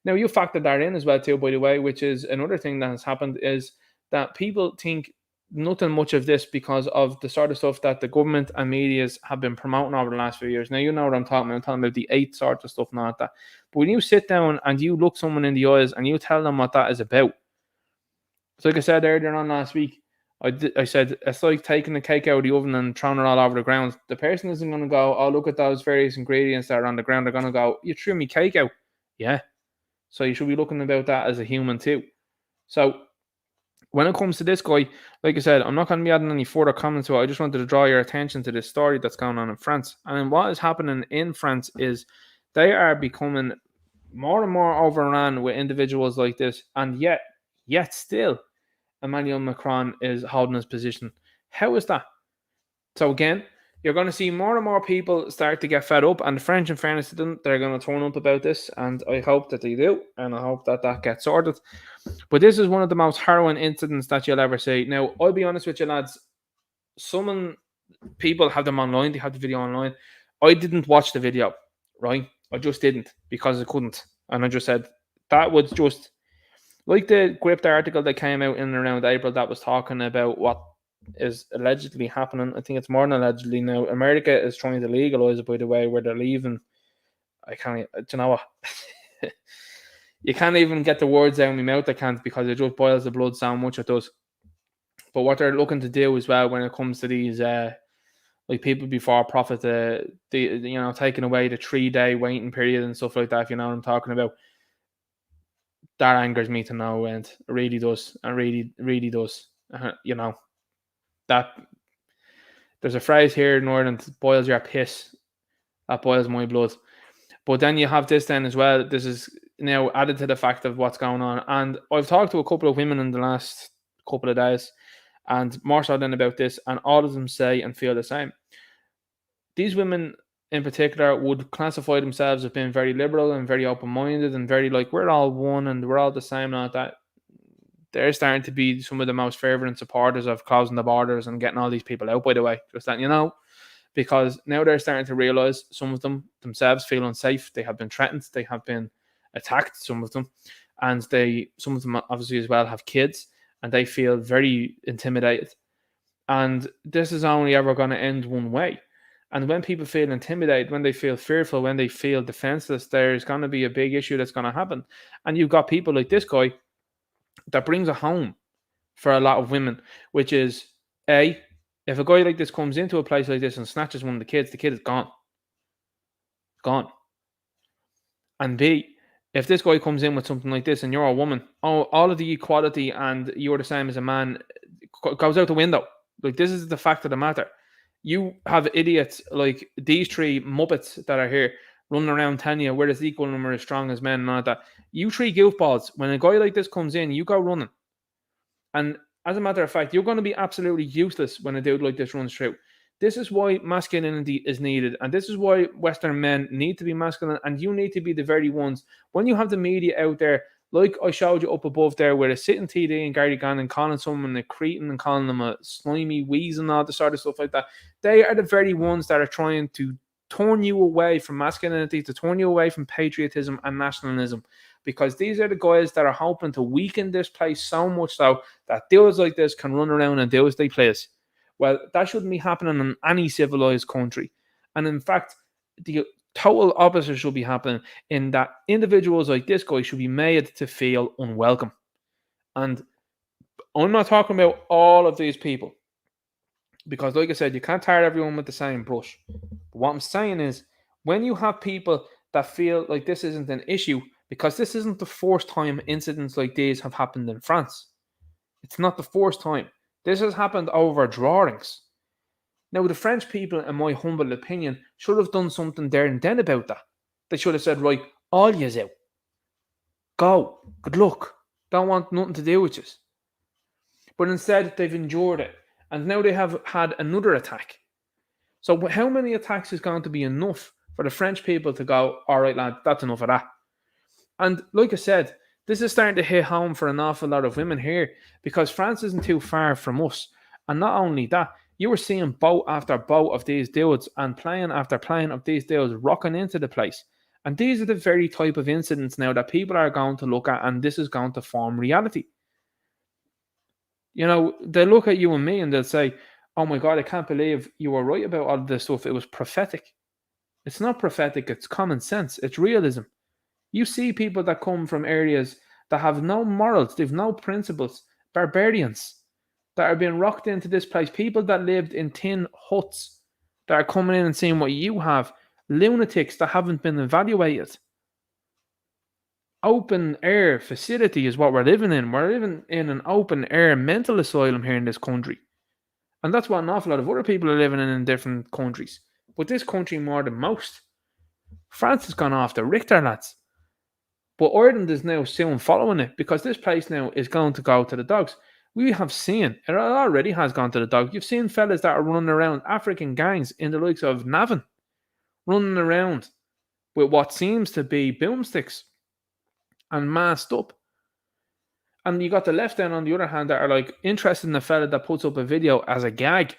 Now, you factor that in as well too, by the way, which is another thing that has happened, is that people think nothing much of this because of the sort of stuff that the government and medias have been promoting over the last few years. Now, you know what I'm talking about. I'm talking about the 8 sorts of stuff, not that. But when you sit down and you look someone in the eyes and you tell them what that is about, it's like I said earlier on last week, I said, it's like taking the cake out of the oven and throwing it all over the ground. The person isn't going to go, oh, look at those various ingredients that are on the ground. They're going to go, you threw me cake out. Yeah. So you should be looking about that as a human too. So when it comes to this guy, like I said, I'm not going to be adding any further comments to it. I just wanted to draw your attention to this story that's going on in France. And what is happening in France is they are becoming more and more overrun with individuals like this. And yet still, Emmanuel Macron is holding his position. How is that? So again, you're going to see more and more people start to get fed up, and the French, in fairness to them, they're going to turn up about this, and I hope that they do, and I hope that that gets sorted. But this is one of the most harrowing incidents that you'll ever see. Now, I'll be honest with you, lads. People have them online, they have the video online. I didn't watch the video, right? I just didn't, because I couldn't. And I just said, that was just, like the Gripped article that came out in and around April that was talking about what is allegedly happening. I think it's more than allegedly now. America is trying to legalize it, by the way, where they're leaving. I can't, do you know what? You can't even get the words out of my mouth. I can't, because it just boils the blood so much it does. But what they're looking to do as well when it comes to these, like like people before profit, taking away the 3-day waiting period and stuff like that. If you know what I'm talking about, that angers me to no end. It really does, and really does. That there's a phrase here in Ireland: "Boils your piss." That boils my blood. But then you have this then as well. This is now added to the fact of what's going on. And I've talked to a couple of women in the last couple of days, and more so than about this, and all of them say and feel the same. These women in particular would classify themselves as being very liberal and very open-minded and very like, we're all one and we're all the same and all that. They're starting to be some of the most fervent supporters of closing the borders and getting all these people out, by the way. Just letting you know. Because now they're starting to realize some of them themselves feel unsafe. They have been threatened. They have been attacked, some of them. And some of them obviously as well have kids. And they feel very intimidated. And this is only ever going to end one way. And when people feel intimidated, when they feel fearful, when they feel defenseless, there's going to be a big issue that's going to happen. And you've got people like this guy that brings it home for a lot of women, which is, A, if a guy like this comes into a place like this and snatches one of the kid is gone. Gone. And B, if this guy comes in with something like this and you're a woman, all of the equality and you're the same as a man goes out the window. Like, this is the fact of the matter. You have idiots like these 3 muppets that are here running around telling you we're this equal and we're as strong as men and all that. You 3 goofballs, when a guy like this comes in, you go running. And as a matter of fact, you're going to be absolutely useless when a dude like this runs through. This is why masculinity is needed. And this is why Western men need to be masculine. And you need to be the very ones. When you have the media out there, like I showed you up above there, where it's sitting TD and Gary Gannon calling someone a cretin and calling them a slimy wheeze and all the sort of stuff like that, they are the very ones that are trying to turn you away from masculinity, to turn you away from patriotism and nationalism. Because these are the guys that are hoping to weaken this place so much so that dudes like this can run around and do as they please. Well, that shouldn't be happening in any civilized country. And in fact, the total opposite should be happening, in that individuals like this guy should be made to feel unwelcome. And I'm not talking about all of these people, because like I said, you can't tar everyone with the same brush. But what I'm saying is, when you have people that feel like this isn't an issue, because this isn't the first time incidents like these have happened in France. It's not the first time. This has happened over drawings. Now, the French people, in my humble opinion, should have done something there and then about that. They should have said, right, all yous out. Go. Good luck. Don't want nothing to do with you. But instead, they've endured it. And now they have had another attack. So how many attacks is going to be enough for the French people to go, all right, lad, that's enough of that? And like I said, this is starting to hit home for an awful lot of women here, because France isn't too far from us. And not only that, you were seeing boat after boat of these dudes and plane after plane of these dudes rocking into the place. And these are the very type of incidents now that people are going to look at, and this is going to form reality. You know, they look at you and me and they'll say, oh my God, I can't believe you were right about all of this stuff. It was prophetic. It's not prophetic, it's common sense. It's realism. You see people that come from areas that have no morals, they've no principles, barbarians that are being rocked into this place, people that lived in tin huts that are coming in and seeing what you have, lunatics that haven't been evaluated. Open air facility is what we're living in. We're living in an open air mental asylum here in this country. And that's what an awful lot of other people are living in different countries. But this country more than most. France has gone off the Richter, lads. But Ireland is now soon following it, because this place now is going to go to the dogs. We have seen, it already has gone to the dogs. You've seen fellas that are running around, African gangs in the likes of Navan, running around with what seems to be boomsticks and masked up. And you got the left end on the other hand that are like interested in the fella that puts up a video as a gag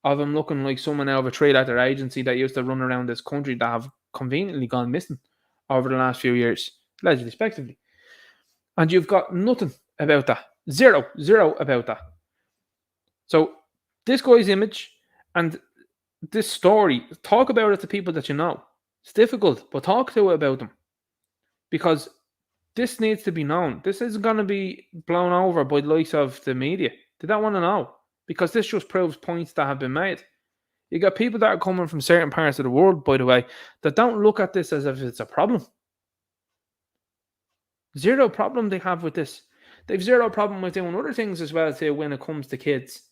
of him looking like someone out of a 3-letter agency that used to run around this country that have conveniently gone missing over the last few years, allegedly, respectively. And you've got nothing about that. Zero about that. So this guy's image and this story, talk about it to people that you know. It's difficult, but talk to it about them. Because this needs to be known. This isn't going to be blown over by the likes of the media. They don't want to know. Because this just proves points that have been made. You got people that are coming from certain parts of the world, by the way, that don't look at this as if it's a problem. Zero problem they have with this. They've zero problem with doing other things as well too when it comes to kids.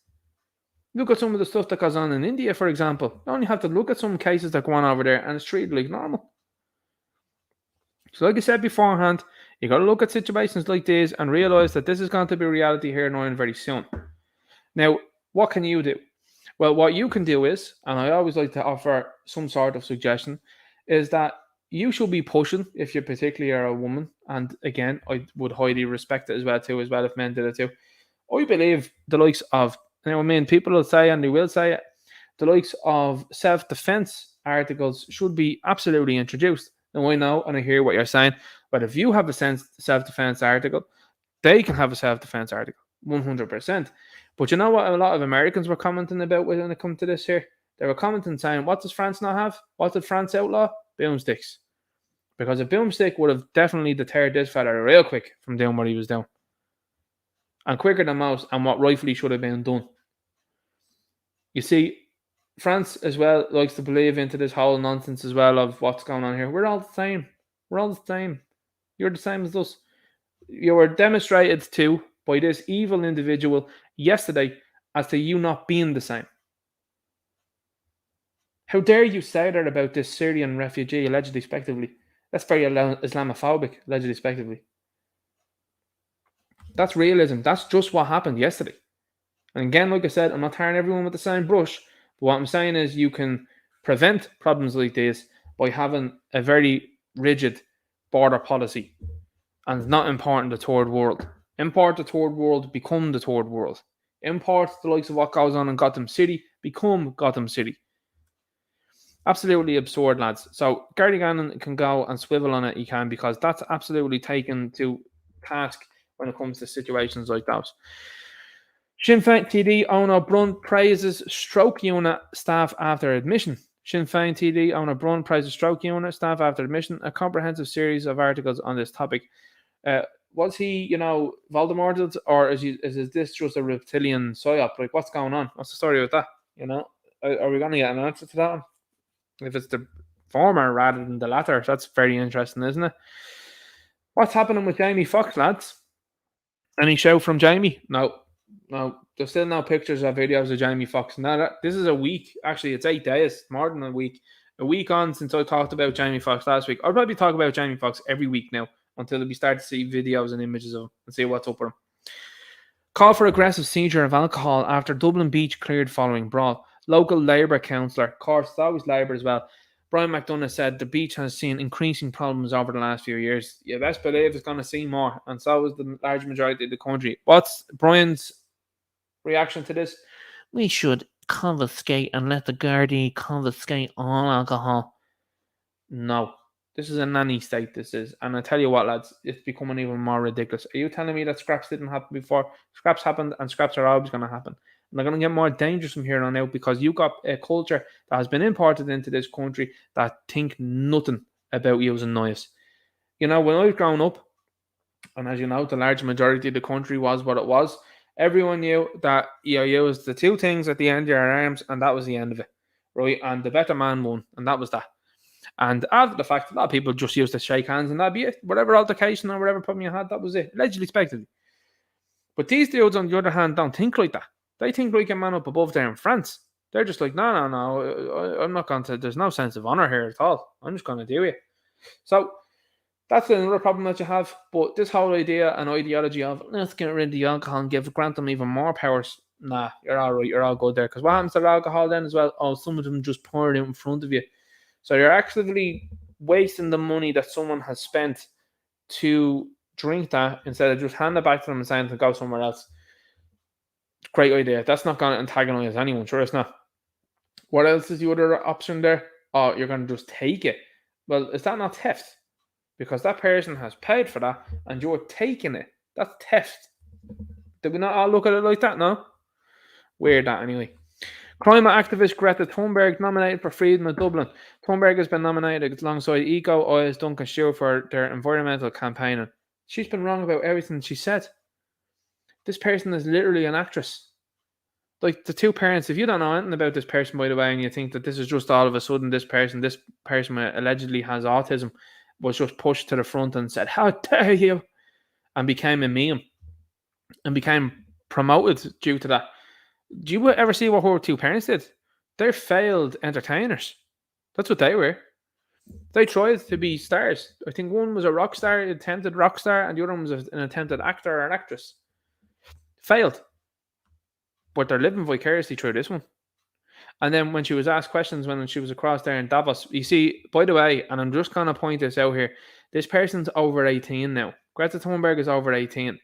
Look at some of the stuff that goes on in India, for example. You only have to look at some cases that go on over there and it's treated like normal. So like I said beforehand, you got to look at situations like this and realise that this is going to be reality here in Ireland very soon. Now, what can you do? Well, what you can do is, and I always like to offer some sort of suggestion, is that you should be pushing if you particularly are a woman. And again, I would highly respect it as well if men did it too. I believe the likes of, now I mean, people will say, and they will say it, the likes of self-defense articles should be absolutely introduced. Now I know and I hear what you're saying, but if you have a self-defense article, they can have a self-defense article, 100%. But you know what a lot of Americans were commenting about when it comes to this here? They were commenting saying, what does France not have? What did France outlaw? Boomsticks. Because a boomstick would have definitely deterred this fella real quick from doing what he was doing. And quicker than most, and what rightfully should have been done. You see, France as well likes to believe into this whole nonsense as well of what's going on here. We're all the same. We're all the same. You're the same as us. You were demonstrated to by this evil individual yesterday as to you not being the same. How dare you say that about this Syrian refugee, allegedly, respectively? That's very Islamophobic, allegedly, respectively. That's realism. That's just what happened yesterday. And again, like I said, I'm not tarring everyone with the same brush. But what I'm saying is you can prevent problems like this by having a very rigid border policy. And it's not important the third world. Import the third world, become the third world. Import the likes of what goes on in Gotham City, become Gotham City. Absolutely absurd, lads. So Gary Gannon can go and swivel on it, he can, because that's absolutely taken to task when it comes to situations like those. Sinn Féin TD owner Brun praises stroke unit staff after admission. Sinn Féin TD owner Brun praises stroke unit staff after admission. A comprehensive series of articles on this topic. Was he, Voldemorted, or is this just a reptilian psyop? Like, what's going on? What's the story with that? Are we going to get an answer to that one? If it's the former rather than the latter, that's very interesting, isn't it? What's happening with Jamie Foxx, lads? Any show from Jamie? No. There's still no pictures or videos of Jamie Foxx. Now, this is a week. Actually, it's 8 days, more than a week. A week on since I talked about Jamie Foxx last week. I'll probably talk about Jamie Foxx every week now until we start to see videos and images of him and see what's up with him. Call for aggressive seizure of alcohol after Dublin Beach cleared following brawl. Local Labour councillor, of course, it's always Labour as well, Brian McDonough said the beach has seen increasing problems over the last few years. You best believe it's going to see more, and so is the large majority of the country. What's Brian's reaction to this? We should confiscate and let the Gardaí confiscate all alcohol. No. This is a nanny state, this is. And I tell you what, lads, it's becoming even more ridiculous. Are you telling me that scraps didn't happen before? Scraps happened, and scraps are always going to happen. And they're going to get more dangerous from here on out because you've got a culture that has been imported into this country that think nothing about using knives. When I've grown up, and as you know, the large majority of the country was what it was, everyone knew that you used the two things at the end of your arms, and that was the end of it, right? And the better man won, and that was that. And after the fact, a lot of people just used to shake hands and that'd be it. Whatever altercation or whatever problem you had, that was it. Allegedly, expected. But these dudes, on the other hand, don't think like that. They think like a man up above there in France. They're just like, no, I'm not going to, there's no sense of honour here at all. I'm just going to do it. So that's another problem that you have. But this whole idea and ideology of, let's get rid of the alcohol and grant them even more powers. Nah, you're all right. You're all good there. Because what happens to the alcohol then as well? Oh, some of them just pour it out in front of you. So you're actively wasting the money that someone has spent to drink that instead of just hand it back to them and saying to go somewhere else. Great idea. That's not going to antagonize anyone. Sure, it's not. What else is the other option there? Oh, you're going to just take it. Well, is that not theft? Because that person has paid for that and you're taking it. That's theft. Did we not all look at it like that? No? Weird that anyway. Climate activist Greta Thunberg nominated for Freedom of Dublin. Thunberg has been nominated alongside Eco Oil's Duncan Stewart for their environmental campaigning. She's been wrong about everything she said. This person is literally an actress. Like the two parents, if you don't know anything about this person, by the way, and you think that this is just all of a sudden this person allegedly has autism, was just pushed to the front and said, "How dare you," and became a meme and became promoted due to that. Do you ever see what her two parents did? They're failed entertainers. That's what they were. They tried to be stars. I think one was a rock star, attempted rock star, and the other one was an attempted actor or an actress. Failed. But they're living vicariously through this one. And then when she was asked questions when she was across there in Davos, you see, by the way, and I'm just going to point this out here, this person's over 18 now. Greta Thunberg is over 18.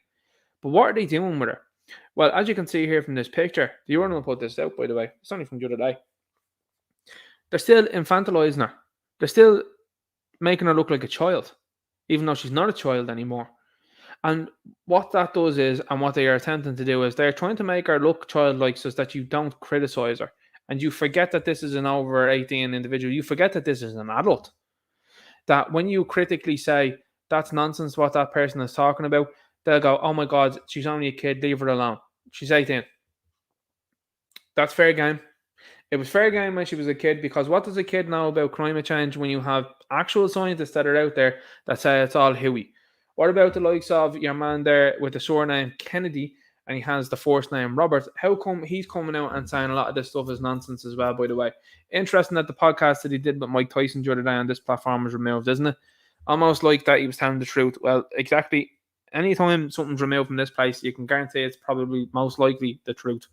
But what are they doing with her? Well, as you can see here from this picture, the URL put this out, by the way. It's only from the other day. They're still infantilizing her. They're still making her look like a child, even though she's not a child anymore. And what that does is, and what they are attempting to do is, they're trying to make her look childlike so that you don't criticize her. And you forget that this is an over 18 individual. You forget that this is an adult. That when you critically say, that's nonsense what that person is talking about, they'll go, oh my God, she's only a kid, leave her alone. She's 18. That's fair game. It was fair game when she was a kid, because what does a kid know about climate change when you have actual scientists that are out there that say it's all hooey? What about the likes of your man there with the surname Kennedy and he has the first name Robert? How come he's coming out and saying a lot of this stuff is nonsense as well, by the way? Interesting that the podcast that he did with Mike Tyson the other day on this platform was removed, isn't it? Almost like that he was telling the truth. Well, exactly. Anytime something's removed from this place, you can guarantee it's probably most likely the truth.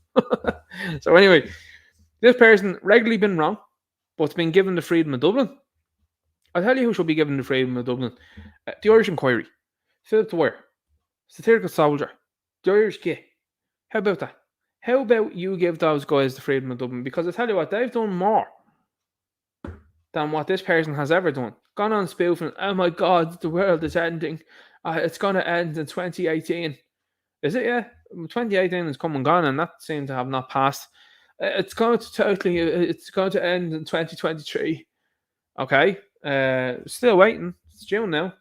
So anyway, this person regularly been wrong, but's been given the freedom of Dublin. I'll tell you who should be given the freedom of Dublin. The Irish Inquiry. Philip de Ware. Satirical Soldier. The Irish Gay. How about that? How about you give those guys the freedom of Dublin? Because I tell you what, they've done more than what this person has ever done. Gone on spoofing, oh my God, the world is ending. It's going to end in 2018. Is it? Yeah. 2018 is come and gone, and that seemed to have not passed. It's going to end in 2023. Okay. Still waiting. It's June now.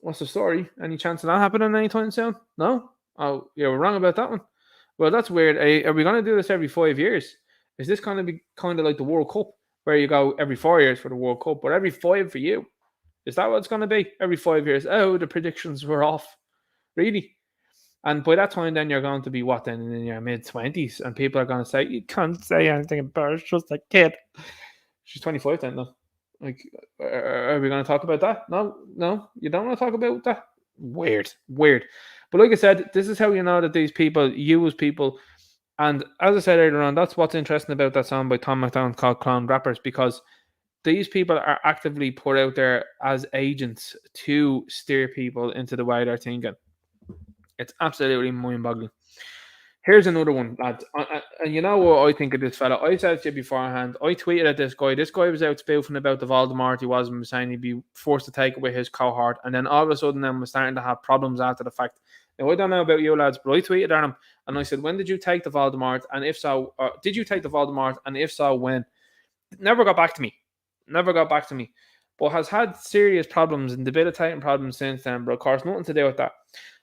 What's the story? Any chance of that happening anytime soon? No? Oh, you were wrong about that one. Well, that's weird. Are we going to do this every 5 years? Is this going to be kind of like the World Cup, where you go every 4 years for the World Cup, but every 5 for you? Is that what it's going to be? Every 5 years? Oh, the predictions were off. Really? And by that time, then you're going to be what then in your mid-20s, and people are going to say, you can't say anything about her, it's just a kid. She's 25 then, though. Like, are we going to talk about that? No, you don't want to talk about that? Weird. But like I said, this is how you know that these people use people. And as I said earlier on, that's what's interesting about that song by Tom McDonald called Clown Rappers, because these people are actively put out there as agents to steer people into the way they're thinking. It's absolutely mind-boggling. Here's another one, lads. And you know what I think of this fella? I said to you beforehand, I tweeted at this guy. This guy was out spoofing about the Voldemort he was, and was saying he'd be forced to take away his cohort. And then all of a sudden, then was starting to have problems after the fact. Now, I don't know about you, lads, but I tweeted at him, and I said, when did you take the Voldemort? And if so, did you take the Voldemort? And if so, when? Never got back to me. But has had serious problems and debilitating problems since then, but of course, nothing to do with that.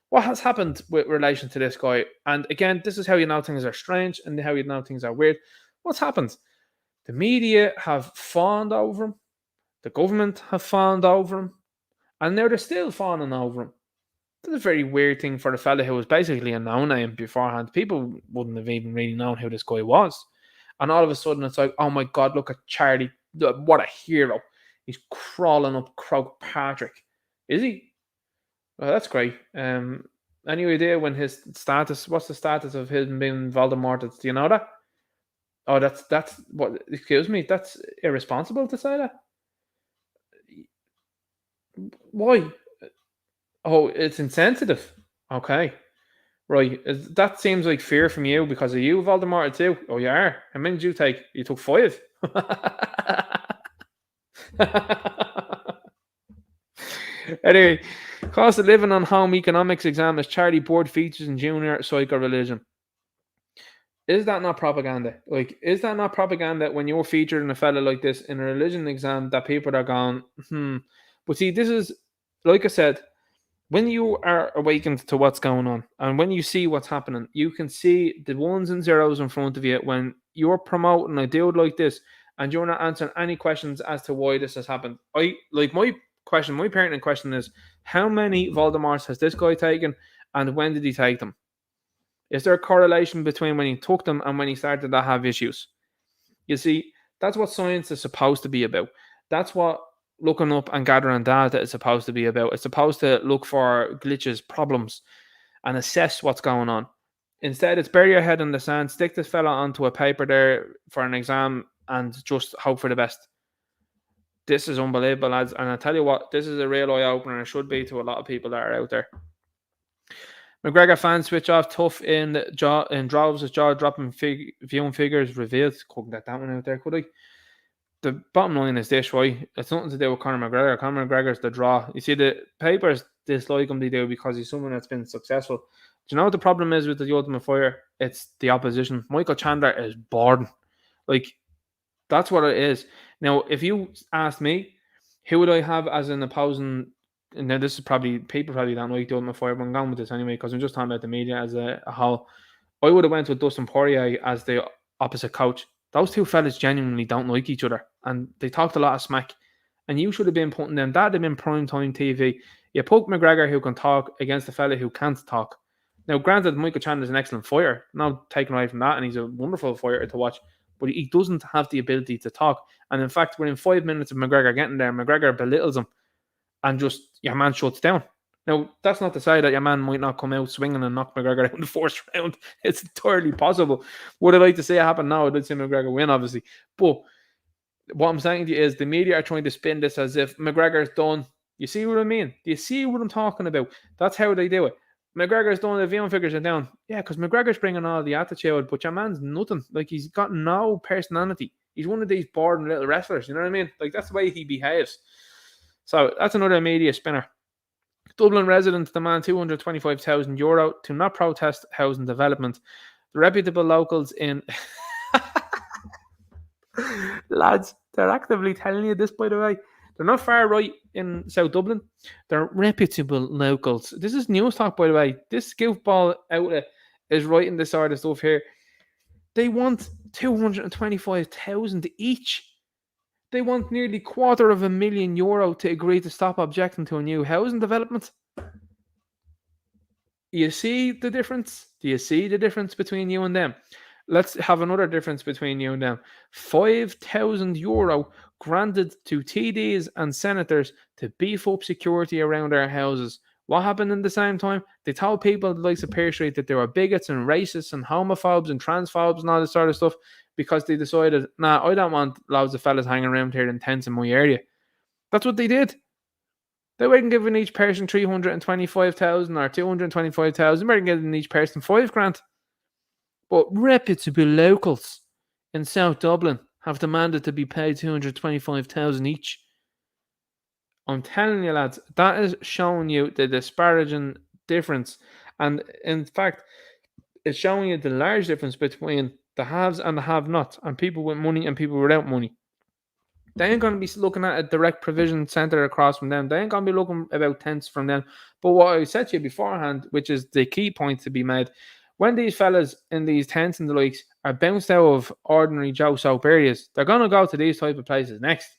What has happened with relation to this guy? And again, this is how you know things are strange and how you know things are weird. What's happened? The media have fawned over him. The government have fawned over him. And now they're still fawning over him. That's a very weird thing for the fella who was basically a no-name beforehand. People wouldn't have even really known who this guy was. And all of a sudden, it's like, oh my God, look at Charlie. What a hero. He's crawling up Croke Patrick. Is he? Well, that's great. Any idea when his status? What's the status of him being Voldemort? Do you know that? Oh, that's what? Excuse me. That's irresponsible to say that. Why? Oh, it's insensitive. Okay, right. That seems like fear from you because of you, Voldemort too. Oh, you are. How many did you take? You took 5. Anyway, cost of living on home economics exam as Charlie Board features in junior psycho religion. Is that not propaganda? Like, is that not propaganda when you're featured in a fella like this in a religion exam that people are going, But see, this is, like I said, when you are awakened to what's going on and when you see what's happening, you can see the ones and zeros in front of you when you're promoting a dude like this and you're not answering any questions as to why this has happened. My pertinent question is, how many Voldemorts has this guy taken and when did he take them? Is there a correlation between when he took them and when he started to have issues? You see, that's what science is supposed to be about. That's what looking up and gathering data is supposed to be about. It's supposed to look for glitches, problems, and assess what's going on. Instead, it's bury your head in the sand, stick this fella onto a paper there for an exam, and just hope for the best. This is unbelievable, lads. And I tell you what, this is a real eye-opener, and it should be to a lot of people that are out there. McGregor fans switch off tough in droves as jaw-dropping viewing figures revealed. Couldn't get that one out there, could I? The bottom line is this, right? It's nothing to do with Conor McGregor. Conor McGregor's the draw. You see, the papers dislike him, they do, because he's someone that's been successful. Do you know what the problem is with the Ultimate Fighter? It's the opposition. Michael Chandler is boring. Like, that's what it is. Now, if you ask me, who would I have as an opposing... Now, this is probably... People probably don't like the Ultimate Fighter, but I'm going with this anyway, because I'm just talking about the media as a whole. I would have went with Dustin Poirier as the opposite coach. Those two fellas genuinely don't like each other, and they talked a lot of smack. And you should have been putting them. That'd have been prime time TV. You put McGregor, who can talk, against a fella who can't talk. Now, granted, Michael Chandler's an excellent fighter. No taking away from that, and he's a wonderful fighter to watch. But he doesn't have the ability to talk. And in fact, within 5 minutes of McGregor getting there, McGregor belittles him, and just your man shuts down. Now, that's not to say that your man might not come out swinging and knock McGregor out in the first round. It's entirely possible. Would I like to see it happen now? I'd see McGregor win, obviously. But what I'm saying to you is the media are trying to spin this as if McGregor's done. You see what I mean? Do you see what I'm talking about? That's how they do it. McGregor's done, the viewing figures are down. Yeah, because McGregor's bringing all the attitude, but your man's nothing. Like, he's got no personality. He's one of these boring little wrestlers, you know what I mean? Like, that's the way he behaves. So that's another media spinner. Dublin residents demand €225,000 to not protest housing development. The reputable locals in... Lads, they're actively telling you this, by the way. They're not far right in South Dublin. They're reputable locals. This is news talk, by the way. This goofball outlet is writing this sort of stuff here. They want 225,000 each. They want nearly €250,000 to agree to stop objecting to a new housing development. You see the difference? Do you see the difference between you and them? Let's have another difference between you and them. €5,000 granted to TDs and senators to beef up security around their houses. What happened in the same time? They told people like Superior Street that they were bigots and racists and homophobes and transphobes and all this sort of stuff, because they decided, nah, I don't want loads of fellas hanging around here in tents in my area. That's what they did. They weren't giving each person 325,000 or 225,000. They weren't giving each person $5,000. But reputable locals in South Dublin have demanded to be paid 225,000 each. I'm telling you, lads, that is showing you the disparaging difference. And in fact, it's showing you the large difference between the haves and the have-nots, and people with money and people without money. They ain't going to be looking at a direct provision centre across from them. They ain't going to be looking about tents from them. But what I said to you beforehand, which is the key point to be made, when these fellas in these tents and the likes are bounced out of ordinary Joe Soap areas, they're going to go to these type of places next.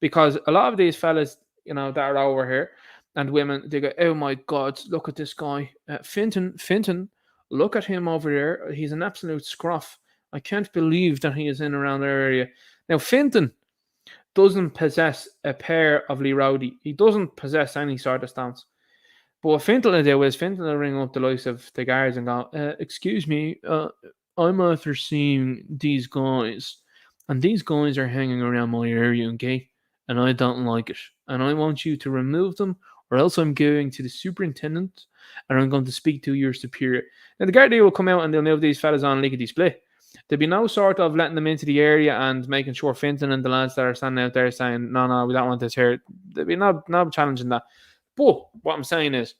Because a lot of these fellas, you know, that are over here, and women, they go, oh my God, look at this guy. Finton, look at him over there. He's an absolute scruff. I can't believe that he is in around our area. Now, Finton doesn't possess a pair of Lee Rowdy. He doesn't possess any sort of stance. But what Finton will do is Finton will ring up the likes of the guards and go, excuse me, I'm after seeing these guys, and these guys are hanging around my area, okay? And I don't like it. And I want you to remove them, or else I'm going to the superintendent and I'm going to speak to your superior. Now, the Gardaí will come out and they'll move these fellas on lickety split. There'll be no sort of letting them into the area and making sure Finton and the lads that are standing out there saying, no, we don't want this here. There'll be no challenging that. But what I'm saying is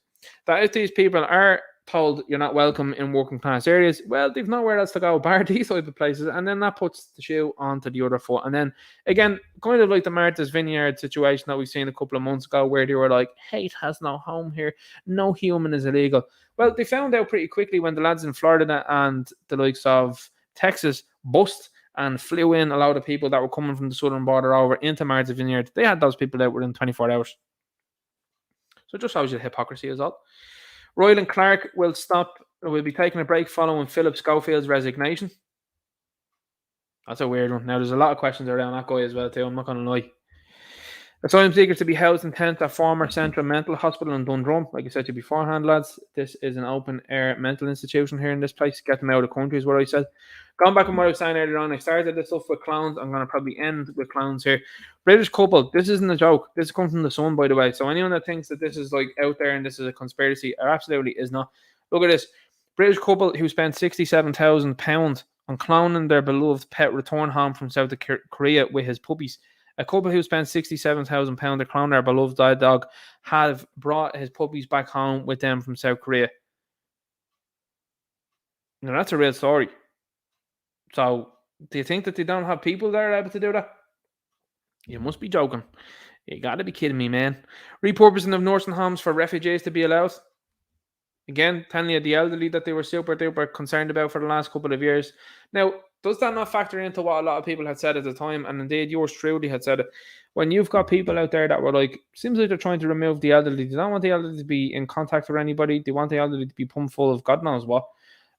that if these people are told you're not welcome in working class areas, well, they've nowhere else to go bar these type of places, and then that puts the shoe onto the other foot. And then again, kind of like the Martha's Vineyard situation that we've seen a couple of months ago, where they were like, hate has no home here, no human is illegal. Well, they found out pretty quickly when the lads in Florida and the likes of Texas bust and flew in a lot of people that were coming from the southern border over into Martha's Vineyard. They had those people out within 24 hours. So it just shows you the hypocrisy as well. Royal and Clark will be taking a break following Philip Schofield's resignation. That's a weird one. Now, there's a lot of questions around that guy as well, too. I'm not going to lie. Asylum seekers to be housed in tents at former Central Mental Hospital in Dundrum. Like I said to you beforehand, lads, this is an open-air mental institution here in this place. Get them out of the country is what I said. Going back on what I was saying earlier on, I started this stuff with clowns. I'm going to probably end with clowns here. British couple. This isn't a joke. This comes from the Sun, by the way. So anyone that thinks that this is like out there and this is a conspiracy, absolutely is not. Look at this. British couple who spent £67,000 on cloning their beloved pet return home from South Korea with his puppies. A couple who spent £67,000 to clone their beloved dog have brought his puppies back home with them from South Korea. Now, that's a real story. So, do you think that they don't have people that are able to do that? You must be joking. You got to be kidding me, man. Repurposing of nursing homes for refugees to be allowed. Again, telling you the elderly that they were super duper concerned about for the last couple of years. Now, does that not factor into what a lot of people had said at the time? And indeed, yours truly had said it. When you've got people out there that were like, seems like they're trying to remove the elderly. They don't want the elderly to be in contact with anybody. They want the elderly to be pumped full of God knows what.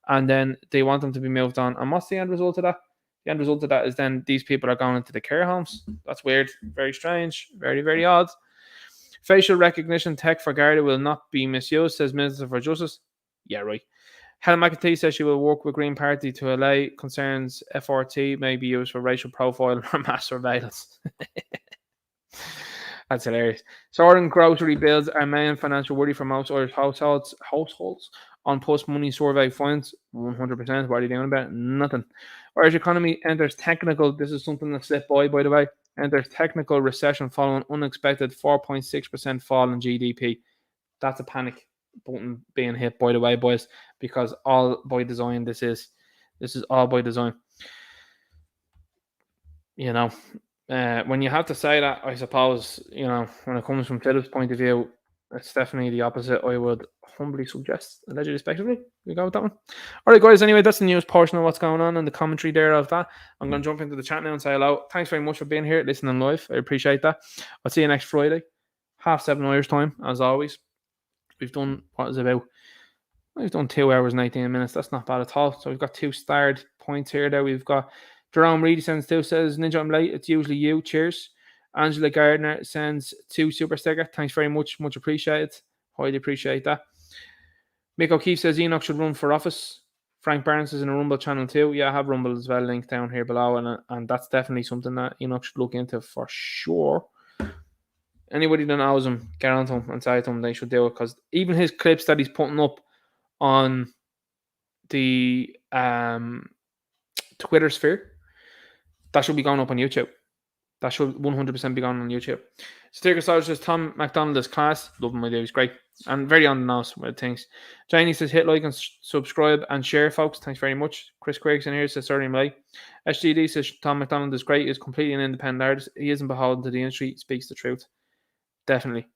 And then they want them to be moved on. And what's the end result of that? The end result of that is then these people are going into the care homes. That's weird. Very strange. Very, very odd. Facial recognition tech for Garda will not be misused, says Minister for Justice. Yeah, right. Helen McEntee says she will work with Green Party to allay concerns FRT may be used for racial profiling or mass surveillance. That's hilarious. Soaring grocery bills are main financial worry for most Irish households on post-money survey finds 100%. What are you doing about it? Nothing. Irish economy enters technical, this is something that slipped by the way, enters technical recession following unexpected 4.6% fall in GDP. That's a panic button being hit, by the way, boys, because all by design this is all by design. You know, when you have to say that, I suppose, you know, when it comes from Philip's point of view, it's definitely the opposite. I would humbly suggest, allegedly, respectively. We go with that one. All right, guys. Anyway, that's the news portion of what's going on and the commentary there of that. I'm going to jump into the chat now and say hello. Thanks very much for being here, listening live. I appreciate that. I'll see you next Friday, 7:30 Irish time, as always. We've done we've done 2 hours and 18 minutes. That's not bad at all. So we've got 2 starred points here. There we've got Jerome Reedy sends 2, says Ninja, I'm late. It's usually you. Cheers. Angela Gardner sends 2 super sticker. Thanks very much. Much appreciated. Highly appreciate that. Mick O'Keefe says Enoch should run for office. Frank Barnes is in a Rumble channel too. Yeah, I have Rumble as well linked down here below. And that's definitely something that Enoch should look into for sure. Anybody that knows him, get on to him and say to him they should do it. Because even his clips that he's putting up on the Twitter sphere, that should be going up on YouTube. That should 100% be going on YouTube. Sticker Soldier says Tom McDonald is class. Love him, my dude. He's great. And very on the nose with things. Janie says hit like and subscribe and share, folks. Thanks very much. Chris Craig's in here says sorry, Malay. SGD says Tom McDonald is great. He's completely an independent artist. He isn't beholden to the industry. He speaks the truth. Definitely.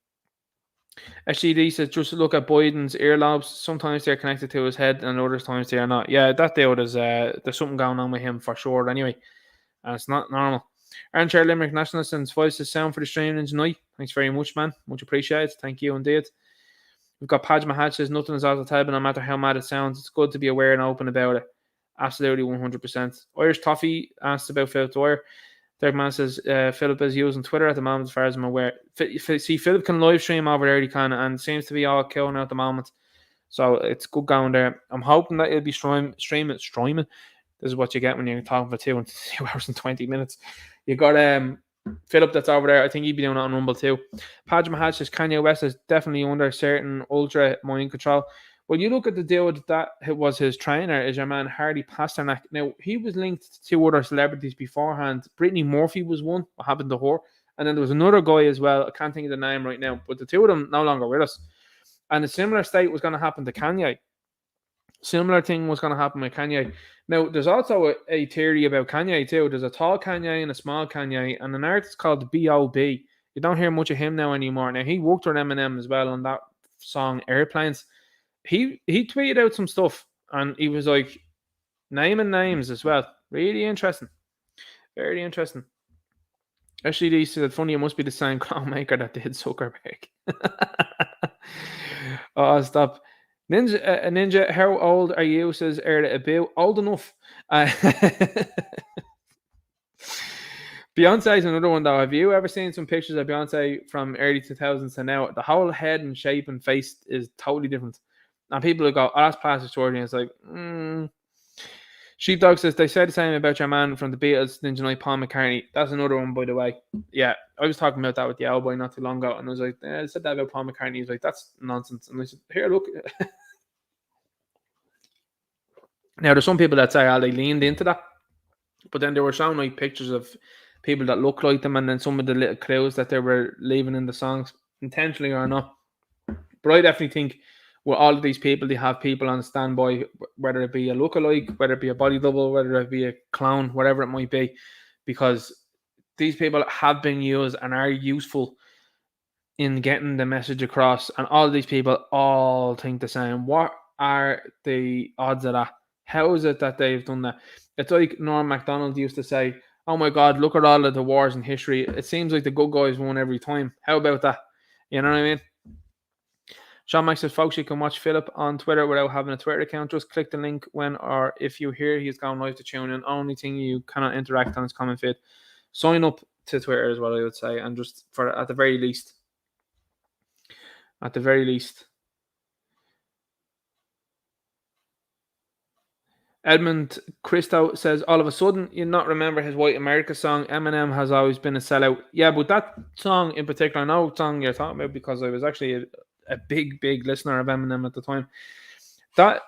SGD says just look at Biden's earlobes. Sometimes they're connected to his head and other times they are not. Yeah, that dude is there's something going on with him for sure. Anyway, and it's not normal. Armchair Limerick Nationalist sends voices sound for the streaming tonight. Thanks very much, man. Much appreciated. Thank you indeed. We've got Padge Mahatch says nothing is off the table no matter how mad it sounds. It's good to be aware and open about it. Absolutely 100%. Irish Toffee asks about Philip Dwyer. Derek Man says Philip is using Twitter at the moment as far as I'm aware. See, Philip can live stream over there, he can, and seems to be all killing at the moment. So it's good going there. I'm hoping that it'll be streaming. This is what you get when you're talking for 2 hours and 20 minutes. You got Philip that's over there. I think he'd be doing it on Rumble too. Padge Mahatch says Kanye West is definitely under certain ultra mind control. Well, you look at the dude that was his trainer, is your man Hardy Pasternak. Now, he was linked to 2 other celebrities beforehand. Brittany Murphy was one. What happened to her? And then there was another guy as well. I can't think of the name right now. But the 2 of them no longer with us. And a similar state was going to happen to Kanye. Similar thing was going to happen with Kanye. Now, there's also a theory about Kanye too. There's a tall Kanye and a small Kanye, and an artist called B.O.B. You don't hear much of him now anymore. Now, he worked with Eminem as well on that song Airplanes. He tweeted out some stuff, and he was like naming names as well. Really interesting. Very interesting. Actually, they said, funny, it must be the same clown maker that did Zuckerberg. Oh, stop. Ninja, how old are you? Says Erda Abu. Old enough. Beyonce is another one, though. Have you ever seen some pictures of Beyonce from early 2000s to now? The whole head and shape and face is totally different. And people who go, oh, that's plastic surgery. And it's like, Sheepdog says, they said the same about your man from the Beatles, Ninja Knight, Paul McCartney. That's another one, by the way. Yeah, I was talking about that with the Boy not too long ago, and I was like, I said that about Paul McCartney. He's like, that's nonsense. And I said, here, look. Now, there's some people that say, they leaned into that, but then they were showing like pictures of people that look like them, and then some of the little clues that they were leaving in the songs, intentionally or not. But I definitely think with all of these people, they have people on standby, whether it be a lookalike, whether it be a body double, whether it be a clown, whatever it might be, because these people have been used and are useful in getting the message across. And all of these people all think the same. What are the odds of that? How is it that they've done that? It's like Norm MacDonald used to say, oh my God, look at all of the wars in history. It seems like the good guys won every time. How about that? You know what I mean? Sean Max says, folks, you can watch Philip on Twitter without having a Twitter account. Just click the link when or if you hear he's gone live to tune in. Only thing you cannot interact on his comment feed. Sign up to Twitter is what I would say. And just for at the very least. Edmund Christo says, all of a sudden, you not remember his White America song. Eminem has always been a sellout. Yeah, but that song in particular, I know what song you're talking about because I was actually a big listener of Eminem at the time. That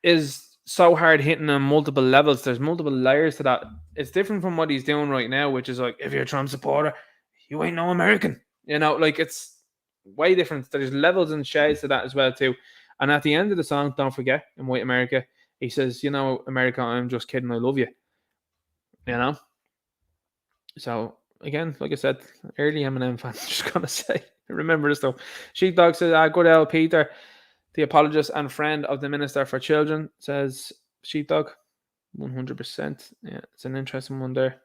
is so hard hitting on multiple levels. There's multiple layers to that. It's different from what he's doing right now, which is like, if you're a Trump supporter, you ain't no American. You know, like it's way different. There's levels and shades to that as well too. And at the end of the song, don't forget, in White America, he says, you know, America, I'm just kidding. I love you. You know? So, again, like I said, early Eminem fan, just going to say, remember this though. Sheepdog says, good L. Peter, the apologist and friend of the Minister for Children, says Sheepdog. 100%. Yeah, it's an interesting one there.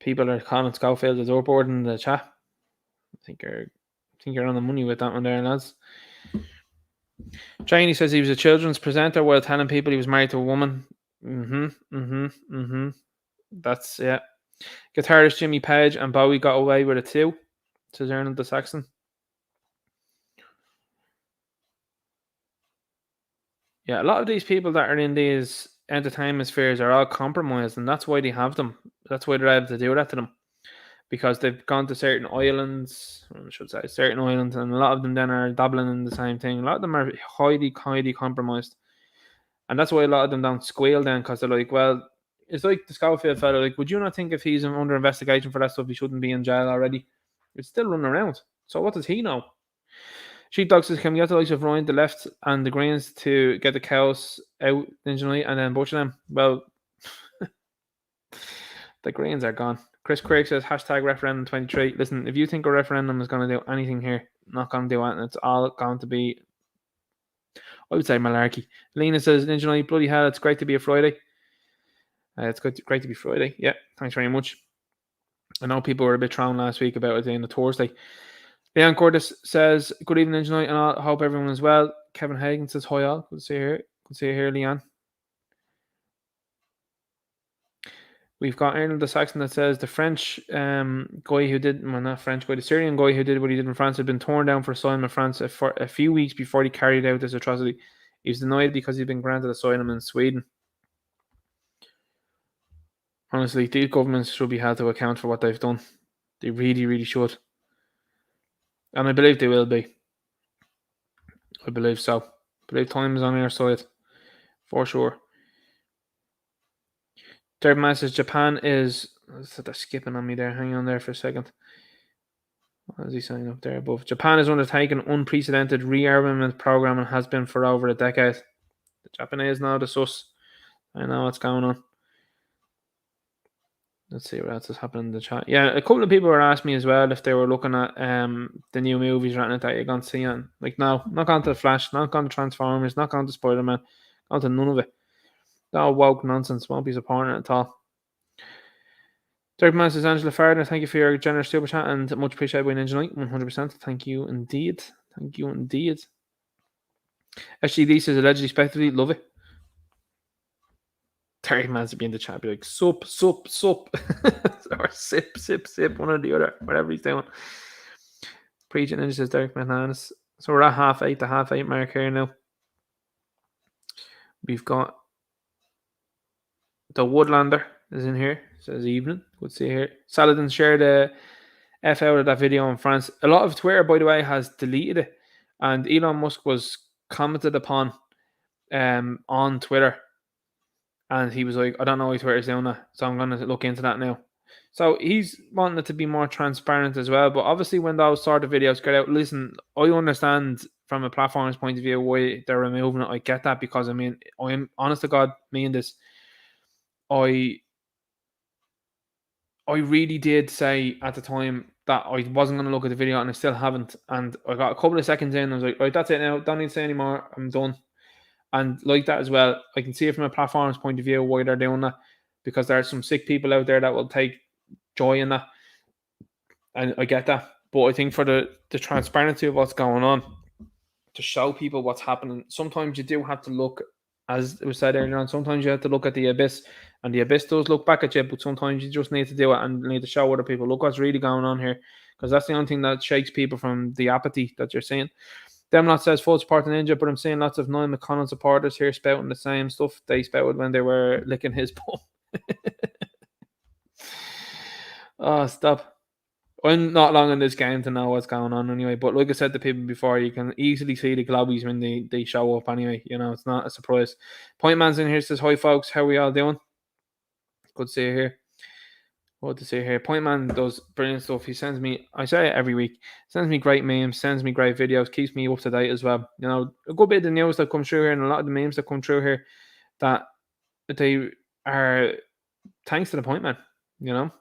People are calling Schofield as overboard in the chat. I think you're on the money with that one there, lads. Chiney says he was a children's presenter while telling people he was married to a woman. That's, yeah. Guitarist Jimmy Page and Bowie got away with it too, says Arnold the Saxon. Yeah, a lot of these people that are in these entertainment spheres are all compromised, and that's why they have them. That's why they're able to do that to them. Because they've gone to certain islands, I should say, certain islands, and a lot of them then are dabbling in the same thing. A lot of them are highly compromised. And that's why a lot of them don't squeal then, because they're like, well, it's like the Schofield fellow, like, would you not think if he's under investigation for that stuff, he shouldn't be in jail already? It's still running around. So what does he know? Sheepdog says, can we get the likes of Ryan, the left, and the Greens to get the cows out originally and then butcher them? Well, the Greens are gone. Chris Craig says, hashtag referendum 23. Listen, if you think a referendum is going to do anything here, not going to do it. It's all going to be, I would say, malarkey. Lena says, Ninja Knight, bloody hell, it's great to be a Friday. It's great to be Friday. Yeah, thanks very much. I know people were a bit thrown last week about it being a Thursday. Leon Curtis says, good evening, Ninja Knight, and I hope everyone is well. Kevin Hagen says, hi all. Good to see you here. Good to see you here, Leon. We've got Arnold the Saxon that says the French guy who did, well, not French guy, the Syrian guy who did what he did in France had been torn down for asylum in France for a few weeks before he carried out this atrocity. He was denied because he'd been granted asylum in Sweden. Honestly, these governments should be held to account for what they've done. They really should. And I believe they will be. I believe so. I believe time is on our side. For sure. Third message, Japan is... They're skipping on me there. Hang on there for a second. What is he saying up there above? Japan is undertaking unprecedented rearmament program and has been for over a decade. The Japanese know the sus. I know what's going on. Let's see what else is happening in the chat. Yeah, a couple of people were asking me as well if they were looking at the new movies right now that you're going to see on. Like, no, not going to the Flash, not going to Transformers, not going to Spider-Man, not to none of it. That all woke nonsense. Won't be supporting it at all. Derek Man says, Angela Farder, thank you for your generous super chat and much appreciated by Ninja Knight. 100%. Thank you indeed. Thank you indeed. SGD says, allegedly, spectacularly, love it. Terry Man's to be in the chat, be like, sup, or sip, one or the other, whatever he's doing. Preaching Ninja says, Derek Manhanis. So we're at the half eight mark here now. We've got the Woodlander is in here. Says evening. Good to see you here. Saladin shared a F out of that video in France. A lot of Twitter, by the way, has deleted it. And Elon Musk was commented upon on Twitter. And he was like, I don't know why Twitter's doing that. So I'm going to look into that now. So he's wanting it to be more transparent as well. But obviously when those sort of videos get out, listen, I understand from a platform's point of view why they're removing it. I get that because, I mean, I'm honest to God, me and this, I really did say at the time that I wasn't going to look at the video and I still haven't. And I got a couple of seconds in and I was like, right, that's it now. Don't need to say anymore. I'm done. And like that as well, I can see it from a platform's point of view why they're doing that, because there are some sick people out there that will take joy in that, and I get that. But I think for the transparency of what's going on, to show people what's happening, sometimes you do have to look, as it was said earlier on, sometimes you have to look at the abyss, and the abyss does look back at you, but sometimes you just need to do it and need to show other people, look what's really going on here, because that's the only thing that shakes people from the apathy that you're seeing. Demlot says, full support to Ninja, but I'm seeing lots of Niall McConnell supporters here spouting the same stuff they spouted when they were licking his bum. Oh, stop. I'm not long in this game to know what's going on anyway, but like I said to people before, you can easily see the globbies when they show up anyway. You know, it's not a surprise. Point Man's in here, says, hi folks, how are we all doing? Good to see you here. What to say here? Point Man does brilliant stuff. He sends me, I say it every week, sends me great memes, sends me great videos, keeps me up to date as well. You know, a good bit of the news that comes through here and a lot of the memes that come through here, that they are thanks to the Point Man, you know.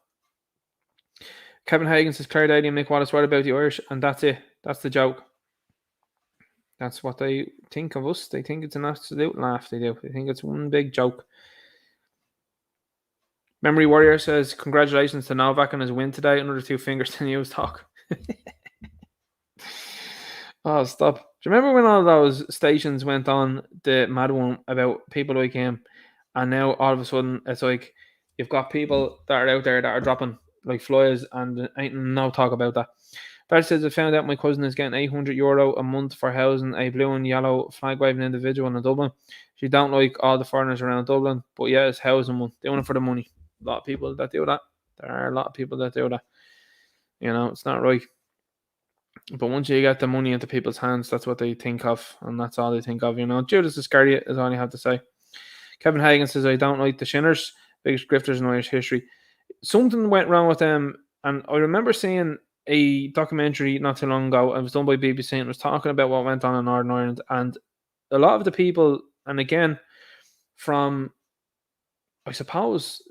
Kevin Hagen says, Claire Daly and Mick Wallace, what about the Irish? And that's it. That's the joke. That's what they think of us. They think it's an absolute laugh. They do. They think it's one big joke. Memory Warrior says, congratulations to Novak on his win today. Another 2 fingers to news talk. Oh, stop. Do you remember when all those stations went on the mad one about people like him? And now all of a sudden it's like you've got people that are out there that are dropping like flies and ain't no talk about that. Brad says, I found out my cousin is getting €800 a month for housing a blue and yellow flag waving individual in Dublin. She don't like all the foreigners around Dublin, but yeah, it's housing one. Doing it for the money. A lot of people that do that. There are a lot of people that do that. You know, it's not right. But once you get the money into people's hands, that's what they think of, and that's all they think of. You know, Judas Iscariot is all you have to say. Kevin Hagen says, I don't like the Shinners, biggest grifters in Irish history. Something went wrong with them, and I remember seeing a documentary not too long ago. It was done by BBC, and it was talking about what went on in Northern Ireland, and a lot of the people, and again, from, I suppose,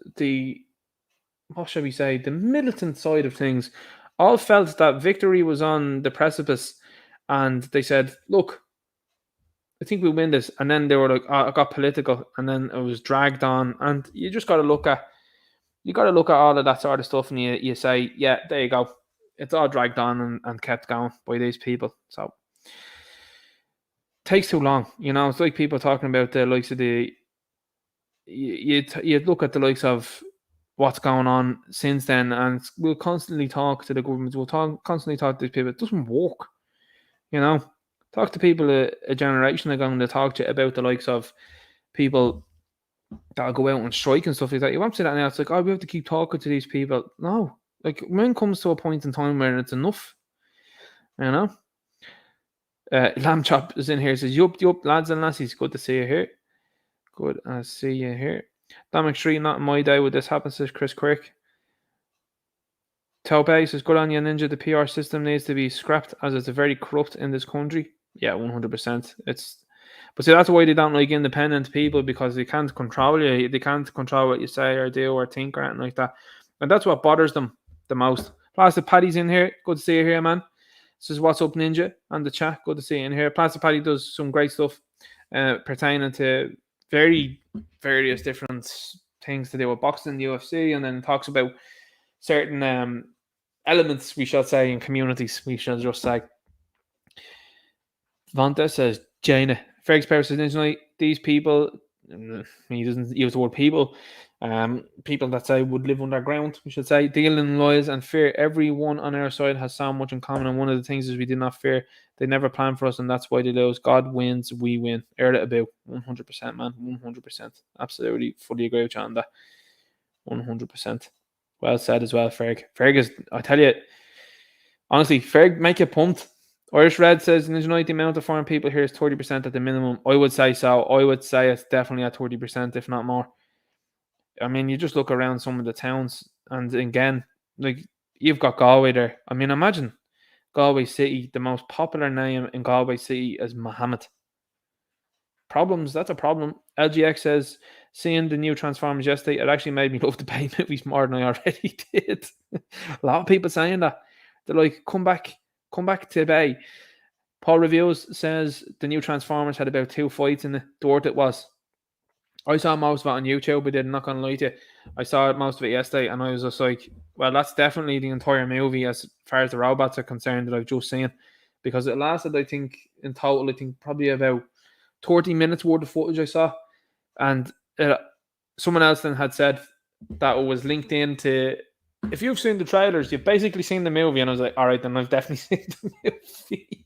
what shall we say, the militant side of things, all felt that victory was on the precipice, and they said, look, I think we win this. And then they were like, oh, it got political, and then it was dragged on, and you just got to look at all of that sort of stuff, and you say, yeah, there you go. It's all dragged on and kept going by these people. So it takes too long. You know, it's like people talking about the likes of you look at the likes of what's going on since then, and we'll constantly talk to the government. We'll constantly talk to these people. It doesn't work. You know, talk to people a generation ago, and they talk to you about the likes of people that'll go out and strike and stuff like that. You won't see that now. It's like, oh, we have to keep talking to these people. No, like when it comes to a point in time where it's enough, you know. Lamb Chop is in here. Says, yup, lads and lassies, good to see you here. Good to see you here. Dominic Street, not in my day would this happen, says Chris Quirk. Taubei says, good on you, Ninja. The PR system needs to be scrapped as it's very corrupt in this country. Yeah, 100%. But see, that's why they don't like independent people, because they can't control you. They can't control what you say or do or think or anything like that. And that's what bothers them the most. Plastic Paddy's in here. Good to see you here, man. This is What's Up Ninja on the chat. Good to see you in here. Plastic Paddy does some great stuff pertaining to very various different things to do with boxing, UFC, and then talks about certain elements, we shall say, in communities, we shall just say. Vanta says, Jaina. Fergus Power says, Ninja, these people, he doesn't use the word people, people that say would live underground, we should say, deal in lies and fear. Everyone on our side has so much in common, and one of the things is we did not fear. They never planned for us, and that's why they lose. God wins, we win. Air it about 100%, man. 100%. Absolutely, fully agree with you on that. 100%. Well said as well, Ferg. Ferg is, I tell you, honestly, Ferg, make you pumped. Irish Red says, Ninja, the amount of foreign people here is 30% at the minimum. I would say so. I would say it's definitely at 30%, if not more. I mean, you just look around some of the towns, and again, like, you've got Galway there. I mean, imagine Galway City, the most popular name in Galway City is Mohammed. Problems, that's a problem. LGX says, seeing the new Transformers yesterday, it actually made me love the Bay movies more than I already did. A lot of people saying that. They're like, come back to Bay. Paul Reviews says the new Transformers had about 2 fights in it. The worth it was. I saw most of it on YouTube. I did, not gonna lie to you. I saw most of it yesterday, and I was just like, well, that's definitely the entire movie as far as the robots are concerned that I've just seen. Because it lasted, I think, in total, probably about 30 minutes worth of footage I saw. And someone else then had said that it was linked into, if you've seen the trailers, you've basically seen the movie. And I was like, all right, then I've definitely seen the movie.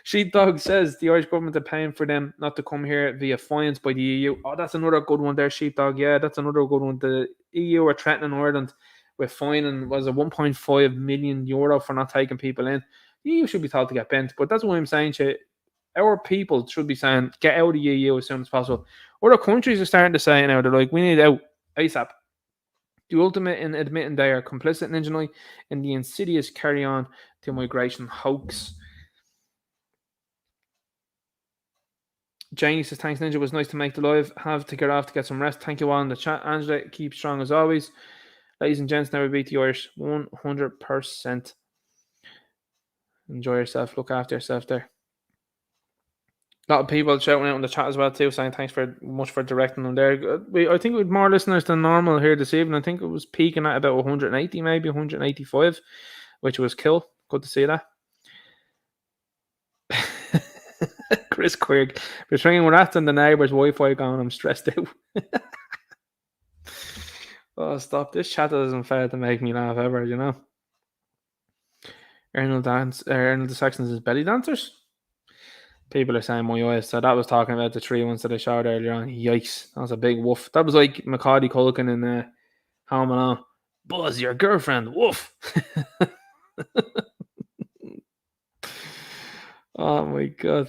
Sheepdog says the Irish government are paying for them not to come here via fines by the EU. Oh, that's another good one there, Sheepdog. Yeah, that's another good one. The EU are threatening Ireland with fining, was a 1.5 million euro for not taking people in. The EU should be told to get bent. But that's what I'm saying to you. Our people should be saying, get out of the EU as soon as possible. Other countries are starting to say now, they're like, we need out ASAP. The ultimate in admitting they are complicit in the insidious carry on to migration hoax. Janie says, thanks, Ninja. It was nice to make the live. Have to get off to get some rest. Thank you all in the chat. Angela, keep strong as always. Ladies and gents, never beat the Irish. 100%. Enjoy yourself. Look after yourself there. A lot of people shouting out in the chat as well too, saying thanks very much for directing them there. I think we had more listeners than normal here this evening. I think it was peaking at about 180, maybe 185, which was cool. Good to see that. Chris Quirk, betraying rats and the neighbour's Wi-Fi going. I'm stressed out. Oh, stop! This chat doesn't fail to make me laugh ever. You know. Arnold the Saxons is belly dancers. People are saying my eyes. So that was talking about the 3 ones that I showed earlier on. Yikes, that was a big woof. That was like Macaulay Culkin in Home Alone. Buzz, your girlfriend. Woof. Oh my god.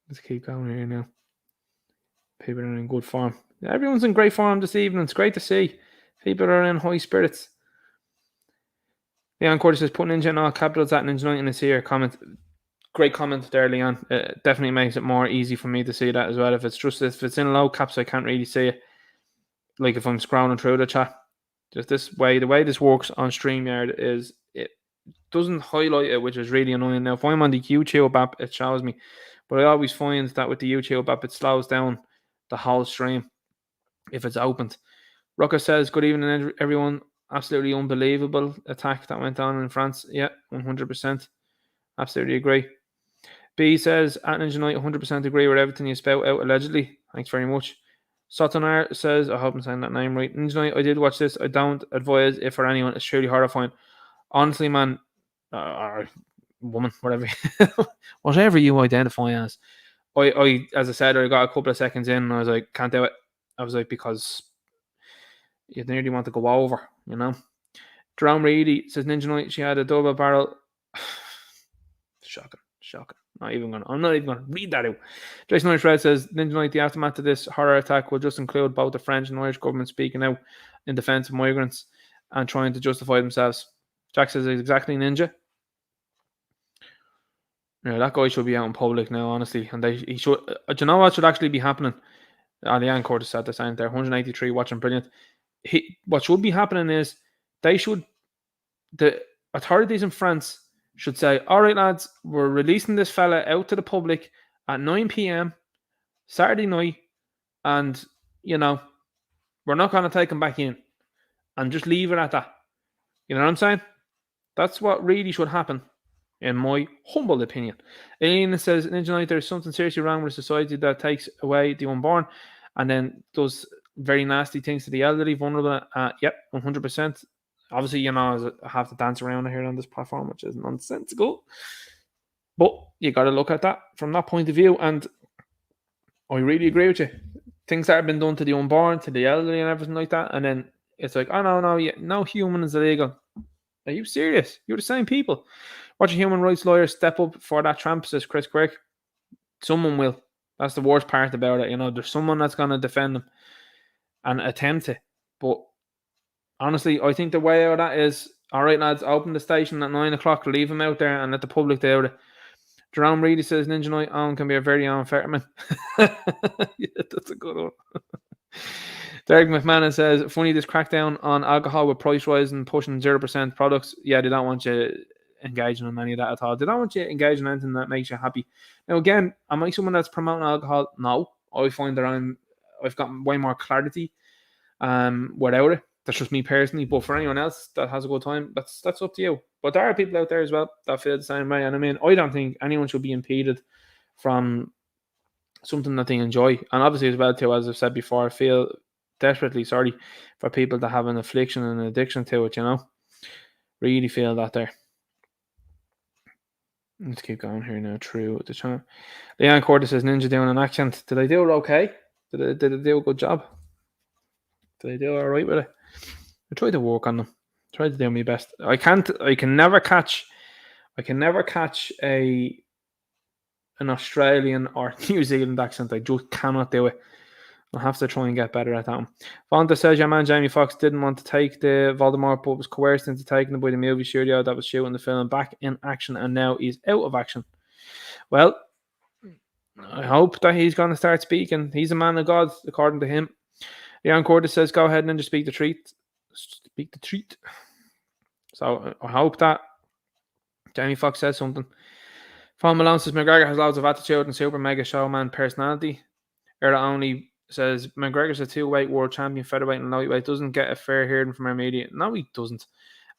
Let's keep going here now. People are in good form. Everyone's in great form this evening. It's great to see. People are in high spirits. Leon Curtis says, put Ninja in all capitals at Ninja 19 is here. Comment. Great comment there, Leon. It definitely makes it more easy for me to see that as well. If it's in low caps, I can't really see it. Like if I'm scrolling through the chat. Just this way, the way this works on StreamYard is it doesn't highlight it, which is really annoying. Now, if I'm on the YouTube app, it shows me. But I always find that with the YouTube app, it slows down the whole stream if it's opened. Rucka says, good evening, everyone. Absolutely unbelievable attack that went on in France. Yeah, 100%. Absolutely agree. B says, at Ninja Knight, 100% agree with everything you spout out, allegedly. Thanks very much. Sotonar says, I hope I'm saying that name right. Ninja Knight, I did watch this. I don't advise it for anyone. It's truly horrifying. Honestly, man, or woman, whatever you identify as. I, as I said, I got a couple of seconds in and I was like, can't do it. I was like, because you nearly want to go over, you know. Jerome Reedy says, Ninja Knight, she had a double barrel. Shocking. I'm not even gonna read that out. Jason Irish Red says, Ninja Knight, the aftermath of this horror attack will just include both the French and Irish government speaking out in defense of migrants and trying to justify themselves. Jack says, exactly, Ninja. Yeah, that guy should be out in public now, honestly. And he should. Do you know what should actually be happening? Leanne Curtis said the same there. 183 watching, brilliant. What should be happening is the authorities in France should say, all right, lads, we're releasing this fella out to the public at 9 p.m. Saturday night, and we're not going to take him back in, and just leave it at that. You know what I'm saying? That's what really should happen, in my humble opinion. Elena says, Ninja Knight, there's something seriously wrong with a society that takes away the unborn and then does very nasty things to the elderly, vulnerable. Yep, 100%. Obviously, I have to dance around here on this platform, which is nonsensical. But you got to look at that from that point of view. And I really agree with you. Things that have been done to the unborn, to the elderly, and everything like that. And then it's like, oh, no human is illegal. Are you serious? You're the same people. Watch a human rights lawyer step up for that tramp, says Chris Quirk. Someone will. That's the worst part about it. There's someone that's going to defend them and attempt to. But honestly, I think the way out of that is, all right, lads, open the station at 9 o'clock, leave them out there and let the public do it. Jerome Reedy says, Ninja Knight own can be a very own Fetterman. Yeah, that's a good one. Derek McMahon says, funny this crackdown on alcohol with price rising, pushing 0% products. Yeah, they don't want you engaging in any of that at all. They don't want you engaging in anything that makes you happy. Now, again, am I someone that's promoting alcohol? No. I find that I've got way more clarity without it. That's just me personally. But for anyone else that has a good time, that's up to you. But there are people out there as well that feel the same way. And I mean, I don't think anyone should be impeded from something that they enjoy. And obviously as well too, as I've said before, I feel desperately sorry for people that have an affliction and an addiction to it, Really feel that there. Let's keep going here now through the channel. Leanne Curtis says, Ninja doing an accent. Did I do it okay? Did I do a good job? Did I do all right with it? I tried to work on them. Tried to do my best. I can never catch an Australian or New Zealand accent. I just cannot do it. I'll have to try and get better at that one. Fonda says, your man Jamie Foxx didn't want to take the Voldemort, but was coerced into taking it by the movie studio that was shooting the film back in action, and now he's out of action. Well, I hope that he's going to start speaking. He's a man of God, according to him. Leon Curtis says, go ahead and just speak the treat. Speak the treat. So I hope that Jamie Foxx says something. Paul Malone says, McGregor has loads of attitude and super mega showman personality. Erda only says, McGregor's a two-weight world champion, featherweight and lightweight, doesn't get a fair hearing from our media. No, he doesn't.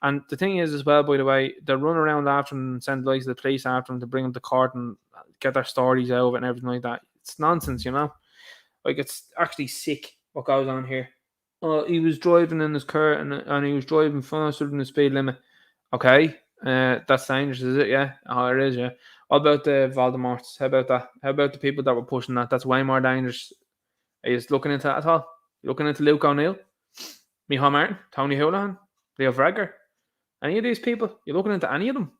And the thing is as well, by the way, they run around after him and send the police after him to bring him to court and get their stories out of it and everything like that. It's nonsense, Like, it's actually sick what goes on here. He was driving in his car and he was driving faster than the speed limit. Okay, that's dangerous, is it? Yeah. Oh, it is, yeah. What about the Voldemorts? How about that? How about the people that were pushing that? That's way more dangerous. Are you looking into that at all? You looking into Luke O'Neill, Michael Martin, Tony Holohan, Leo Varadkar? Any of these people? You looking into any of them?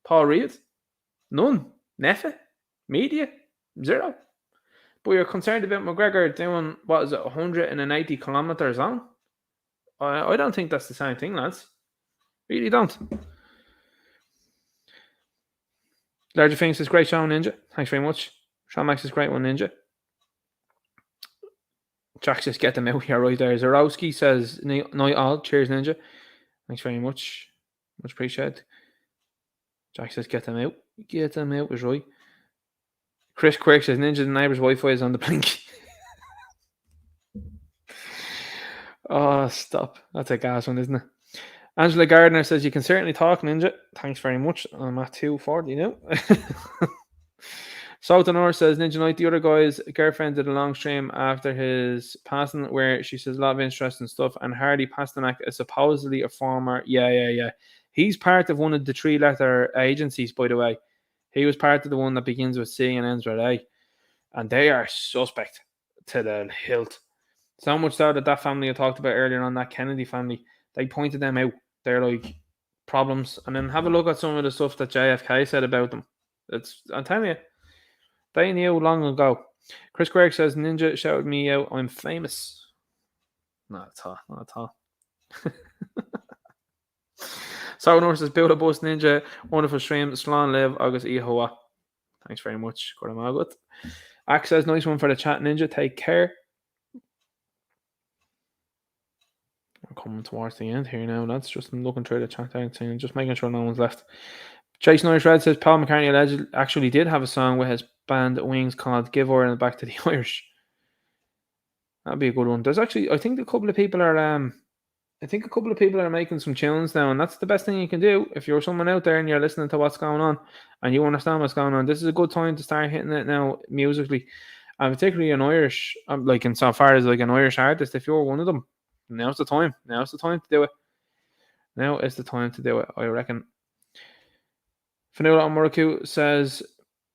Paul Reed? None. Neffe? Media? Zero. But you're concerned about McGregor doing, 180 kilometers on? I don't think that's the same thing, lads. Really don't. Larger Things says, great show, Ninja. Thanks very much. Sean Max is great one, Ninja. Jack says, get them out here right there. Zarowski says, night all. Cheers, Ninja. Thanks very much. Much appreciated. Jack says, get them out. Get them out was right. Chris Quirk says, Ninja, the neighbour's Wi-Fi is on the blink. Oh, stop. That's a gas one, isn't it? Angela Gardner says, you can certainly talk, Ninja. Thanks very much. I'm at 240 now. Southernor says, Ninja Knight, the other guy's girlfriend did a long stream after his passing where she says a lot of interesting stuff, and Hardy Pasternak is supposedly a former, yeah. He's part of one of the 3-letter agencies, by the way. He was part of the one that begins with C and ends with A. And they are suspect to the hilt. So much so that family I talked about earlier on, that Kennedy family, they pointed them out. They're like problems. And then have a look at some of the stuff that JFK said about them. I'm telling you, they knew long ago. Chris Gregg says, Ninja shouted me out, I'm famous. Not at all. Sour North says, build a bus, Ninja. Wonderful stream. Slán live, August Ihoa. Thanks very much. Good. Axe says, nice one for the chat, Ninja. Take care. We're coming towards the end here now. That's just looking through the chat and just making sure no one's left. Jason Irish Red says, Paul McCartney actually did have a song with his band Wings called Give Her and Back to the Irish. That'd be a good one. There's actually, I think a couple of people are making some tunes now, and that's the best thing you can do. If you're someone out there and you're listening to what's going on and you understand what's going on, this is a good time to start hitting it now musically. And particularly an Irish, like in so far as like an Irish artist, if you're one of them, now's the time. Now's the time to do it. Now is the time to do it, I reckon. Fanula Muraku says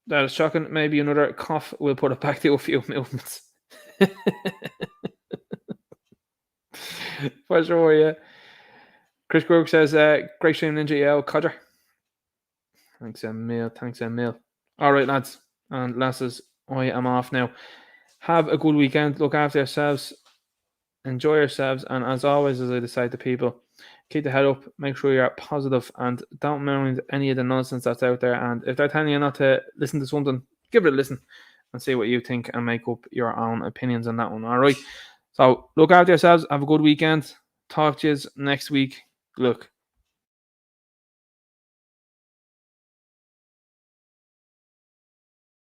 that is shocking. Maybe another cough will put it back to a few movements. For sure, yeah. Chris Grog says, great stream, Ninja. Yeah, Codger. Thanks, Emil. All right, lads and lasses, I am off now. Have a good weekend. Look after yourselves. Enjoy yourselves. And as always, as I decide to people, keep the head up. Make sure you're positive and don't mind any of the nonsense that's out there. And if they're telling you not to listen to something, give it a listen and see what you think and make up your own opinions on that one. All right. So look after yourselves. Have a good weekend. Talk to you next week. Look.